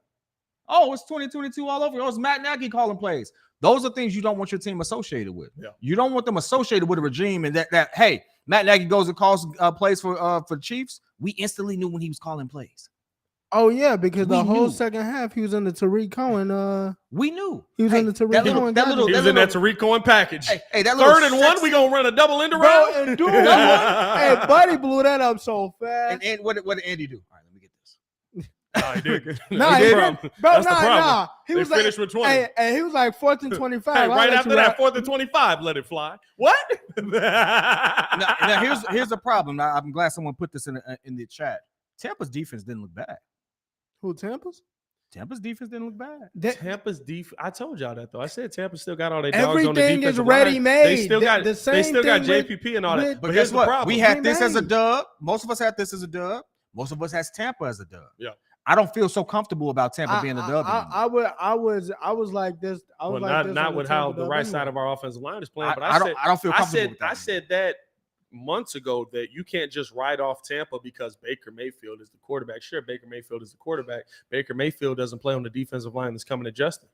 Oh, it's 2022 all over. Oh, it's Matt Nagy calling plays. Those are things you don't want your team associated with. Yeah. You don't want them associated with a regime and that hey, Matt Nagy goes and calls plays for the Chiefs. We instantly knew when he was calling plays. Oh yeah, because the whole second half he was in the Tariq Cohen. We knew he was in the Tariq Cohen. He was in that Tariq Cohen package. Hey, that 3rd and 1, we gonna run a double end around. And dude, hey, Buddy blew that up so fast. And what did Andy do? All right, let me get this. He did. That's the problem. He was finished with 20. And he was like 4th and 25. Hey, right after that, 4th and 25, let it fly. What? now here's the problem. Now, I'm glad someone put this in the chat. Tampa's defense didn't look bad. Who, Tampa's? Tampa's defense didn't look bad. Tampa's defense. I told y'all that though. I said Tampa still got all their dogs on the defensive everything is ready line. made. They still got JPP JPP and all that. But here's guess what? the problem. We had this as a dub. Most of us had this as a dub. Most of us has Tampa as a dub. Yeah. I don't feel so comfortable about Tampa being a dub. I was like this. Not with how the right side of our offensive line is playing. But I don't feel comfortable with that. I said that months ago that you can't just write off Tampa because Baker Mayfield is the quarterback. Sure, Baker Mayfield is the quarterback. Baker Mayfield doesn't play on the defensive line that's coming to Justin.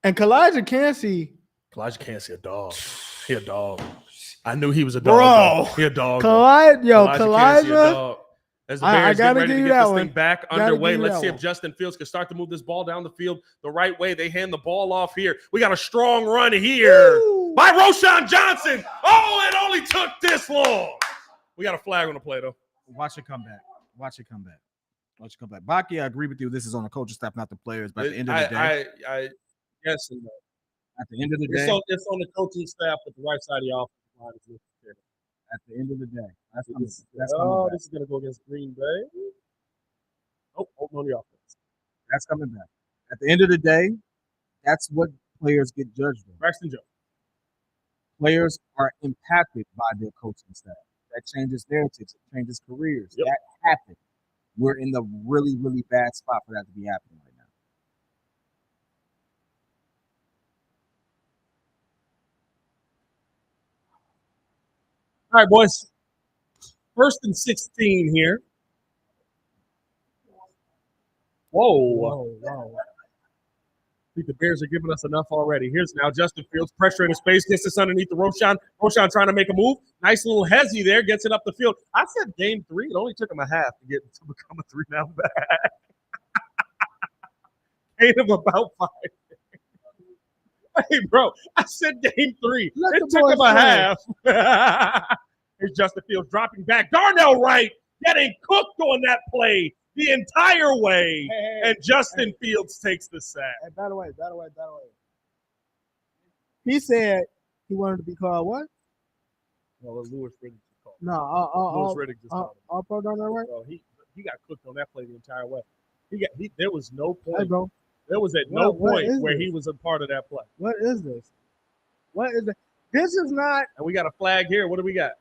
And Kalijah Cansey. Kalijah Cansey a dog. He a dog. I knew he was a dog. Bro. He a dog. Kalijah. As the Bears get ready to get this thing back underway, let's see if Justin Fields can start to move this ball down the field the right way. They hand the ball off here. We got a strong run here by Roschon Johnson. Oh, it only took this long. We got a flag on the play, though. Watch it come back. Baki, I agree with you. This is on the coaching staff, not the players. But at the end of the day, yes and no. At the end of the day, it's on the coaching staff, but the right side of the offensive line is there. At the end of the day, this is going to go against Green Bay. Oh, on the offense. That's coming back. At the end of the day, that's what players get judged on. Braxton Jones. Players are impacted by their coaching staff. That changes narratives. It changes careers. Yep. That happened. We're in the really, really bad spot for that to be happening right now. All right, boys. 1st and 16 here. Whoa. I think the Bears are giving us enough already. Here's now Justin Fields, pressure in his face, gets this underneath the Roschon. Roschon trying to make a move. Nice little hezzy there, gets it up the field. I said game 3. It only took him a half to get to become a 3-down back. Gain of about 5. Hey, bro, I said game 3. It took him a half. Here's Justin Fields dropping back. Darnell Wright getting cooked on that play the entire way. And Justin Fields takes the sack. Hey, by the way. He said he wanted to be called what? Well, Lewis Riddick just called. No, Lewis Riddick just called. All pro Darnell Wright? Bro, he got cooked on that play the entire way. There was no point. Hey, bro. There was at no point where he was a part of that play. What is this? This is not. And we got a flag here. What do we got?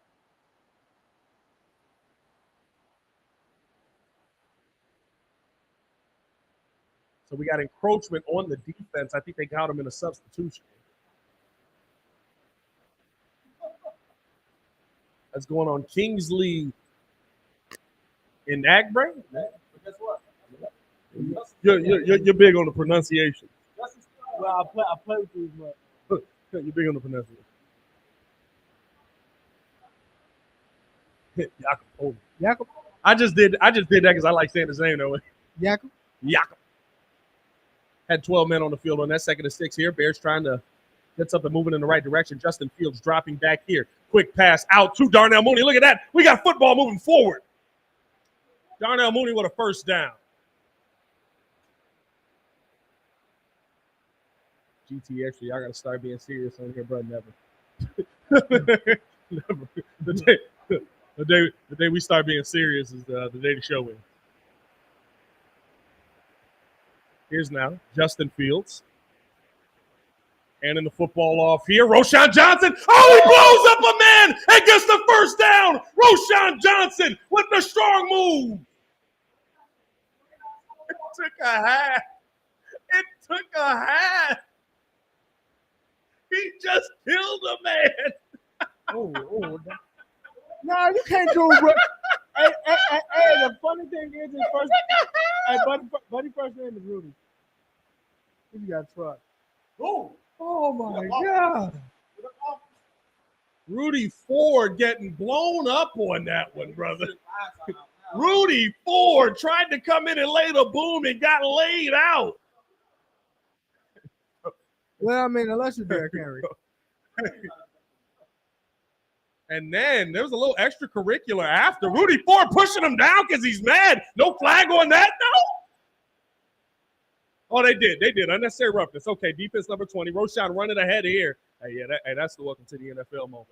So we got encroachment on the defense. I think they got him in a substitution. That's going on Kingsley in Agbrae. But guess what? You're big on the pronunciation. Well, I play with these, but You're big on the pronunciation. Jakob. Jakob. I just did that because I like saying his name that way. Jakob. Jakob. Had 12 men on the field on that 2nd and 6 here. Bears trying to get something moving in the right direction. Justin Fields dropping back here. Quick pass out to Darnell Mooney. Look at that. We got football moving forward. Darnell Mooney with a first down. GT, actually, y'all got to start being serious on here, bro. Never. Never. The day we start being serious is the day the show ends. Here's now Justin Fields. Handing the football off here. Roschon Johnson. Oh, he blows up a man and gets the first down. Roschon Johnson with the strong move. It took a half. He just killed a man. No, you can't do it, bro. Hey, the funny thing is, his first, hey, buddy, first name is Rudy. You got truck. Oh my God. Rudy Ford getting blown up on that one, brother. Rudy Ford tried to come in and lay the boom and got laid out. Well, I mean, unless you're Derrick Henry. And then there was a little extracurricular after. Rudy Ford pushing him down because he's mad. No flag on that? No. Oh, they did. Unnecessary roughness. Okay, defense number 20. Roschon running ahead here. Hey, yeah, that's the welcome to the NFL moment.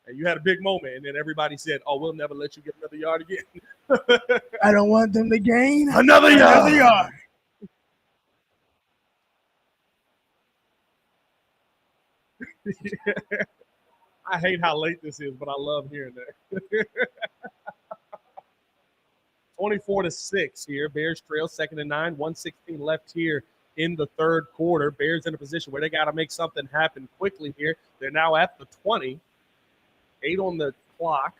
And you had a big moment, and then everybody said, oh, we'll never let you get another yard again. I don't want them to gain Another yard. I hate how late this is, but I love hearing that. 24-6 here. Bears trail 2nd and 9. 1:16 left here in the third quarter. Bears in a position where they got to make something happen quickly here. They're now at the 20. 8 on the clock.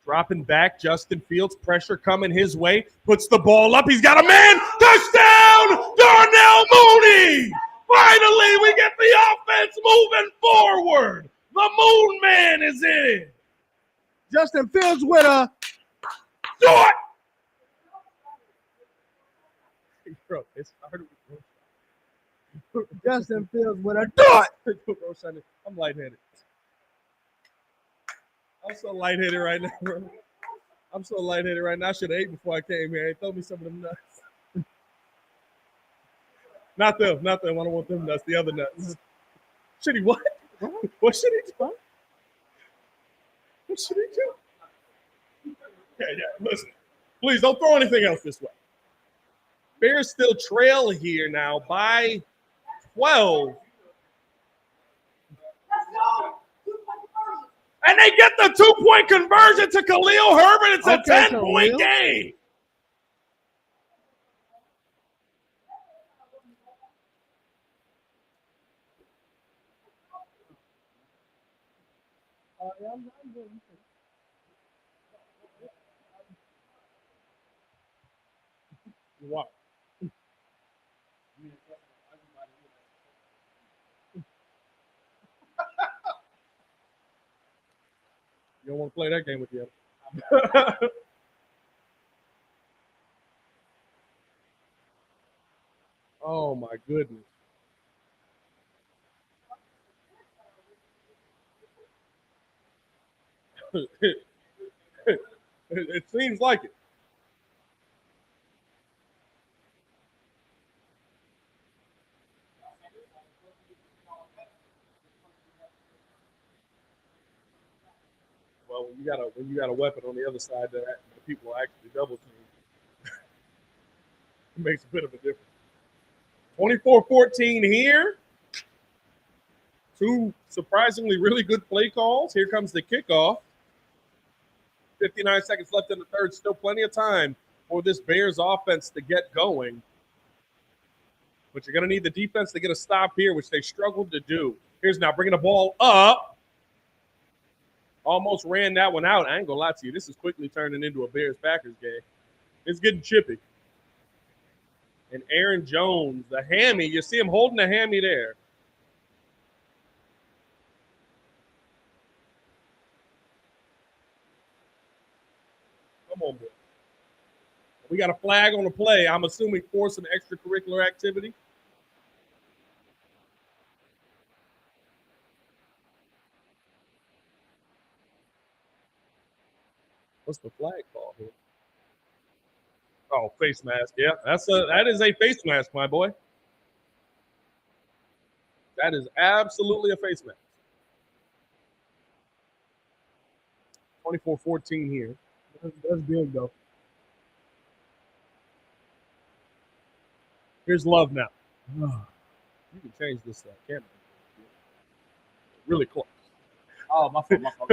Dropping back, Justin Fields. Pressure coming his way. Puts the ball up. He's got a man. Touchdown, Darnell Mooney. Finally, we get the offense moving forward. The Moon Man is in. Justin Fields with a short. Bro, it's hard. Justin Fields with a dot. I'm lightheaded. I'm so lightheaded right now, bro. I'm so lightheaded right now. I should have ate before I came here. Hey, throw me some of them nuts. Not them. I don't want them nuts. The other nuts. Should he what? What should he do? What should he do? Yeah. Listen, please don't throw anything else this way. Bears still trail here now by 12. And they get the 2-point conversion to Khalil Herbert. It's a 10-point game. What? You don't want to play that game with you. Oh my goodness. It seems like it. Well, when you got a weapon on the other side that people actually double team, it makes a bit of a difference. 24-14 here. 2 surprisingly really good play calls. Here comes the kickoff. 59 seconds left in the third. Still plenty of time for this Bears offense to get going. But you're going to need the defense to get a stop here, which they struggled to do. Here's now bringing the ball up. Almost ran that one out. I ain't going to lie to you. This is quickly turning into a Bears-Packers game. It's getting chippy. And Aaron Jones, the hammy, you see him holding the hammy there. Come on, boy. We got a flag on the play. I'm assuming for some extracurricular activity. What's the flag call here? Oh, face mask. Yeah, that is a face mask, my boy. That is absolutely a face mask. 24-14 here. That's good, though. Here's Love now. You can change this camera. Really close. Oh, my fault.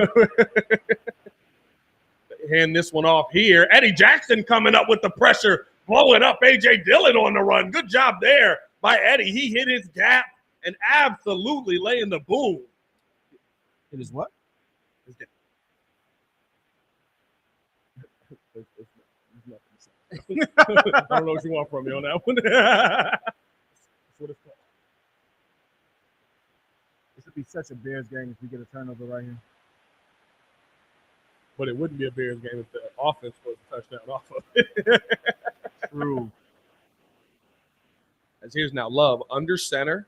Hand this one off here. Eddie Jackson coming up with the pressure, blowing up A.J. Dillon on the run. Good job there by Eddie. He hit his gap and absolutely laying the boom. It is what? His gap. I don't know what you want from me on that one. That's what it's called. This would be such a Bears game if we get a turnover right here. But it wouldn't be a Bears game if the offense was a touchdown off of it. True. As here's now Love under center.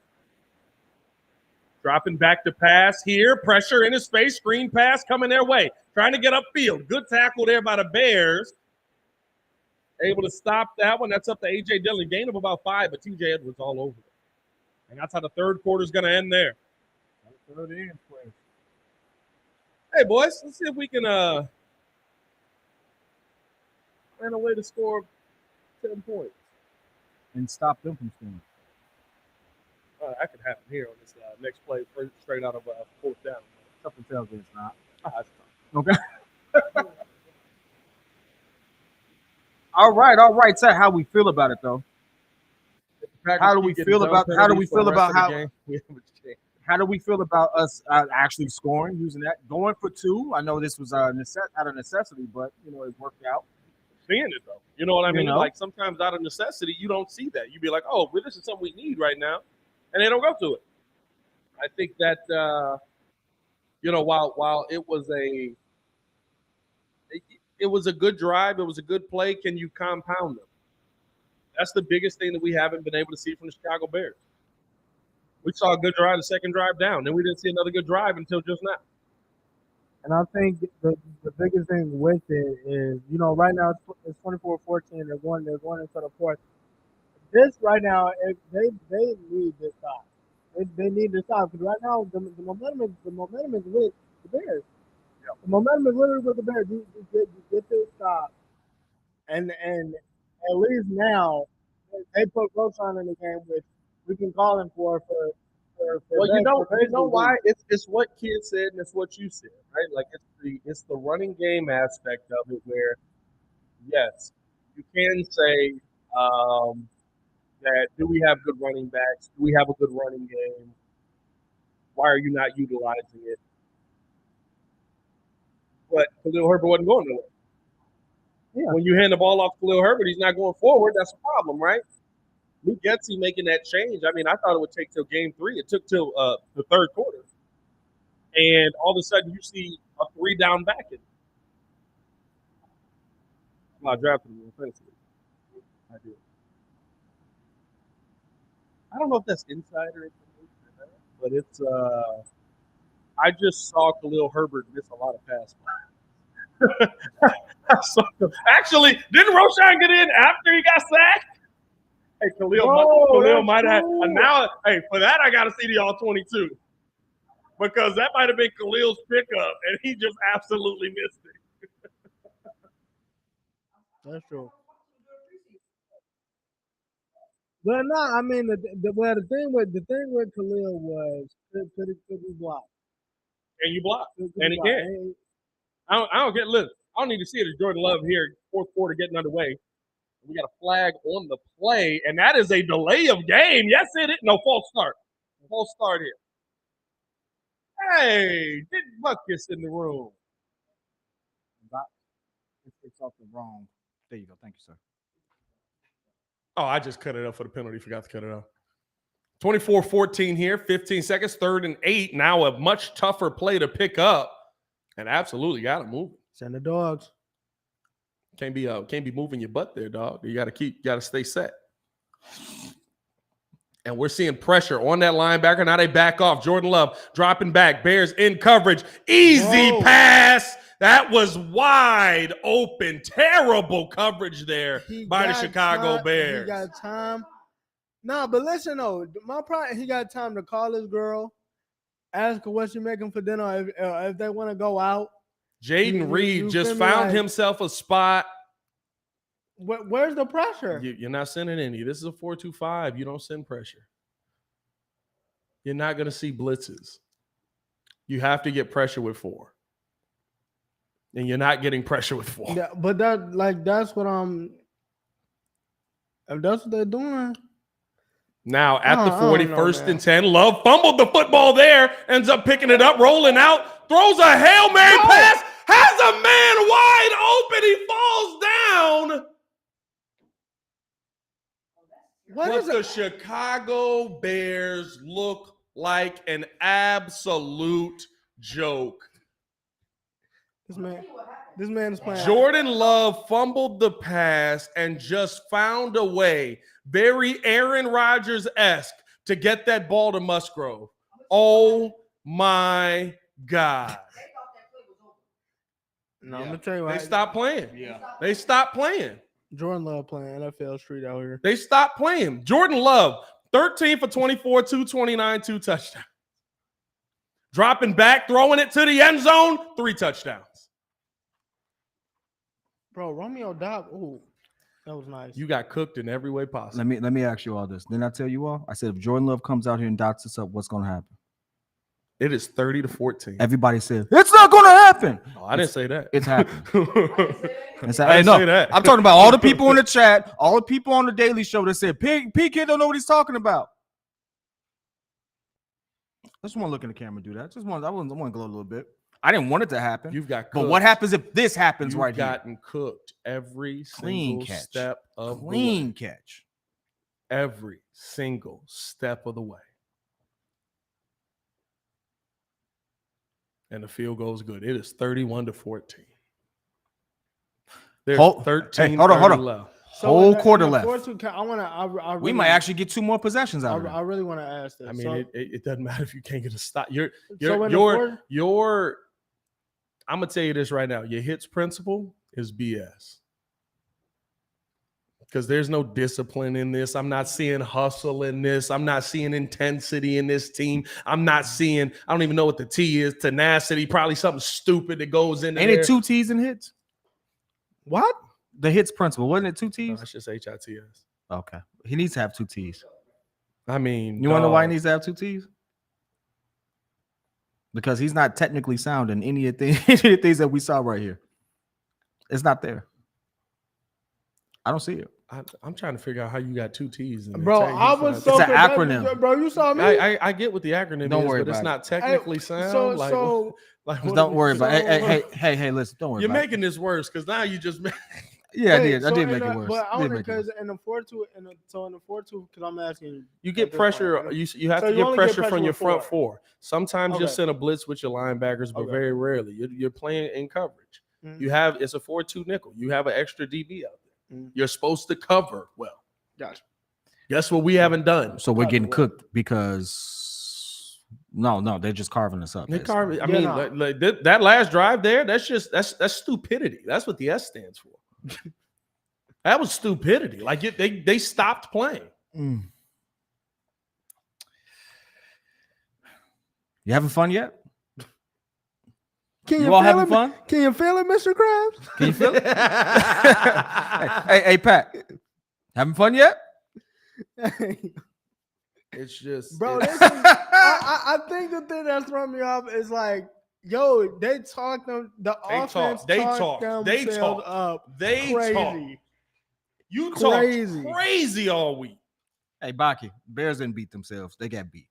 Dropping back to pass here. Pressure in his face. Screen pass coming their way. Trying to get upfield. Good tackle there by the Bears. Able to stop that one. That's up to A.J. Dillon. Gain of about 5, but T.J. Edwards all over it. And that's how the third quarter is going to end there. Third and play. Hey, boys, let's see if we can find a way to score 10 points. And stop them from scoring. That could happen here on this next play, straight out of fourth down. Something tells me it's not. That's Okay. All right. So how we feel about it though? How do we feel about us actually scoring using that? Going for 2. I know this was out of necessity, but it worked out. Seeing it though, you know what I mean? You know? Like sometimes out of necessity, you don't see that. You be like, oh, well, this is something we need right now, and they don't go to it. I think that while it was a good drive, it was a good play. Can you compound them? That's the biggest thing that we haven't been able to see from the Chicago Bears. We saw a good drive the second drive down. Then we didn't see another good drive until just now. And I think the biggest thing with it is, right now it's 24-14. They're going into the fourth. This right now, they need this stop. They need to stop because right now the momentum is with the Bears. Yeah. The momentum is literally with the Bears. You get this stop, and at least now they put Roshan in the game, which we can call him for. Well, you know why? It's what Kid said and it's what you said, right? Like it's the running game aspect of it where, yes, you can say that do we have good running backs? Do we have a good running game? Why are you not utilizing it? But Khalil Herbert wasn't going nowhere. Yeah. When you hand the ball off to Khalil Herbert, he's not going forward. That's a problem, right? Luke Getsy making that change. I mean, I thought it would take till game 3. It took till the third quarter. And all of a sudden, you see a 3-down back in. I drafted him in fantasy. I did. I don't know if that's insider information, but it's I just saw Khalil Herbert miss a lot of pass plays. Actually, didn't Roshan get in after he got sacked? Hey, Khalil might have. Now, hey, for that, I got to see the all-22. Because that might have been Khalil's pickup, and he just absolutely missed it. That's true. But no, I mean the thing with Khalil was could he block? And you block, and he can't. I don't get. Listen, I don't need to see it as Jordan Love here, fourth quarter getting underway. We got a flag on the play, and that is a delay of game. Yes, it is. No, false start. False start here. Hey, get Buckets in the room. It's off the wrong. There you go. Thank you, sir. Oh, I just cut it up for the penalty. Forgot to cut it off. 24-14 here, 15 seconds, 3rd and 8. Now a much tougher play to pick up, and absolutely got to move. Send the dogs. Can't be moving your butt there, dog. You got to stay set. And we're seeing pressure on that linebacker. Now they back off. Jordan Love dropping back. Bears in coverage. Easy pass. That was wide open. Terrible coverage there by the Chicago Bears. He got time. No, but listen though, my problem, he got time to call his girl, ask her what she making for dinner if they want to go out. Jaden Reed just found himself a spot. Where's the pressure? You're not sending any. This is a 4-2-5. You don't send pressure. You're not going to see blitzes. You have to get pressure with 4. And you're not getting pressure with 4. Yeah, but that's what if that's what they're doing. Now at the 40, 1st and 10, Love fumbled the football there, ends up picking it up, rolling out, throws a Hail Mary pass, has a man wide open, he falls down. But the Chicago Bears look like an absolute joke. This man is playing. Jordan Love fumbled the pass and just found a way, very Aaron Rodgers-esque, to get that ball to Musgrove. Oh my God. No, I'm gonna tell you what. They stopped playing. Yeah. They stopped playing. Jordan Love playing NFL Street out here. They stopped playing. Jordan Love, 13 for 24, 229, 2 touchdowns. Dropping back, throwing it to the end zone, 3 touchdowns. Bro, Romeo Dobbs. Ooh, that was nice. You got cooked in every way possible. Let me ask you all this. Didn't I tell you all? I said if Jordan Love comes out here and dots us up, what's going to happen? It is 30-14. Everybody said it's not going to happen. Oh, I didn't say that. It's happening. I didn't say that. I'm talking about all the people in the chat, all the people on the Daily Show that said P Kid don't know what he's talking about. I just want to look in the camera and do that. I want to glow a little bit. I didn't want it to happen. You've got cooked. But what happens if this happens right here? You've gotten cooked every Clean single catch. step of Clean the way. catch. Every single step of the way. And the field goes good. It is 31-14. There's 13 hold on. left. Whole quarter left. We might actually get 2 more possessions out of it. I really want to ask this. I mean, it doesn't matter if you can't get a stop. I'm gonna tell you this right now. Your hits principle is BS. Because there's no discipline in this. I'm not seeing hustle in this. I'm not seeing intensity in this team. I don't even know what the T is. Tenacity, probably something stupid that goes into there. Ain't it 2 T's in hits? What? The hits principle. Wasn't it 2 T's? No, that's just HITS. Okay. He needs to have 2 T's. I mean, you want to know why he needs to have 2 T's? Because he's not technically sound in any of the things that we saw right here. It's not there. I don't see it. I'm trying to figure out how you got 2 T's. Bro, I was so it's an acronym. Bro, you saw me. I get what the acronym Don't is, worry but it's about not technically sound. Don't worry about it. Hey, listen, don't worry You're about making this worse because now you just Yeah, I did. I did make it worse. But I only because in the 4-2, in the 4-2, because I'm asking you get pressure. You have to get pressure from your front 4. Sometimes you'll send a blitz with your linebackers, but very rarely you're playing in coverage. Mm-hmm. It's a 4-2 nickel. You have an extra DB out there. Mm-hmm. You're supposed to cover well. Gotcha. Guess what we haven't done? So we're getting cooked because no, they're just carving us up. They carve. I mean, that last drive there. That's stupidity. That's what the S stands for. That was stupidity. Like they stopped playing. You having fun yet? Can you all having fun? Can you feel it, Mr. Krabs? Can you feel it? hey, Pat. Having fun yet? It's just, bro. I think the thing that's throwing me off is like, yo, they talk them. The offense talk themselves up. They crazy. talk. You Crazy. talked crazy all week. Hey, Baki, Bears didn't beat themselves. They got beat.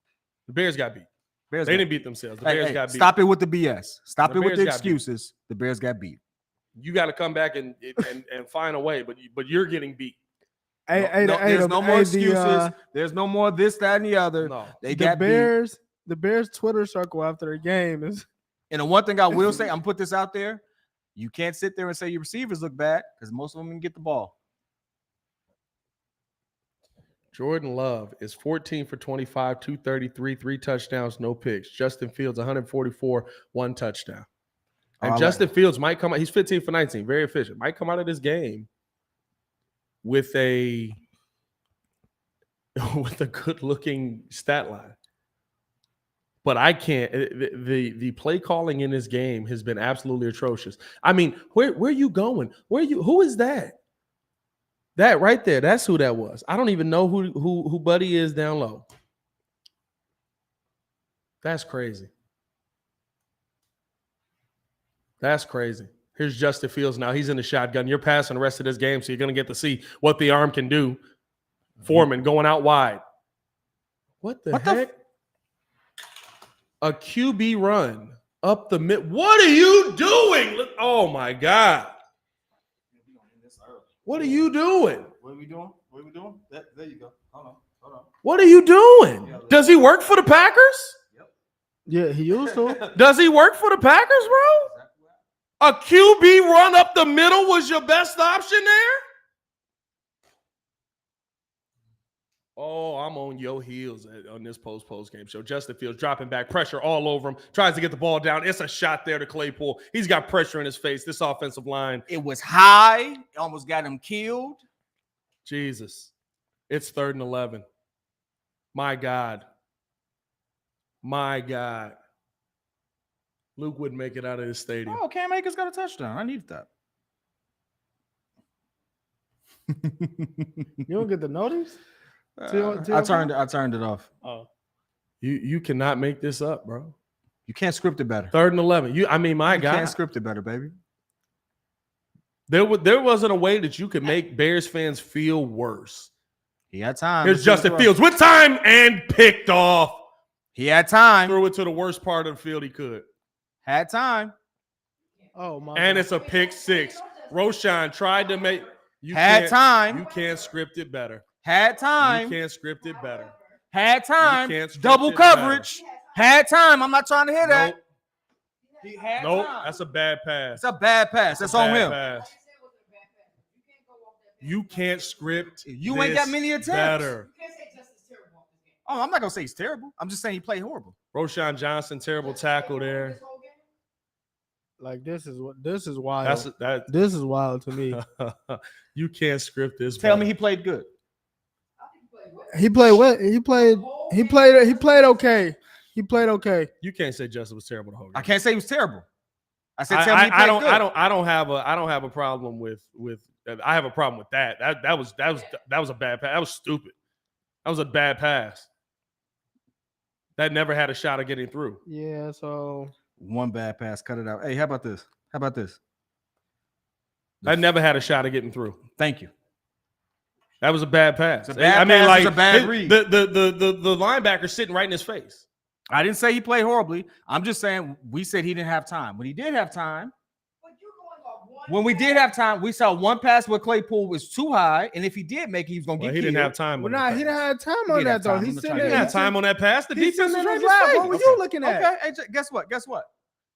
The Bears got beat. Bears They got didn't beat themselves. The Hey, Bears hey, got beat. stop it with the BS. Stop The it with Bears the got beat. excuses. The Bears got beat. You got to come back and find a way, but you're getting beat. There's no more excuses. There's no more this, that, and the other. No. They got Bears. The Bears Twitter circle after the game is. And the one thing I will say, I'm gonna put this out there: you can't sit there and say your receivers look bad because most of them can get the ball. Jordan Love is 14 for 25, 233, 3 touchdowns, no picks. Justin Fields, 144, 1 touchdown. And Justin Fields might come out. He's 15 for 19, very efficient. Might come out of this game with a good-looking stat line. But I can't. The play calling in this game has been absolutely atrocious. I mean, where are you going? Who is that? That right there, that's who that was. I don't even know who Buddy is down low. That's crazy. That's crazy. Here's Justin Fields now. He's in the shotgun. You're passing the rest of this game, so you're going to get to see what the arm can do. Foreman going out wide. What the heck? A QB run up the mid. What are you doing? Oh, my God. What are you doing? What are we doing? There you go. Hold on. What are you doing? Does he work for the Packers? Yeah, he used to. Does he work for the Packers, bro? A QB run up the middle was your best option there? Oh, I'm on your heels on this post-game show. Justin Fields dropping back, pressure all over him, tries to get the ball down. It's a shot there to Claypool. He's got pressure in his face. This offensive line. It was high. It almost got him killed. Jesus. It's 3rd and 11. My God. Luke wouldn't make it out of this stadium. Oh, Cam Akers got a touchdown. I needed that. You don't get the notice? I turned it off. Oh. You cannot make this up, bro. You can't script it better. 3rd and 11. You can't script it better, baby. There wasn't a way that you could make Bears fans feel worse. He had time. Here's Justin Fields with time and picked off. He had time. Threw it to the worst part of the field he could. Had time. Oh my! And it's a pick 6. Roshan tried to make. Had time. You can't script it better. Had time. You can't script it better. Had time. You can't script Double it coverage. Had time. I'm not trying to hear that. Nope. That's a bad pass. It's a bad pass. That's on him. Pass. You can't script. You ain't got many attempts. Better. Oh, I'm not gonna say he's terrible. I'm just saying he played horrible. Roshan Johnson, terrible tackle there. Like this is wild. This is wild to me. You can't script this. Tell me he played good. He played what? He played okay. He played okay. You can't say Justin was terrible the whole game. I can't say he was terrible. I said tell me he played good. I don't have a problem with I have a problem with that. That was a bad pass. That was stupid. That was a bad pass. That never had a shot of getting through. Yeah, so one bad pass, cut it out. Hey, how about this? That never had a shot of getting through. Thank you. That was a bad pass. It's a bad pass. It's a bad read. The linebacker sitting right in his face. I didn't say he played horribly. I'm just saying we said he didn't have time. When he did have time, we saw one pass where Claypool was too high, and if he did make it, he was going to get killed. He didn't have time. He didn't have time on that though. He didn't have time on that pass. The defense was right in his face. face. What were you looking at? Okay, hey, guess what?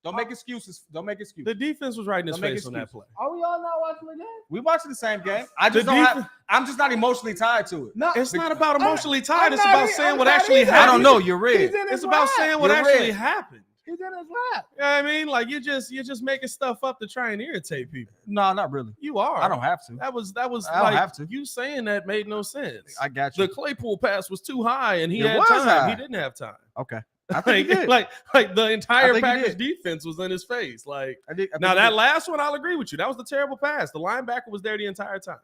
Don't make excuses. The defense was right in his face on that play. Are we all not watching the game? We watching the same game. I'm just not emotionally tied to it. No, it's not about emotionally tied. It's about saying what actually happened. I don't know. You're red. It's about saying what actually happened. He's in his lap. You know what I mean? Like you're just making stuff up to try and irritate people. No, not really. You are. I don't have to. That was I don't like have to. You saying that made no sense. I got you. The Claypool pass was too high and he had time. High. He didn't have time. Okay. I think he did. like the entire Packers defense was in his face. Like now that last one, I'll agree with you. That was the terrible pass. The linebacker was there the entire time.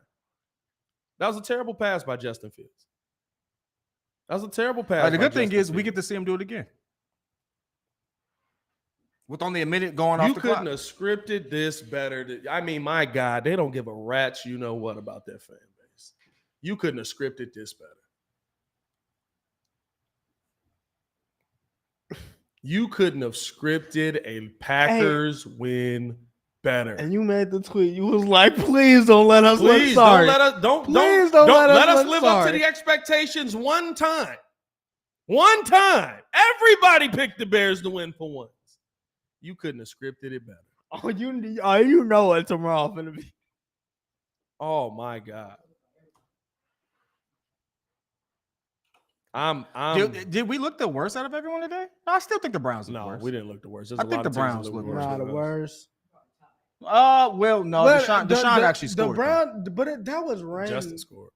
That was a terrible pass by Justin Fields. That was a terrible pass. The good thing is we get to see him do it again. With only a minute going off the clock. You couldn't have scripted this better. I mean, my God, they don't give a rat's you know what about their fan base. You couldn't have scripted this better. You couldn't have scripted a Packers win better. And you made the tweet. You was like, please don't let us look Please sorry. don't let us Please don't don't let us look live up to sorry. the expectations one time. One time. Everybody picked the Bears to win for once. You couldn't have scripted it better. Oh, you know what tomorrow finna be. Oh my God. Did we look the worst out of everyone today? No, I still think the Browns look worse. we didn't look the worst. There's I a think lot the of teams Browns that look worse Nah, than the us. worst. Well, no, Deshaun actually scored. The Brown, but that was rain. Justin scored.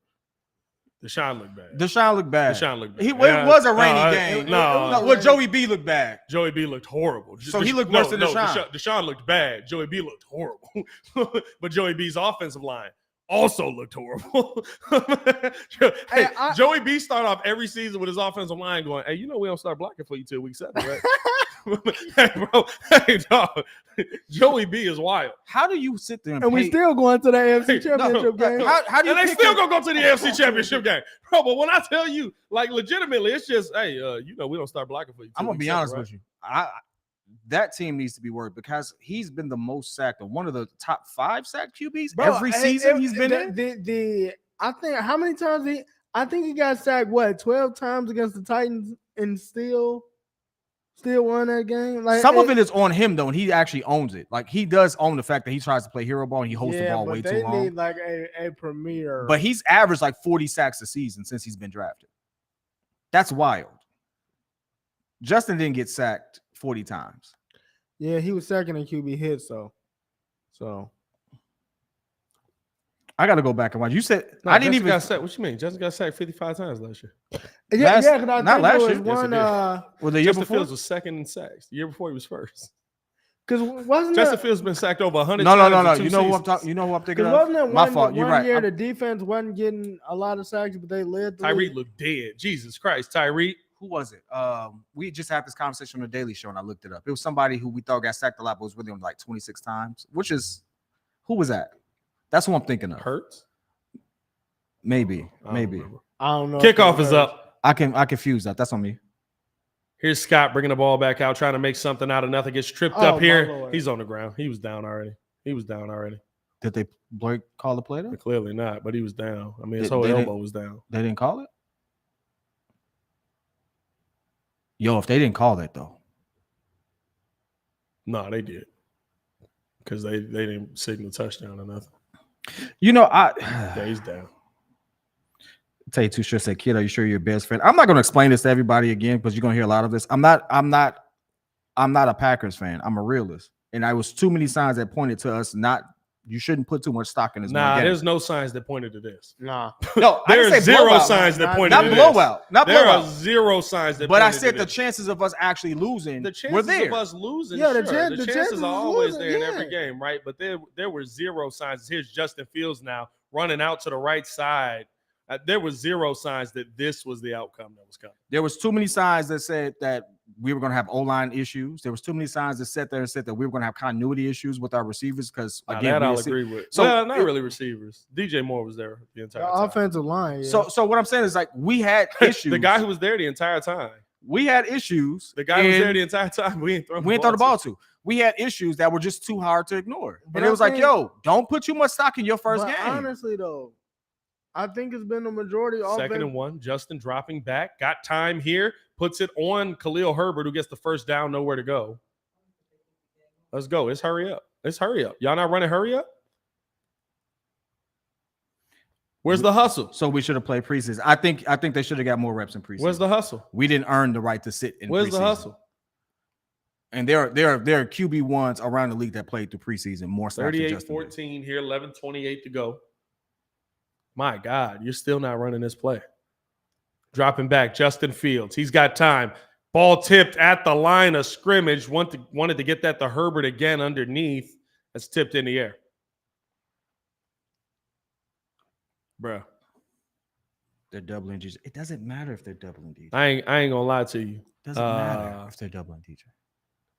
Deshaun looked bad. Deshaun looked bad. Deshaun looked bad. It was a rainy game. No, Well, Joey B looked bad. Joey B looked horrible. So he looked worse than Deshaun. Deshaun looked bad. Joey B looked horrible. But Joey B's offensive line also looked horrible. Hey, Joey B started off every season with his offensive line going, hey, we don't start blocking for you till week 7, right? Hey, bro. Hey, dog. Joey B is wild. How do you sit there and we still going to the AFC Championship game? How do you and they still gonna go to the AFC Championship game, bro? But when I tell you, like, legitimately, it's just, hey, we don't start blocking for you. I'm gonna be honest with you. That team needs to be worried because he's been the most sacked, one of the top 5 sacked QBs every season he's been in. I think how many times I think he got sacked 12 times against the Titans and still won that game. Like some of it is on him though, and he actually owns it. Like he does own the fact that he tries to play hero ball and he holds the ball way too long. They need like a premier. But he's averaged like 40 sacks a season since he's been drafted. That's wild. Justin didn't get sacked 40 times. Yeah, he was second in QB hits, so I got to go back and watch. You said I didn't even got sacked. What you mean? Justin got sacked 55 times last year. Yeah, not last year. One, well, the year Justin before Fields was second in sacks. The year before he was first. Because wasn't Justin Fields been sacked over 100 no. times. You know who I'm talking. You know who I'm thinking of. Wasn't it My fault. You're right. Year the defense wasn't getting a lot of sacks, but they led. Tyreek looked dead. Jesus Christ, Tyreek. Who was it? We just had this conversation on the Daily Show, and I looked it up. It was somebody who we thought got sacked a lot, but was really on like 26 times. Who was that? That's who I'm thinking of. Hurts. Maybe. I don't know. Kickoff is up. I confused that. That's on me. Here's Scott bringing the ball back out, trying to make something out of nothing. Gets tripped up here. He's on the ground. He was down already. Did they call the play though? Clearly not, but he was down. I mean, his whole elbow was down. They didn't call it? Yo, if they didn't call that though. No, they did. Because they didn't signal touchdown or nothing. Yeah, he's down. Tell you too sure say, kid, are you sure you're your best friend? I'm not gonna explain this to everybody again because you're gonna hear a lot of this. I'm not a Packers fan. I'm a realist. And I was too many signs that pointed to us you shouldn't put too much stock in this. There's no signs that pointed to this. No, there are zero signs that pointed to this. Not blowout. There are zero signs that. But I said the chances of us actually losing were there. Of us losing, yeah, sure. the chances are always there in yeah. every game, right? But there were zero signs. Here's Justin Fields now running out to the right side. There was zero signs that this was the outcome that was coming. There was too many signs that said that we were going to have O-line issues. There was too many signs that sat there and said that we were going to have continuity issues with our receivers because, again, I'll agree with. So, not really receivers. DJ Moore was there the entire time. Offensive line. Yeah. So what I'm saying is like we had issues. The guy who was there the entire time. We had issues. The guy who was there the entire time. We ain't throw the ball to. We had issues that were just too hard to ignore. And it was like, yo, don't put too much stock in your first game. Honestly, though, I think it's been the majority. Second and 1, Justin dropping back, got time here, puts it on Khalil Herbert, who gets the first down, nowhere to go. Let's go. It's hurry up. Y'all not running hurry up? Where's the hustle? So we should have played preseason. I think they should have got more reps in preseason. Where's the hustle? We didn't earn the right to sit in preseason. Where's the hustle? And there are QB1s around the league that played through preseason more snaps. 38-14 here, 11:28 to go. My God, you're still not running this play. Dropping back, Justin Fields. He's got time. Ball tipped at the line of scrimmage. Wanted to get that to Herbert again underneath. That's tipped in the air. Bruh. They're doubling DJ. It doesn't matter if they're doubling DJ. I ain't gonna lie to you. It doesn't matter if they're doubling DJ.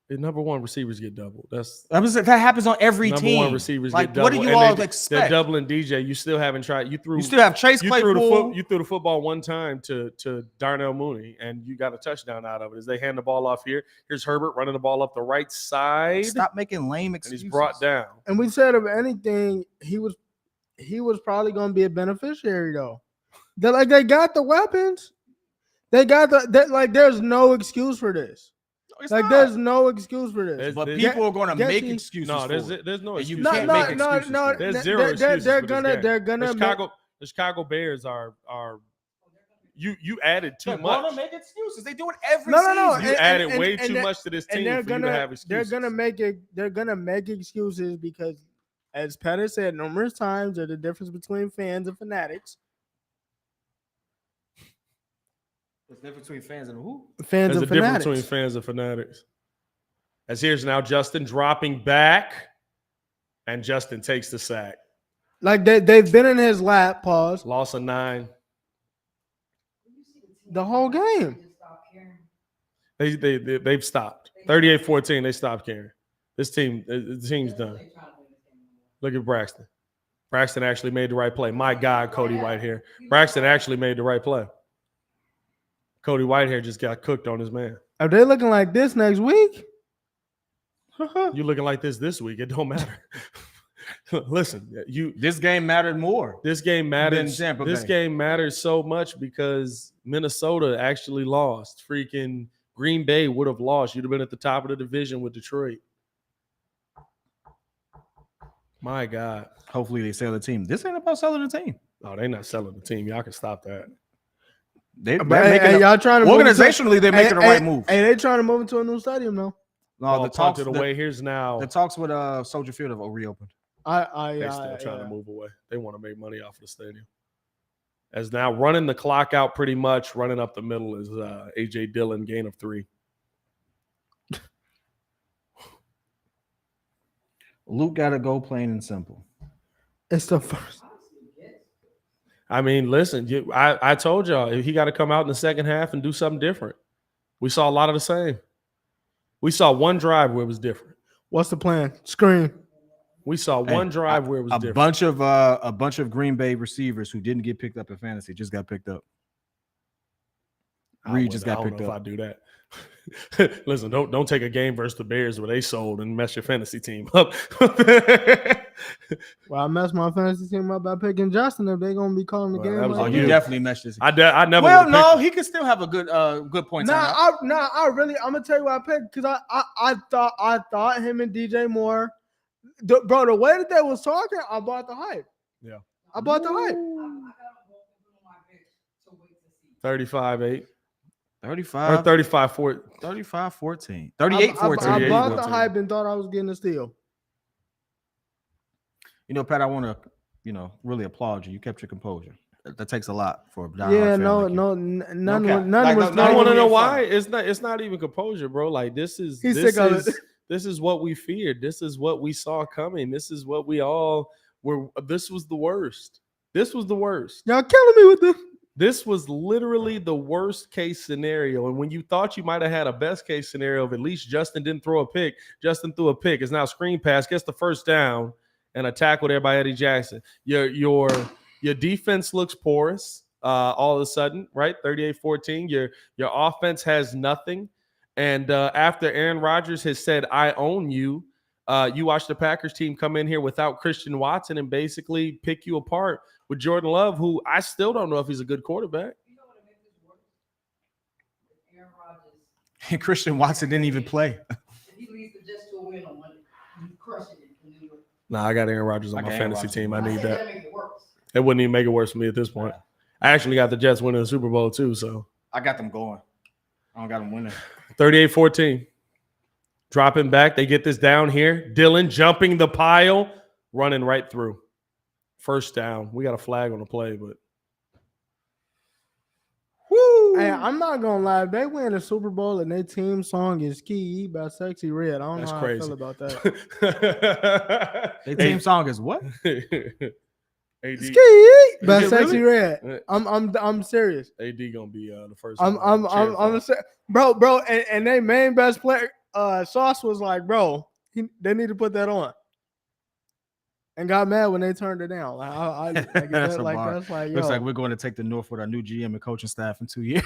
The number one receivers get doubled. That happens on every number team. one receivers Like, get doubled. what do you and all they're expect? doubling DJ. You still haven't tried. You still have Chase Claypool. You threw the football one time to Darnell Mooney, and you got a touchdown out of it. As they hand the ball off here, here's Herbert running the ball up the right side. Stop making lame And excuses. he's brought down. And we said if anything, he was probably going to be a beneficiary though. They got the weapons. They got there's no excuse for this. There's no excuse for this. But people are going to make excuses. No, there's for it. there's no And you excuse. can't make excuses. for it. There's zero excuses. They're for gonna this game. they're gonna the Chicago Bears are you added too They're much. gonna make excuses. They do it every No. season. You added and- way and too they're- much to this and team they're for you to have excuses. They're gonna make excuses because, as Pettis said numerous times, there's the difference between fans and fanatics. There's a difference between fans and who? Fans There's a and difference fanatics. between fans and fanatics. As here's now Justin dropping back, and Justin takes the sack. Like they've been in his lap. Pause. Loss of 9. The whole game. They've stopped. 38-14. They stopped caring. The team's done. Look at Braxton. Braxton actually made the right play. My God, Cody Whitehair. Braxton actually made the right play. Cody Whitehair just got cooked on his man. Are they looking like this next week? You looking like this week? It don't matter. Listen, This game mattered more. This game matters. Than Tampa This Bay. game matters so much because Minnesota actually lost. Freaking Green Bay would have lost. You'd have been at the top of the division with Detroit. My God. Hopefully they sell the team. This ain't about selling the team. No, they're not selling the team. Y'all can stop that. They're But hey, y'all trying to organizationally, they're making the right move. Hey, they trying to move into a new stadium though. No, the talks to the way. Here's now. The talks with Soldier Field have reopened. They're still trying to move away. They want to make money off of the stadium. As now running the clock out pretty much, running up the middle is A.J. Dillon, gain of 3. Luke got to go plain and simple. It's the first. I mean, listen, I told y'all he got to come out in the second half and do something different. We saw a lot of the same. We saw one drive where it was different. What's the plan? Screen. We saw one drive where it was different. A bunch of Green Bay receivers who didn't get picked up in fantasy just got picked up. Reed just got picked up. If I do that. Listen, don't take a game versus the Bears where they sold and mess your fantasy team up. Well, I messed my fantasy team up by picking Justin. If they're gonna be calling the Well, game, that was like on You you. definitely meshed this. I never. Well, would've no, picked him. he could still have a good point. I'm gonna tell you what I picked because I thought him and DJ Moore, bro. The way that they was talking, I bought the hype. Yeah. I bought the hype. 35-8 35 or 35-4. 35-14. I 38-14. bought the hype and thought I was getting a steal. You know, Pat, I want to, really applaud you. You kept your composure. That takes a lot for a diehard Yeah, fan no, like you. no, none, No cap. none Like, was. no, I no, want to no, know no, why. It's not even composure, bro. Like this is He's sick of it. This is what we feared. This is what we saw coming. This is what we all were. This was the worst. This was the worst. Y'all killing me with this. This was literally the worst case scenario. And when you thought you might have had a best case scenario of at least Justin didn't throw a pick, Justin threw a pick. It's now screen pass, gets the first down, and a tackle there by Eddie Jackson. Your defense looks porous all of a sudden, right? 38-14. Your offense has nothing. And after Aaron Rodgers has said, I own you, you watch the Packers team come in here without Christian Watson and basically pick you apart with Jordan Love, who I still don't know if he's a good quarterback. You know what makes this worse? If Aaron Rodgers, And Christian Watson didn't even play. if he leads the Jets to a win on Monday, he's crushing it in New York. Nah, I got Aaron Rodgers on I my got Aaron fantasy Rodgers. team. I I need said that. make it worse. It wouldn't even make it worse for me at this point. I actually got the Jets winning the Super Bowl too, so I got them going. I don't got them winning. 38-14. Dropping back. They get this down here. Dillon jumping the pile, running right through. First down. We got a flag on the play, but Woo! Hey, I'm not gonna lie. If they win a Super Bowl and their team song is "Key" by Sexy Red, I don't That's know how crazy. I feel about that. Their team song is what? AD "Ski" by Is it Sexy really? Red. I'm serious. gonna be the first. I'm bro, and they main best player. Sauce was like, bro, they need to put that on. And got mad when they turned it down. That's a bar. That's like, yo. Looks like we're going to take the North with our new GM and coaching staff in 2 years.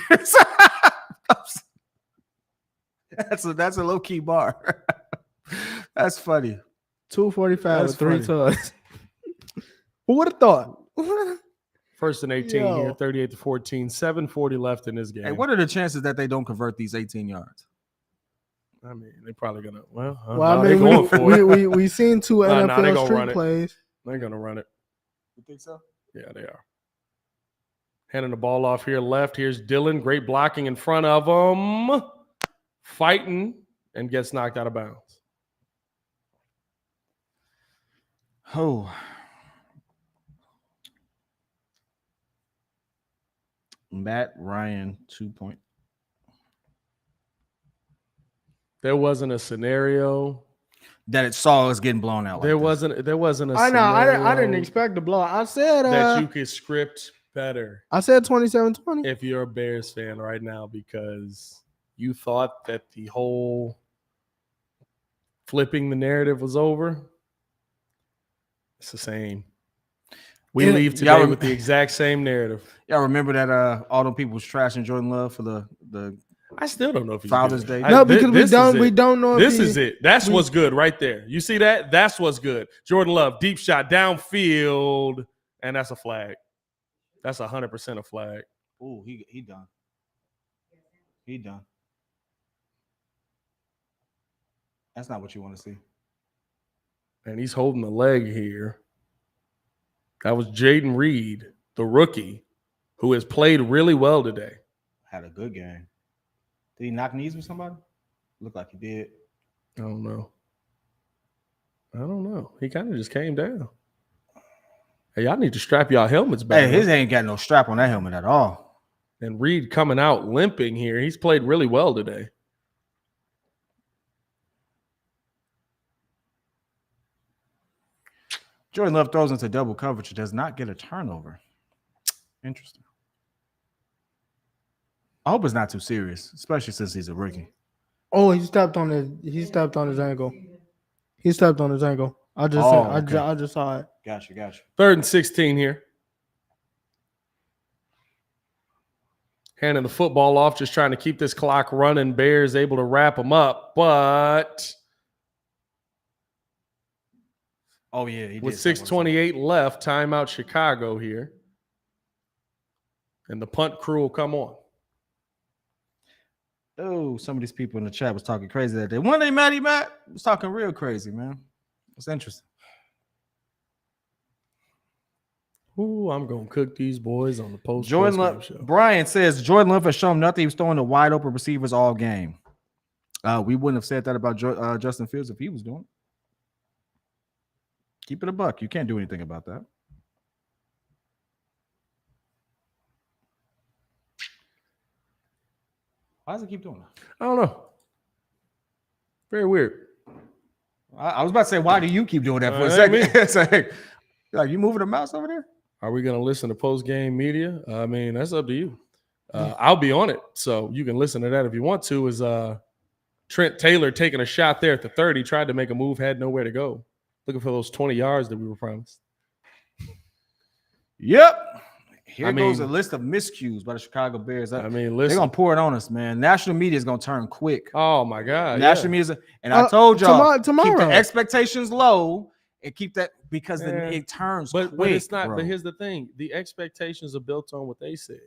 That's a low key bar. That's funny. 245 That's with 3 funny. touchdowns. Who would have thought? First and 18 Yo. here, 38-14, 7:40 left in this game. Hey, what are the chances that they don't convert these 18 yards? I mean, they're probably gonna. Well, Well, they're going for it. we seen 2 Nah, they NFL gonna run street it. plays. They're gonna run it. You think so? Yeah, they are. Handing the ball off here left. Here's Dylan. Great blocking in front of him. Fighting and gets knocked out of bounds. Oh. Matt Ryan 2 point. There wasn't a scenario. That it saw us getting blown out. There like this. wasn't a I know. scenario I didn't expect the blow. I said that you could script better I said 27-20. if you're a Bears fan right now because you thought that the whole flipping the narrative was over. It's the same. We leave today with the exact same narrative. Y'all remember that all them people was trashing Jordan Love for the I still don't know if he's Father's good. Day. No, because we don't know. This is it. That's what's good right there. You see that? That's what's good. Jordan Love, deep shot downfield, and that's a flag. That's 100% a flag. Oh, he done. He done. That's not what you want to see. And he's holding the leg here. That was Jaden Reed, the rookie, who has played really well today. Had a good game. Did he knock knees with somebody? Looked like he did. I don't know. He kind of just came down. Hey, y'all need to strap y'all helmets back. Hey, his ain't got no strap on that helmet at all. And Reed coming out limping here. He's played really well today. Jordan Love throws into double coverage. Does not get a turnover. Interesting. I hope it's not too serious, especially since he's a rookie. Oh, he stepped on his ankle. He stepped on his ankle. I just saw it. Gotcha. 3rd and 16 here. Handing the football off, just trying to keep this clock running. Bears able to wrap them up, but he with did. 6:28 left, timeout Chicago here. And the punt crew will come on. Oh, some of these people in the chat was talking crazy that day. One day, Matt was talking real crazy, man. It's interesting. Ooh, I'm going to cook these boys on the post. Jordan Love, show. Brian says Jordan Love has shown nothing. He was throwing the wide open receivers all game. We wouldn't have said that about Justin Fields if he was doing it. Keep it a buck. You can't do anything about that. Why does it keep doing that? I don't know. Very weird. I was about to say, why do you keep doing that for a That ain't second? It's like you moving the mouse over there? Are we going to listen to post-game media? I mean, that's up to you. I'll be on it, so you can listen to that if you want to. Is Trent Taylor taking a shot there at the 30, tried to make a move, had nowhere to go. Looking for those 20 yards that we were promised. Yep. Here goes a list of miscues by the Chicago Bears. Listen. They're going to pour it on us, man. National media is going to turn quick. Oh, my God. National media. And I told y'all, tomorrow. keep the expectations low and keep that because it turns quick. But it's not. Bro. But here's the thing. The expectations are built on what they say.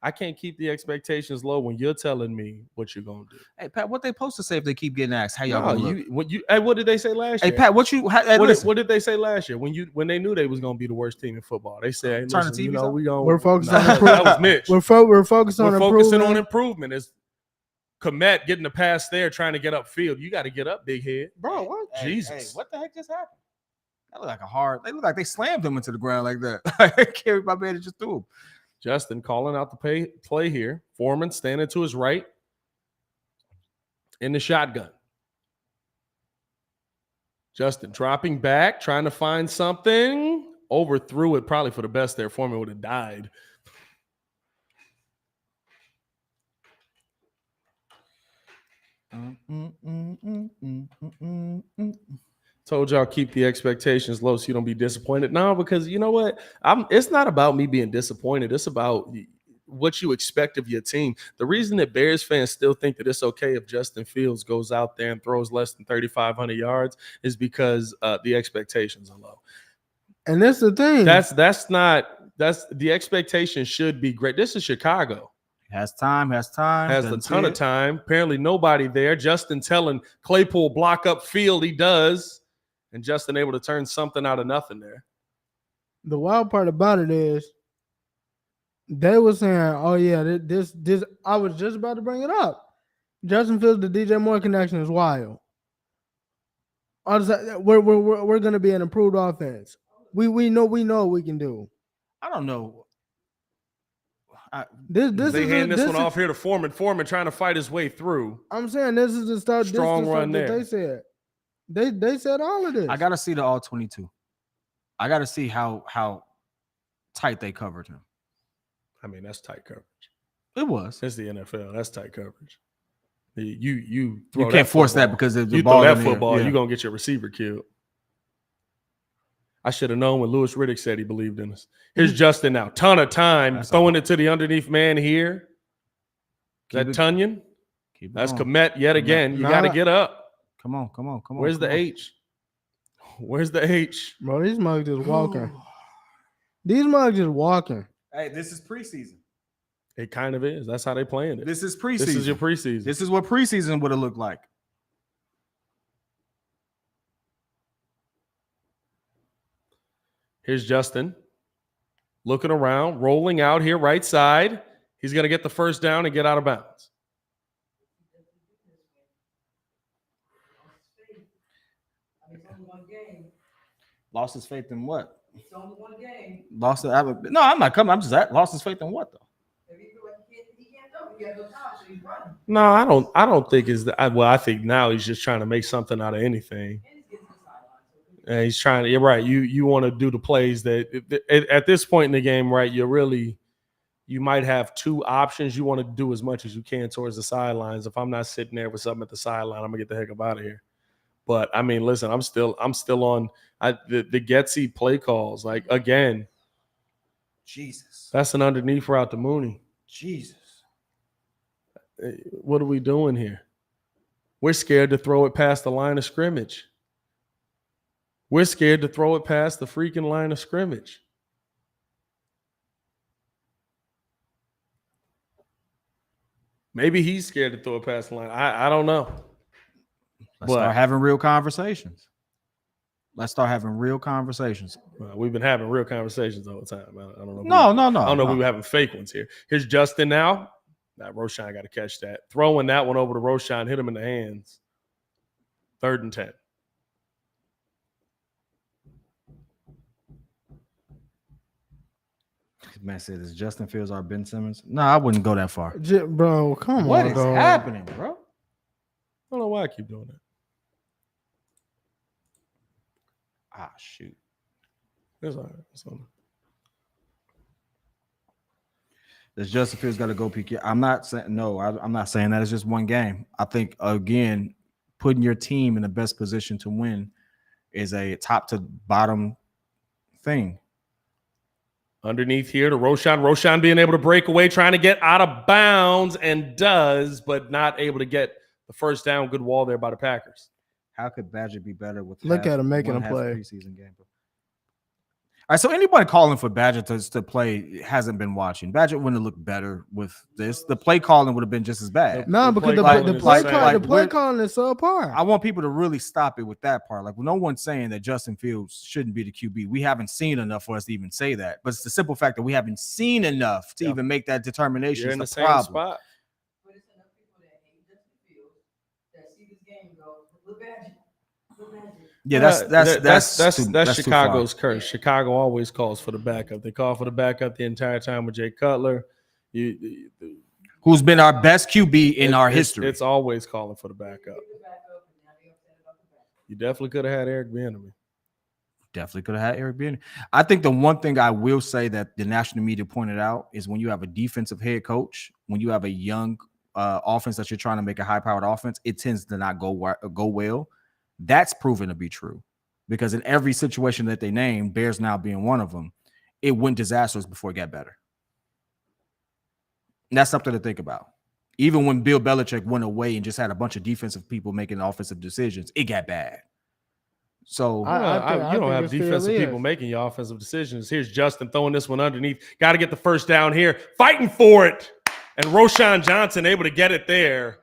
I can't keep the expectations low when you're telling me what you're going to do. Hey, Pat, what they supposed to say if they keep getting asked? How y'all gonna look? What did they say last year? Hey, Pat, what did they say last year when they knew they was going to be the worst team in football? They said, hey, turn the listen, TVs we're focused on that was Mitch. We're focused on focusing on improvement. Is Komet getting the pass there, trying to get upfield? You got to get up, big head, bro. What? Jesus? Hey, what the heck just happened? That looked like they look like they slammed him into the ground like that. Carried my man and just threw him. Justin calling out the play here. Foreman standing to his right in the shotgun. Justin dropping back, trying to find something. Overthrew it probably for the best there. Foreman would have died. Told y'all keep the expectations low so you don't be disappointed. No, because you know what? It's not about me being disappointed. It's about what you expect of your team. The reason that Bears fans still think that it's okay if Justin Fields goes out there and throws less than 3,500 yards is because the expectations are low. And that's the thing. That's the expectation should be great. This is Chicago. Has time. Has a ton of time. Apparently nobody there. Justin telling Claypool block up field. He does. And Justin able to turn something out of nothing there. The wild part about it is they were saying, oh yeah, this I was just about to bring it up. Justin Fields, the DJ Moore connection is wild. We're gonna be an improved offense. We know what we can do. I don't know. They hand this one off here to Foreman. Foreman trying to fight his way through. I'm saying this is the stuff. Strong run there. They said. They said all of this. I gotta see the all 22. I gotta see how tight they covered him. I mean, that's tight coverage. It was. It's the NFL. That's tight coverage. You can't force that because the you ball throw that football, yeah. you're gonna get your receiver killed. I should have known when Louis Riddick said he believed in us. Here's Justin now. Ton of time. That's throwing it to the underneath man here. Is that Tunyon? That's Komet yet again. You got to get up. Come on. Where's the H? Where's the H? Bro, these mugs just walking. These mugs just walking. Hey, this is preseason. It kind of is. That's how they playing it. This is preseason. This is your preseason. This is what preseason would have looked like. Here's Justin looking around, rolling out here right side. He's going to get the first down and get out of bounds. Lost his faith in what? It's only one game. Lost it. No, I'm not coming. I'm just lost his faith in what though? If you feel like he can't do it, he has no time, so he's running. No, I don't think it's that. Well, I think now he's just trying to make something out of anything. And he's trying to. You're right. You want to do the plays that at this point in the game, right? You might have two options. You want to do as much as you can towards the sidelines. If I'm not sitting there with something at the sideline, I'm gonna get the heck up out of here. But I mean, listen, I'm still on the Getsy play calls. Like again, Jesus, that's an underneath route to Mooney. Jesus, what are we doing here? We're scared to throw it past the line of scrimmage. We're scared to throw it past the freaking line of scrimmage. Maybe he's scared to throw it past the line. I don't know. Let's start having real conversations. Well, we've been having real conversations all the time. I don't know. No. I don't know if we were having fake ones here. Here's Justin now. Now Roshan got to catch that. Throwing that one over to Roshan, hit him in the hands. 3rd and 10. Man said, "Is Justin Fields our Ben Simmons?" No, I wouldn't go that far. Bro, come on. What is happening, bro? I don't know why I keep doing that. Ah, shoot. It's all right. It's all right. Does Justin Fields got to go peak? I'm not saying no. I'm not saying that it's just one game. I think again, putting your team in the best position to win is a top to bottom thing. Underneath here to Roshan. Roshan being able to break away, trying to get out of bounds and does, but not able to get the first down. Good wall there by the Packers. How could Badger be better with look at him making a play? Preseason game. All right, so anybody calling for Badger to play hasn't been watching. Badger wouldn't have looked better with this. The play calling would have been just as bad. No, because the play calling is subpar. I want people to really stop it with that part. Like, no one's saying that Justin Fields shouldn't be the QB. We haven't seen enough for us to even say that. But it's the simple fact that we haven't seen enough to even make that determination. You're in the same problem. spot. But it's enough people that hate Justin Fields that see this game and go, look Badger. Yeah, that's Chicago's curse. Chicago always calls for the backup. They call for the backup the entire time with Jay Cutler, who's been our best QB in our history. It's always calling for the backup. You definitely could have had Eric Bieniemy. I think the one thing I will say that the national media pointed out is when you have a defensive head coach, when you have a young offense that you're trying to make a high-powered offense, it tends to not go well. That's proven to be true because in every situation that they named, Bears now being one of them, it went disastrous before it got better. And that's something to think about. Even when Bill Belichick went away and just had a bunch of defensive people making offensive decisions, it got bad. So you don't have defensive people making your offensive decisions. Here's Justin throwing this one underneath. Got to get the first down here. Fighting for it. And Roshan Johnson able to get it there.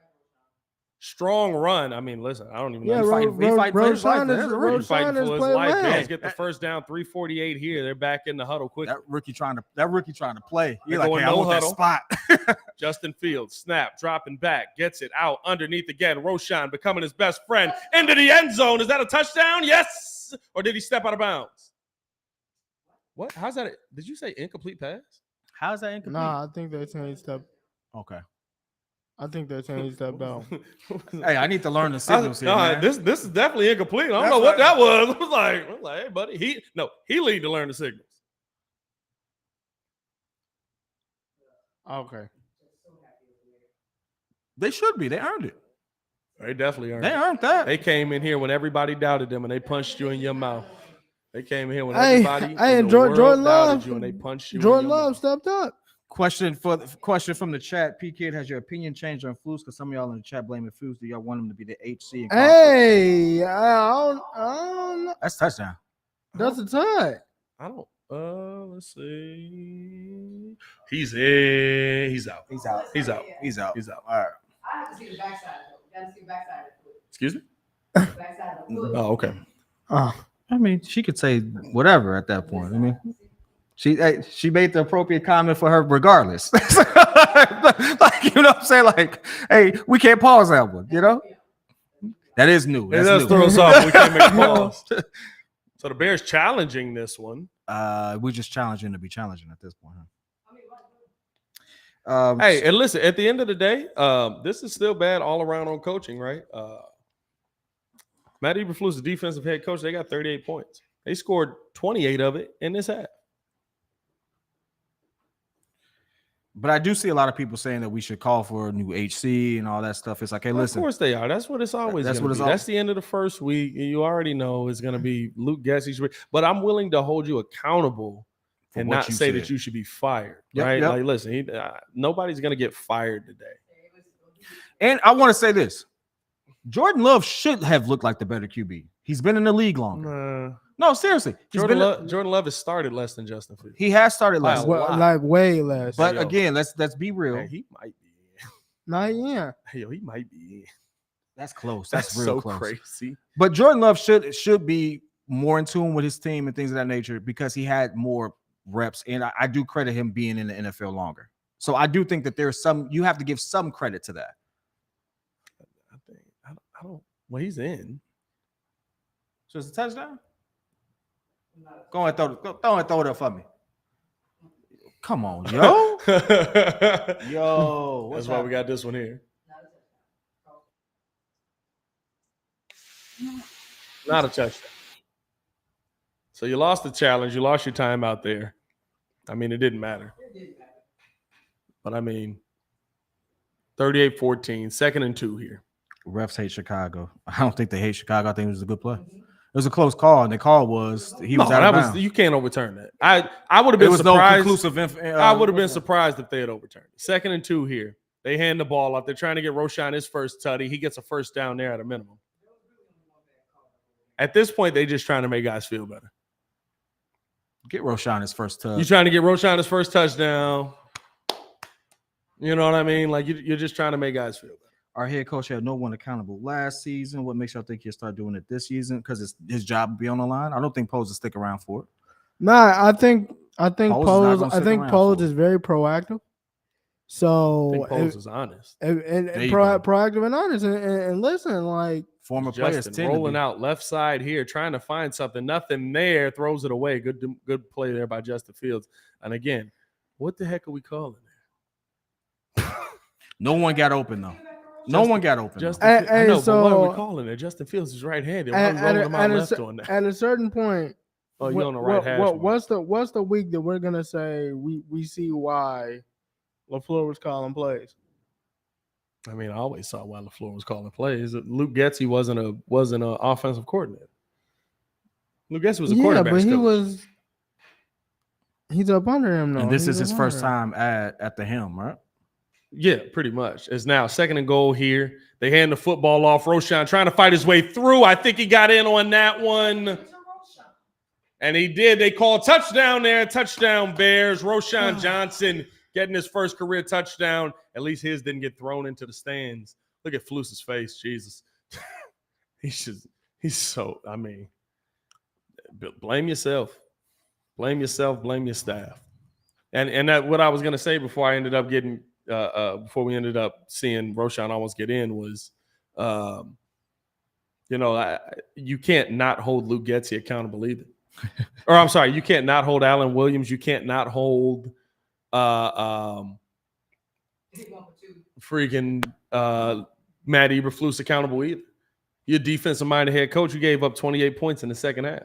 Strong run. I mean, listen, I don't even know. He's fighting for his life. He's fighting for his life. Bears get the first down, 3:48 here. They're back in the huddle quick. That rookie trying to play. You're like, hey, no I want huddle. that spot. Justin Fields, snap, dropping back, gets it out underneath again. Roshan becoming his best friend into the end zone. Is that a touchdown? Yes. Or did he step out of bounds? What? How's that? Did you say incomplete pass? How's that incomplete? Nah, I think they changed up. Okay. I think they changed that bell. Hey, I need to learn the signals here. Man. This is definitely incomplete. I don't know what that was. I was like, hey, buddy, he need to learn the signals. Okay. They should be. They earned it. They definitely earned it. They earned that. They came in here when everybody doubted them and they punched you in your mouth. They came in here when everybody Jordan Love doubted you and they punched you. Jordan Love stepped up. Question from the chat. P Kid, has your opinion changed on Flus? Because some of y'all in the chat blaming Flus. Do y'all want him to be the HC? Hey, I don't know. That's touchdown. That's a tie. I don't. Let's see. He's in. He's out. He's out. He's out. He's out. He's out. All right. I have to see the backside though. Got to see the backside of the foot. Excuse me. Backside of the foot. Oh, okay. I mean, she could say whatever at that point. I mean, she made the appropriate comment for her regardless. Like, you know what I'm saying? Like, hey, we can't pause that one, you know? That is new. It That's does new. throw us off. We can't make a pause. So the Bears challenging this one. We're just challenging to be challenging at this point. Hey, and listen, at the end of the day, this is still bad all around on coaching, right? Matt Eberflus, the defensive head coach, they got 38 points. They scored 28 of it in this half. But I do see a lot of people saying that we should call for a new HC and all that stuff. It's like, hey, listen. Of course they are. That's what it's always going to be. That's the end of the first week. You already know it's going to be Luke Getsy. But I'm willing to hold you accountable and not say that you should be fired, right? Like, listen, nobody's going to get fired today. And I want to say this. Jordan Love should have looked like the better QB. He's been in the league longer. No, seriously. Jordan Love has started less than Justin Fields. He has started less. Like way less. But again, let's be real. Hey, he might be in. Not yet. Hey, he might be in. That's close. That's real so close. Crazy. But Jordan Love should be more in tune with his team and things of that nature because he had more reps. And I do credit him being in the NFL longer. So I do think that there's you have to give some credit to that. I don't. Well, he's in. So it's a touchdown? Go and throw it up for me. Come on, yo. Yo. That's why we got this one here. Not a touchdown. So you lost the challenge. You lost your time out there. I mean, it didn't matter. But I mean, 38-14, 2nd and 2 here. Refs hate Chicago. I don't think they hate Chicago. I think it was a good play. It was a close call, and the call was he was out of bounds. You can't overturn that. I would have been surprised. No conclusive I would have been surprised if they had overturned it. 2nd and 2 here. They hand the ball off. They're trying to get Roshan his first tutty. He gets a first down there at a minimum. At this point, they're just trying to make guys feel better. Get Roshan his first touchdown. You're trying to get Roshan his first touchdown. You know what I mean? Like you're just trying to make guys feel better. Our head coach had no one accountable last season. What makes y'all think he'll start doing it this season? Because his job will be on the line. I don't think Poles will stick around for it. Nah, I think Poles is very proactive. So I think Poles is honest and proactive and honest. And listen, like former players rolling out left side here, trying to find something. Nothing there, throws it away. Good play there by Justin Fields. And again, what the heck are we calling there? No one got open though. No one got open. I know, but what are we calling it? Justin Fields is right-handed. Why are we rolling him out left on that? At a certain point, you're on the right hash. What's the week that we're gonna say we see why LaFleur was calling plays? I mean, I always saw why LaFleur was calling plays. Luke Getsy wasn't an offensive coordinator. Luke Getsy was a quarterback but coach. He's up under him now. And this He's is his up first under him. time at the helm, right? Yeah, pretty much. It's now 2nd and goal here. They hand the football off. Roshan trying to fight his way through. I think he got in on that one. And he did. They called touchdown there. Touchdown Bears. Roshan Johnson getting his first career touchdown. At least his didn't get thrown into the stands. Look at Flus's face. Jesus. He's so, I mean, blame yourself. Blame yourself. Blame your staff. And that what I was going to say before I ended up getting before we ended up seeing Roshan almost get in was, you can't not hold Luke Getsy accountable either. Or I'm sorry, you can't not hold Alan Williams. You can't not hold freaking Matt Eberflus accountable either. Your defensive-minded head coach, you gave up 28 points in the second half.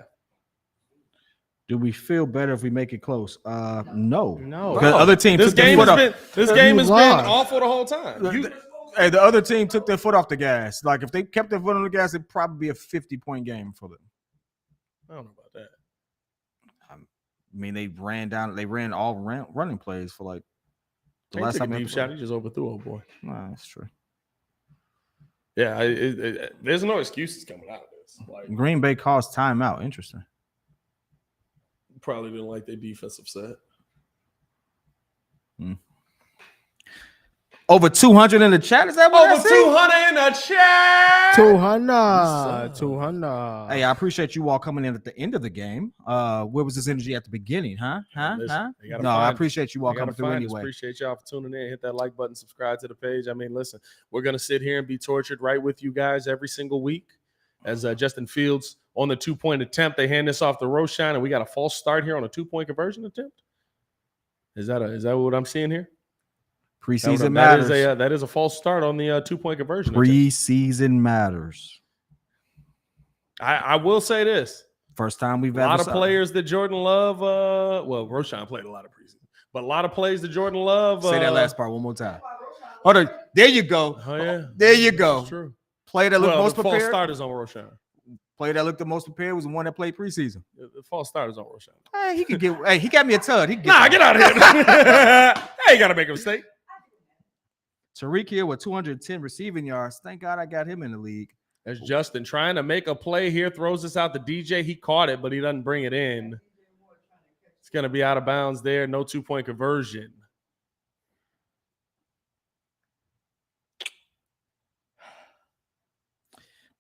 Do we feel better if we make it close? No. Because other team This took their game foot has off. been lost. awful the whole time. Hey, the other team took their foot off the gas. Like if they kept their foot on the gas, it'd probably be a 50-point game for them. I don't know about that. I mean, they ran all running plays for like the He last took a time. deep shot. He just overthrew, old boy. Nah, that's true. Yeah, there's no excuses coming out of this. Like, Green Bay calls timeout. Interesting. probably didn't like their defensive set. Over 200 in the chat. Is that what I Over see? 200 in the chat. 200. Hey, I appreciate you all coming in at the end of the game. Where was this energy at the beginning? Huh? Listen, they gotta No, I find appreciate you all You gotta coming through find us. anyway. Appreciate y'all for tuning in. Hit that like button, subscribe to the page. I mean, listen, we're gonna sit here and be tortured right with you guys every single week. As Justin Fields on the 2-point attempt, they hand this off to Roshan, and we got a false start here on a 2-point conversion attempt. Is that what I'm seeing here? Preseason matters. That is a false start on the 2-point conversion. Preseason matters. I will say this. First time we've A lot of players that Jordan Love, Roshan played a lot of preseason, but a lot of plays that Jordan Love. Say that last part one more time. Hold on. There you go. Oh, yeah. There you go. That's true. Play that looked most the false prepared. start is on Roshan. Play that looked the most prepared was the one that played preseason. The false start is on Roshan. Hey, he could get. Hey, he got me a tud. He Nah, get out of here. Hey, you got to make a mistake. Tariq here with 210 receiving yards. Thank God I got him in the league. There's Justin trying to make a play here. Throws this out to DJ. He caught it, but he doesn't bring it in. It's going to be out of bounds there. No 2-point conversion.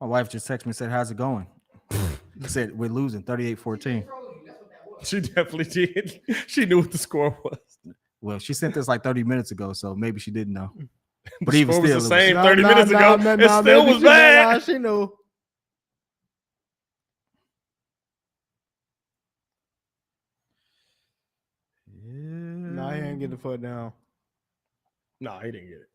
My wife just texted me and said, how's it going? I said, we're losing 38-14. She definitely did. She knew what the score was. Well, she sent this like 30 minutes ago, so maybe she didn't know. But The even score was still, the same Nah, 30 minutes ago. man, It still baby, was she bad. Nah, she knew. Nah, he didn't get the foot down. No, he didn't get it.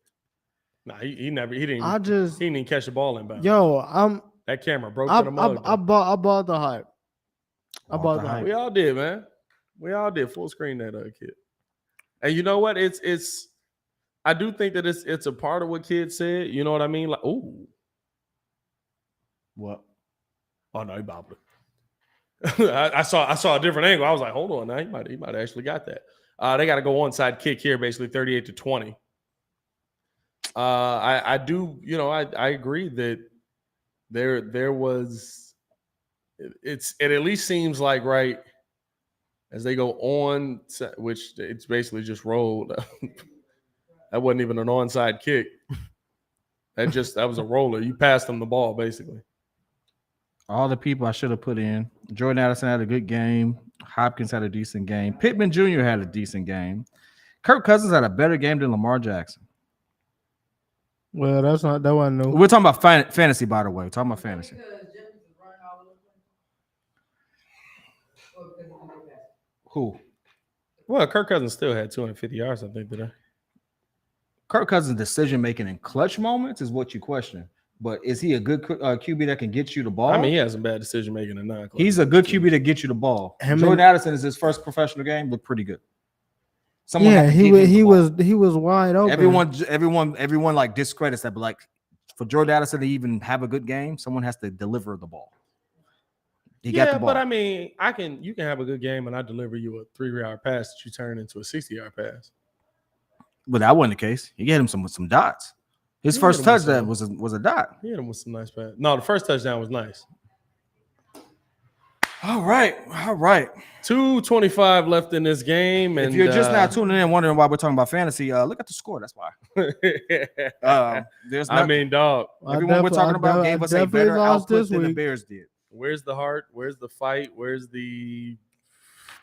No, he never. He didn't. I just, He didn't even catch the ball inbound. yo, That camera broke I to the mug. bought the hype. I bought the hype. hype. We all did, man. We all did. Full screen that kid. And you know what? It's. I do think that it's a part of what kids said. You know what I mean? Like, oh, What? oh no, he bobbled it. I saw a different angle. I was like, hold on, now he might actually got that. They got to go onside kick here, basically 38-20. I do, I agree that there was. It at least seems like right as they go on, which it's basically just rolled. That wasn't even an onside kick. That was a roller. You passed them the ball, basically. All the people I should have put in. Jordan Addison had a good game. Hopkins had a decent game. Pittman Jr. had a decent game. Kirk Cousins had a better game than Lamar Jackson. Well, that wasn't new. We're talking about fantasy, by the way. We're talking about fantasy. Who? Well, Kirk Cousins still had 250 yards, I think, today. Kirk Cousins' decision making in clutch moments is what you question. But is he a good QB that can get you the ball? I mean, he has some bad decision making in non. He's a good QB to get you the ball. Jordan Addison is his first professional game. Looked pretty good. Someone had to he give was him the ball. he was wide open. Everyone like discredits that, but like for Jordan Addison to even have a good game, someone has to deliver the ball. He got the ball. but I mean, you can have a good game and I deliver you a 3-yard pass that you turn into a 60-yard pass. But that wasn't the case. He get him some dots. His first touchdown was a dot. He hit him with some nice pass. No, the first touchdown was nice. All right. 2:25 left in this game. And if you're just now tuning in, wondering why we're talking about fantasy, look at the score. That's why. There's I mean, dog. Everyone we're talking about gave us a better output than the Bears did. Where's the heart? Where's the fight? Where's the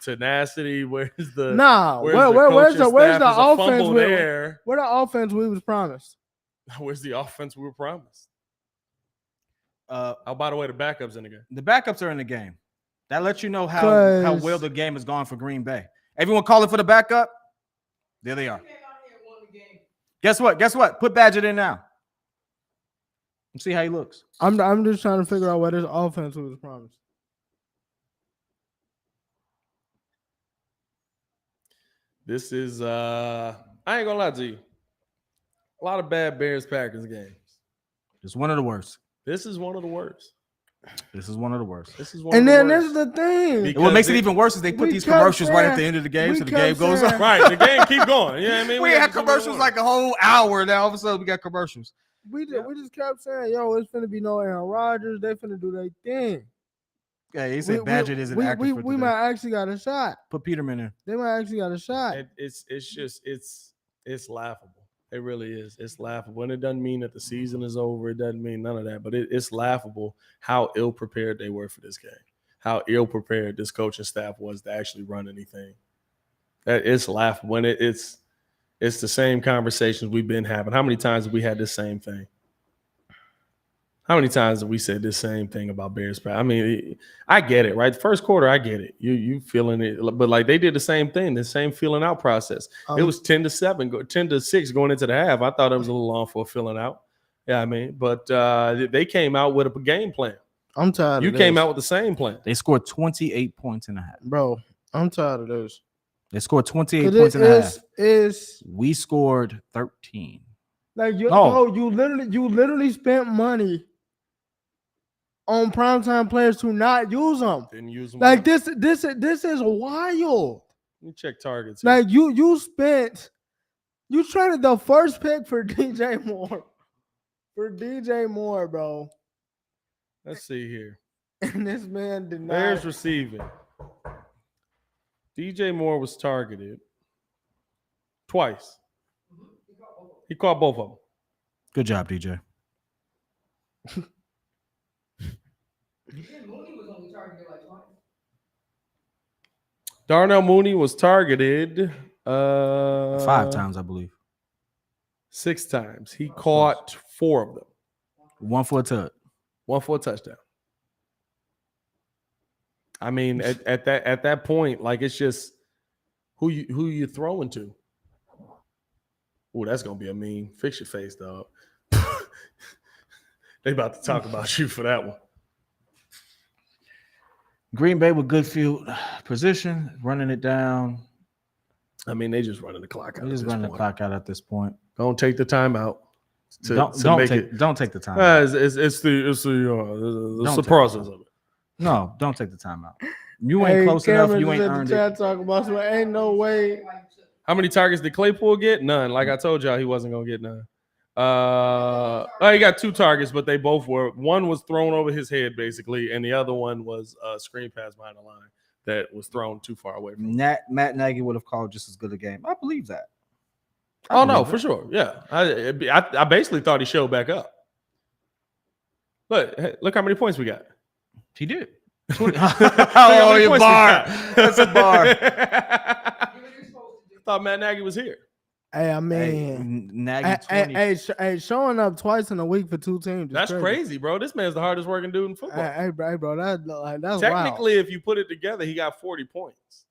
tenacity? Where's the where's the offense there? Where the offense we was promised? Where's the offense we were promised? By the way, the backups in the game. The backups are in the game. That lets you know how well the game has gone for Green Bay. Everyone calling for the backup. There they are. Guess what? Put Badgett in now. And see how he looks. I'm just trying to figure out what this offense was promised. This is I ain't gonna lie to you. A lot of bad Bears-Packers games. It's one of the worst. This is one of the worst. This is the thing. Because what makes it even worse is they put these commercials right at the end of the game, so the game goes on. Right, the game keep going. Yeah, I mean, we had commercials like a whole hour. Now all of a sudden we got commercials. We just kept saying, "Yo, it's finna be no Aaron Rodgers. They finna do their thing." Yeah, he said Badgett isn't active. We might actually got a shot. Put Peterman in. They might actually got a shot. It's laughable. It really is. It's laughable. And it doesn't mean that the season is over. It doesn't mean none of that. But it's laughable how ill-prepared they were for this game. How ill-prepared this coaching staff was to actually run anything. It's laughable. And it's the same conversations we've been having. How many times have we had this same thing? How many times have we said this same thing about Bears? I mean, I get it, right? The first quarter, I get it. You feeling it, but like they did the same thing, the same feeling out process. It was 10-7, 10-6 going into the half. I thought it was a little long for a filling out. Yeah, I mean, but they came out with a game plan. I'm tired. You came out with the same plan. They scored 28 points in a half, bro. I'm tired of this. They scored 28 points in a half. Is we scored 13. Like you literally spent money on primetime players to not use them. Didn't use them. Like this is wild. Let me check targets. Here. Like you traded the first pick for DJ Moore. For DJ Moore, bro. Let's see here. And this man did not. Bears receiving. DJ Moore was targeted twice. He caught both of them. Good job, DJ. Mooney was only targeted like twice. Darnell Mooney was targeted 5 times, I believe. 6 times. He caught 4 of them. 1 for a touch. 1 for a touchdown. I mean, at that point, like it's just who you throwing to. Oh, that's gonna be a meme. Fix your face, dog. They about to talk about you for that one. Green Bay with good field position, running it down. I mean, they just running the clock out. They just running the clock out at this point. Don't take the timeout. Don't take the time. It's the surprises of it. No, don't take the time out. You ain't close enough. You ain't earned it. Talk about some, ain't no way. How many targets did Claypool get? None. Like I told y'all, he wasn't gonna get none. He got 2 targets, but they both were. One was thrown over his head, basically, and the other one was a screen pass behind the line that was thrown too far away from him. Matt Nagy would have called just as good a game. I believe that. For sure. Yeah, I basically thought he showed back up. But hey, look how many points we got. He did. Oh, you bar. That's a bar. I thought Matt Nagy was here. Hey, I mean, Nagy 20. Showing up twice in a week for 2 teams. That's crazy, bro. This man's the hardest working dude in football. Hey, bro, that's technically, wild. if you put it together, he got 40 points.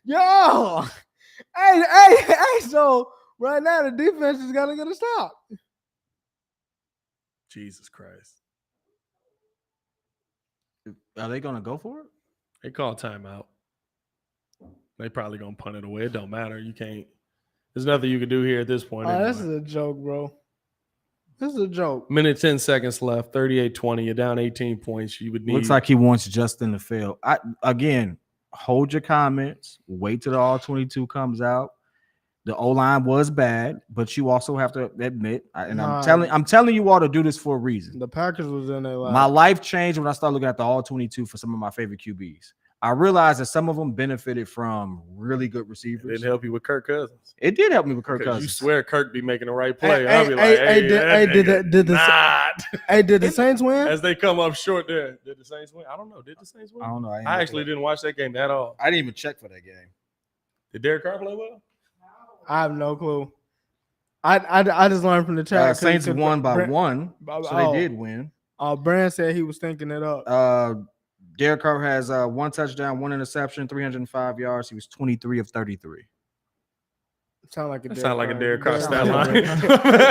Yo, hey. So right now the defense is gonna get a stop. Jesus Christ. Are they gonna go for it? They call timeout. They probably gonna punt it away. It don't matter. You can't. There's nothing you can do here at this point. Oh, Anyway. this is a joke, bro. This is a joke. Minute 10 seconds left. 38-20. You're down 18 points. You would need. Looks like he wants Justin to fail. Again, hold your comments. Wait till the all 22 comes out. The O-line was bad, but you also have to admit, I'm telling you all to do this for a reason. The Packers was in their life. My life changed when I started looking at the all 22 for some of my favorite QBs. I realized that some of them benefited from really good receivers. It didn't help you with Kirk Cousins. It did help me with Kirk Cousins. You swear Kirk be making the right play. Hey, I'll be like, did the Saints win? As they come up short there. Did the Saints win? I don't know. Did the Saints win? I don't know. I actually didn't watch that game at all. I didn't even check for that game. Did Derek Carr play well? I have no clue. I just learned from the chat. Saints won by 1, so they did win. Brand said he was thinking it up. Derek Carr has 1 touchdown, 1 interception, 305 yards. He was 23 of 33. Sound like a Derek Carr stat line.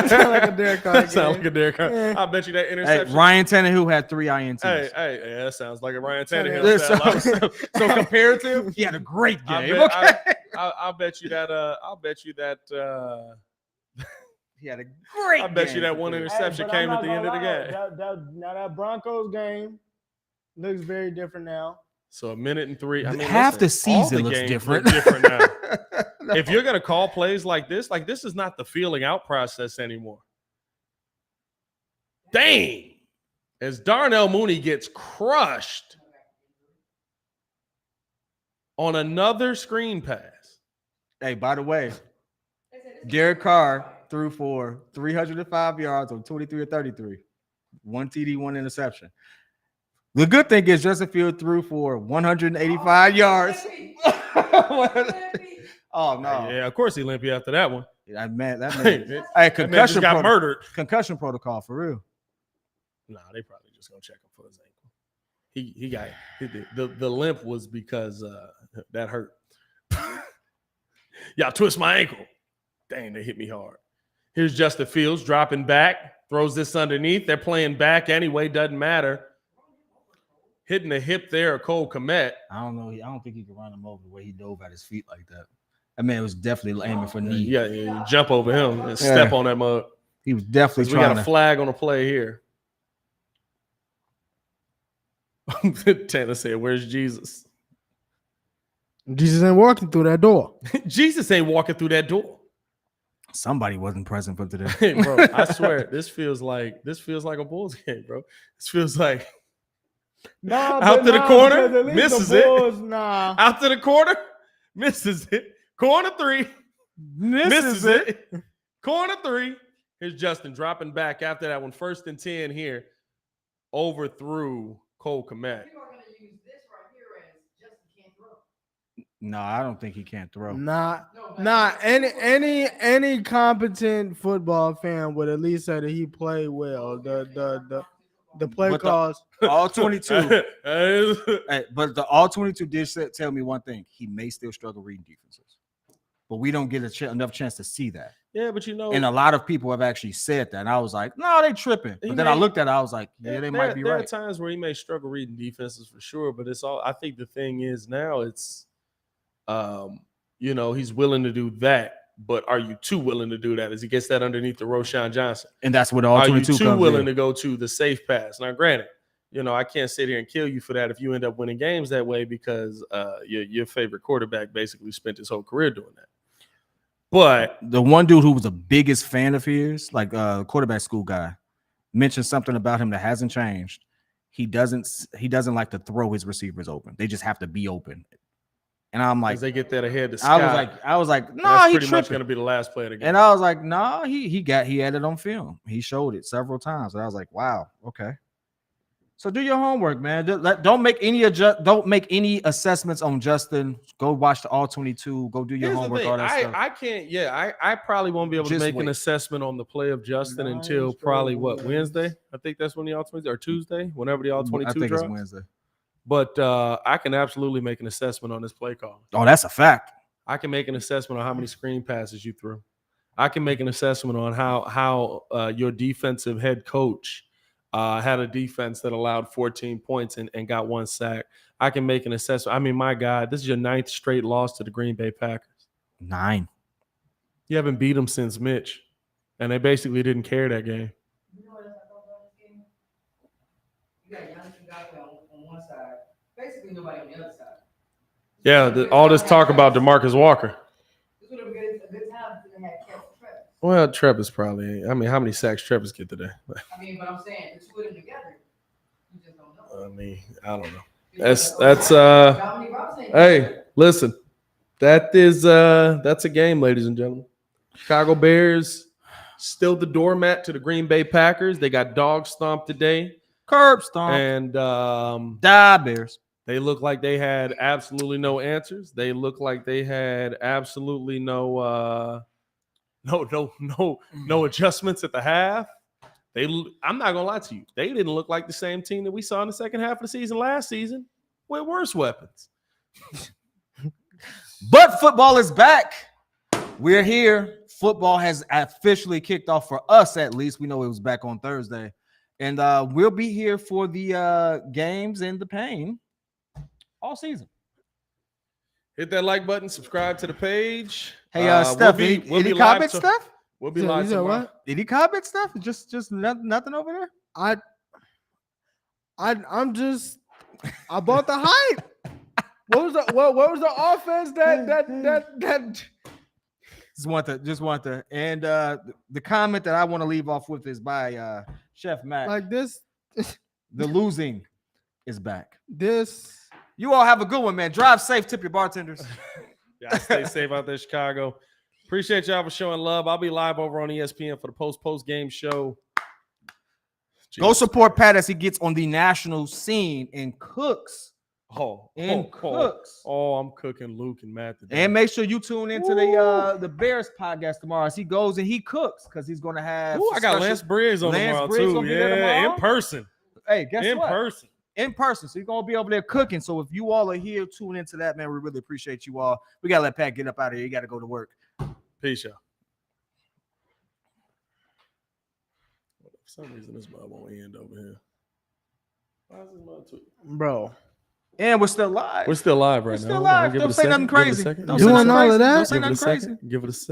Sound like a Derek Carr. Sound like a Derek Carr. I bet you that interception. Hey, Ryan Tannehill had 3 INTs. Hey, yeah, that sounds like a Ryan Tannehill stat line. So comparative, he had a great game. I'll bet you that. He had a great game. I bet you that one interception came at the end of the game. Now that Broncos game looks very different now. So a minute and 3. I mean, half the season looks different. Now. No. If you're gonna call plays like this is not the feeling out process anymore. Dang! As Darnell Mooney gets crushed on another screen pass. Hey, by the way, Derek Carr threw for 305 yards on 23 of 33. 1 TD, 1 interception. The good thing is Justin Fields threw for 185 yards. Oh no! Yeah, of course he limped you after that one. Yeah, man, that hey, concussion got murdered. Concussion protocol for real. Nah, they probably just gonna check him for his ankle. He got the limp was because that hurt. Y'all twist my ankle. Dang, they hit me hard. Here's Justin Fields dropping back, throws this underneath. They're playing back anyway, doesn't matter. Hitting the hip there, Cole Kmet. I don't know. I don't think he could run him over the way he dove at his feet like that. I mean, it was definitely aiming for knee. Yeah, you jump over him and step on that mug. He was definitely trying. We got a flag on the play here. Tanner said, "Where's Jesus?" Jesus ain't walking through that door. Jesus ain't walking through that door. Somebody wasn't present for today. Hey, bro, I swear, this feels like a Bulls game, bro. This feels like out to the corner, misses it. Out to the corner, misses it. Corner 3, misses it. Corner 3. Here's Justin dropping back after that one. 1st and 10 here. Overthrew Cole Kmet. People are going to use this right here as Justin can't throw. No, I don't think he can't throw. Any competent football fan would at least say that he played well. The play calls. All 22. But the all 22 did tell me one thing. He may still struggle reading defenses. But we don't get enough chance to see that. Yeah, but and a lot of people have actually said that. And I was like, no, they tripping. But then I looked at it, I was like, yeah, they might be right. There are times where he may struggle reading defenses for sure, but it's all. I think the thing is now it's, he's willing to do that. But are you too willing to do that as he gets that underneath the Roshan Johnson? And that's what all 22 comes in. Are you too willing to go to the safe pass? Now, granted, I can't sit here and kill you for that if you end up winning games that way because your favorite quarterback basically spent his whole career doing that. But the one dude who was the biggest fan of his, like a quarterback school guy, mentioned something about him that hasn't changed. He doesn't like to throw his receivers open. They just have to be open. And I'm like, as they get that ahead to Scott, I was like, no, that's he's pretty much going to be the last play of the game. And I was like, no, he had it on film. He showed it several times. And I was like, wow, okay. So do your homework, man. Don't make any assessments on Justin. Go watch the all 22. Go do your homework. All that stuff. I can't. Yeah, I probably won't be able to make an assessment on the play of Justin until probably Wednesday. I think that's when the all 22 or Tuesday, whenever the all 22 I think drops. it's Wednesday. But I can absolutely make an assessment on this play call. Oh, that's a fact. I can make an assessment on how many screen passes you threw. I can make an assessment on how your defensive head coach had a defense that allowed 14 points and got 1 sack. I can make an assessment. I mean, my God, this is your 9th straight loss to the Green Bay Packers. 9. You haven't beat them since Mitch, and they basically didn't care that game. You know what else I thought about this game? You got Giannis and Gaffney on one side. Basically, nobody on the other side. Yeah, all this talk about DeMarcus Walker. This would have been a good time if they had kept Travis. Well, Trevor's probably. I mean, how many sacks Trevor's get today? I mean, but I'm saying the two of them together, you just don't know. I mean, I don't know. Because That's Dominique Robinson ain't Hey, listen, that's a game, ladies and gentlemen. Chicago Bears still the doormat to the Green Bay Packers. They got dog stomped today, Curb stomp. and Die Bears. they look like they had absolutely no answers. They look like they had absolutely no adjustments at the half. I'm not gonna lie to you. They didn't look like the same team that we saw in the second half of the season last season with worse weapons. But football is back. We're here. Football has officially kicked off for us, at least. We know it was back on Thursday. And we'll be here for the games and the pain all season. Hit that like button, subscribe to the page. Hey, Steph, we'll any be live comment stuff? We'll be You live said tomorrow. what? Any comment stuff? Just nothing over there? I bought the hype. What was the offense that Just want to. And the comment that I want to leave off with is by Chef Matt. like this? The losing is back. This You all have a good one, man. Drive safe. Tip your bartenders. Yeah, stay safe out there, Chicago. Appreciate y'all for showing love. I'll be live over on ESPN for the post game show. Go Jesus. support Pat as he gets on the national scene and cooks. Cooks. Oh, I'm cooking Luke and Matt today. And make sure you tune into the Bears podcast tomorrow as he goes and he cooks because he's going to have. Ooh, I got special- Lance Briggs on Lance tomorrow Briggs too. gonna be there Yeah, tomorrow? in person. Hey, guess In what? person. In person. So you're going to be over there cooking. So if you all are here, tune into that, man. We really appreciate you all. We got to let Pat get up out of here. You got to go to work. Peace, y'all. For some reason, this mug won't end over here. Why is this mug tweet? bro. And we're still live. We're still live right We're now. still Hold on, live. give Don't it a say second. nothing Give it a crazy. second. Don't Give say it a Doing nothing all crazy. of that? Don't say Give it a nothing crazy. second. Give it a second.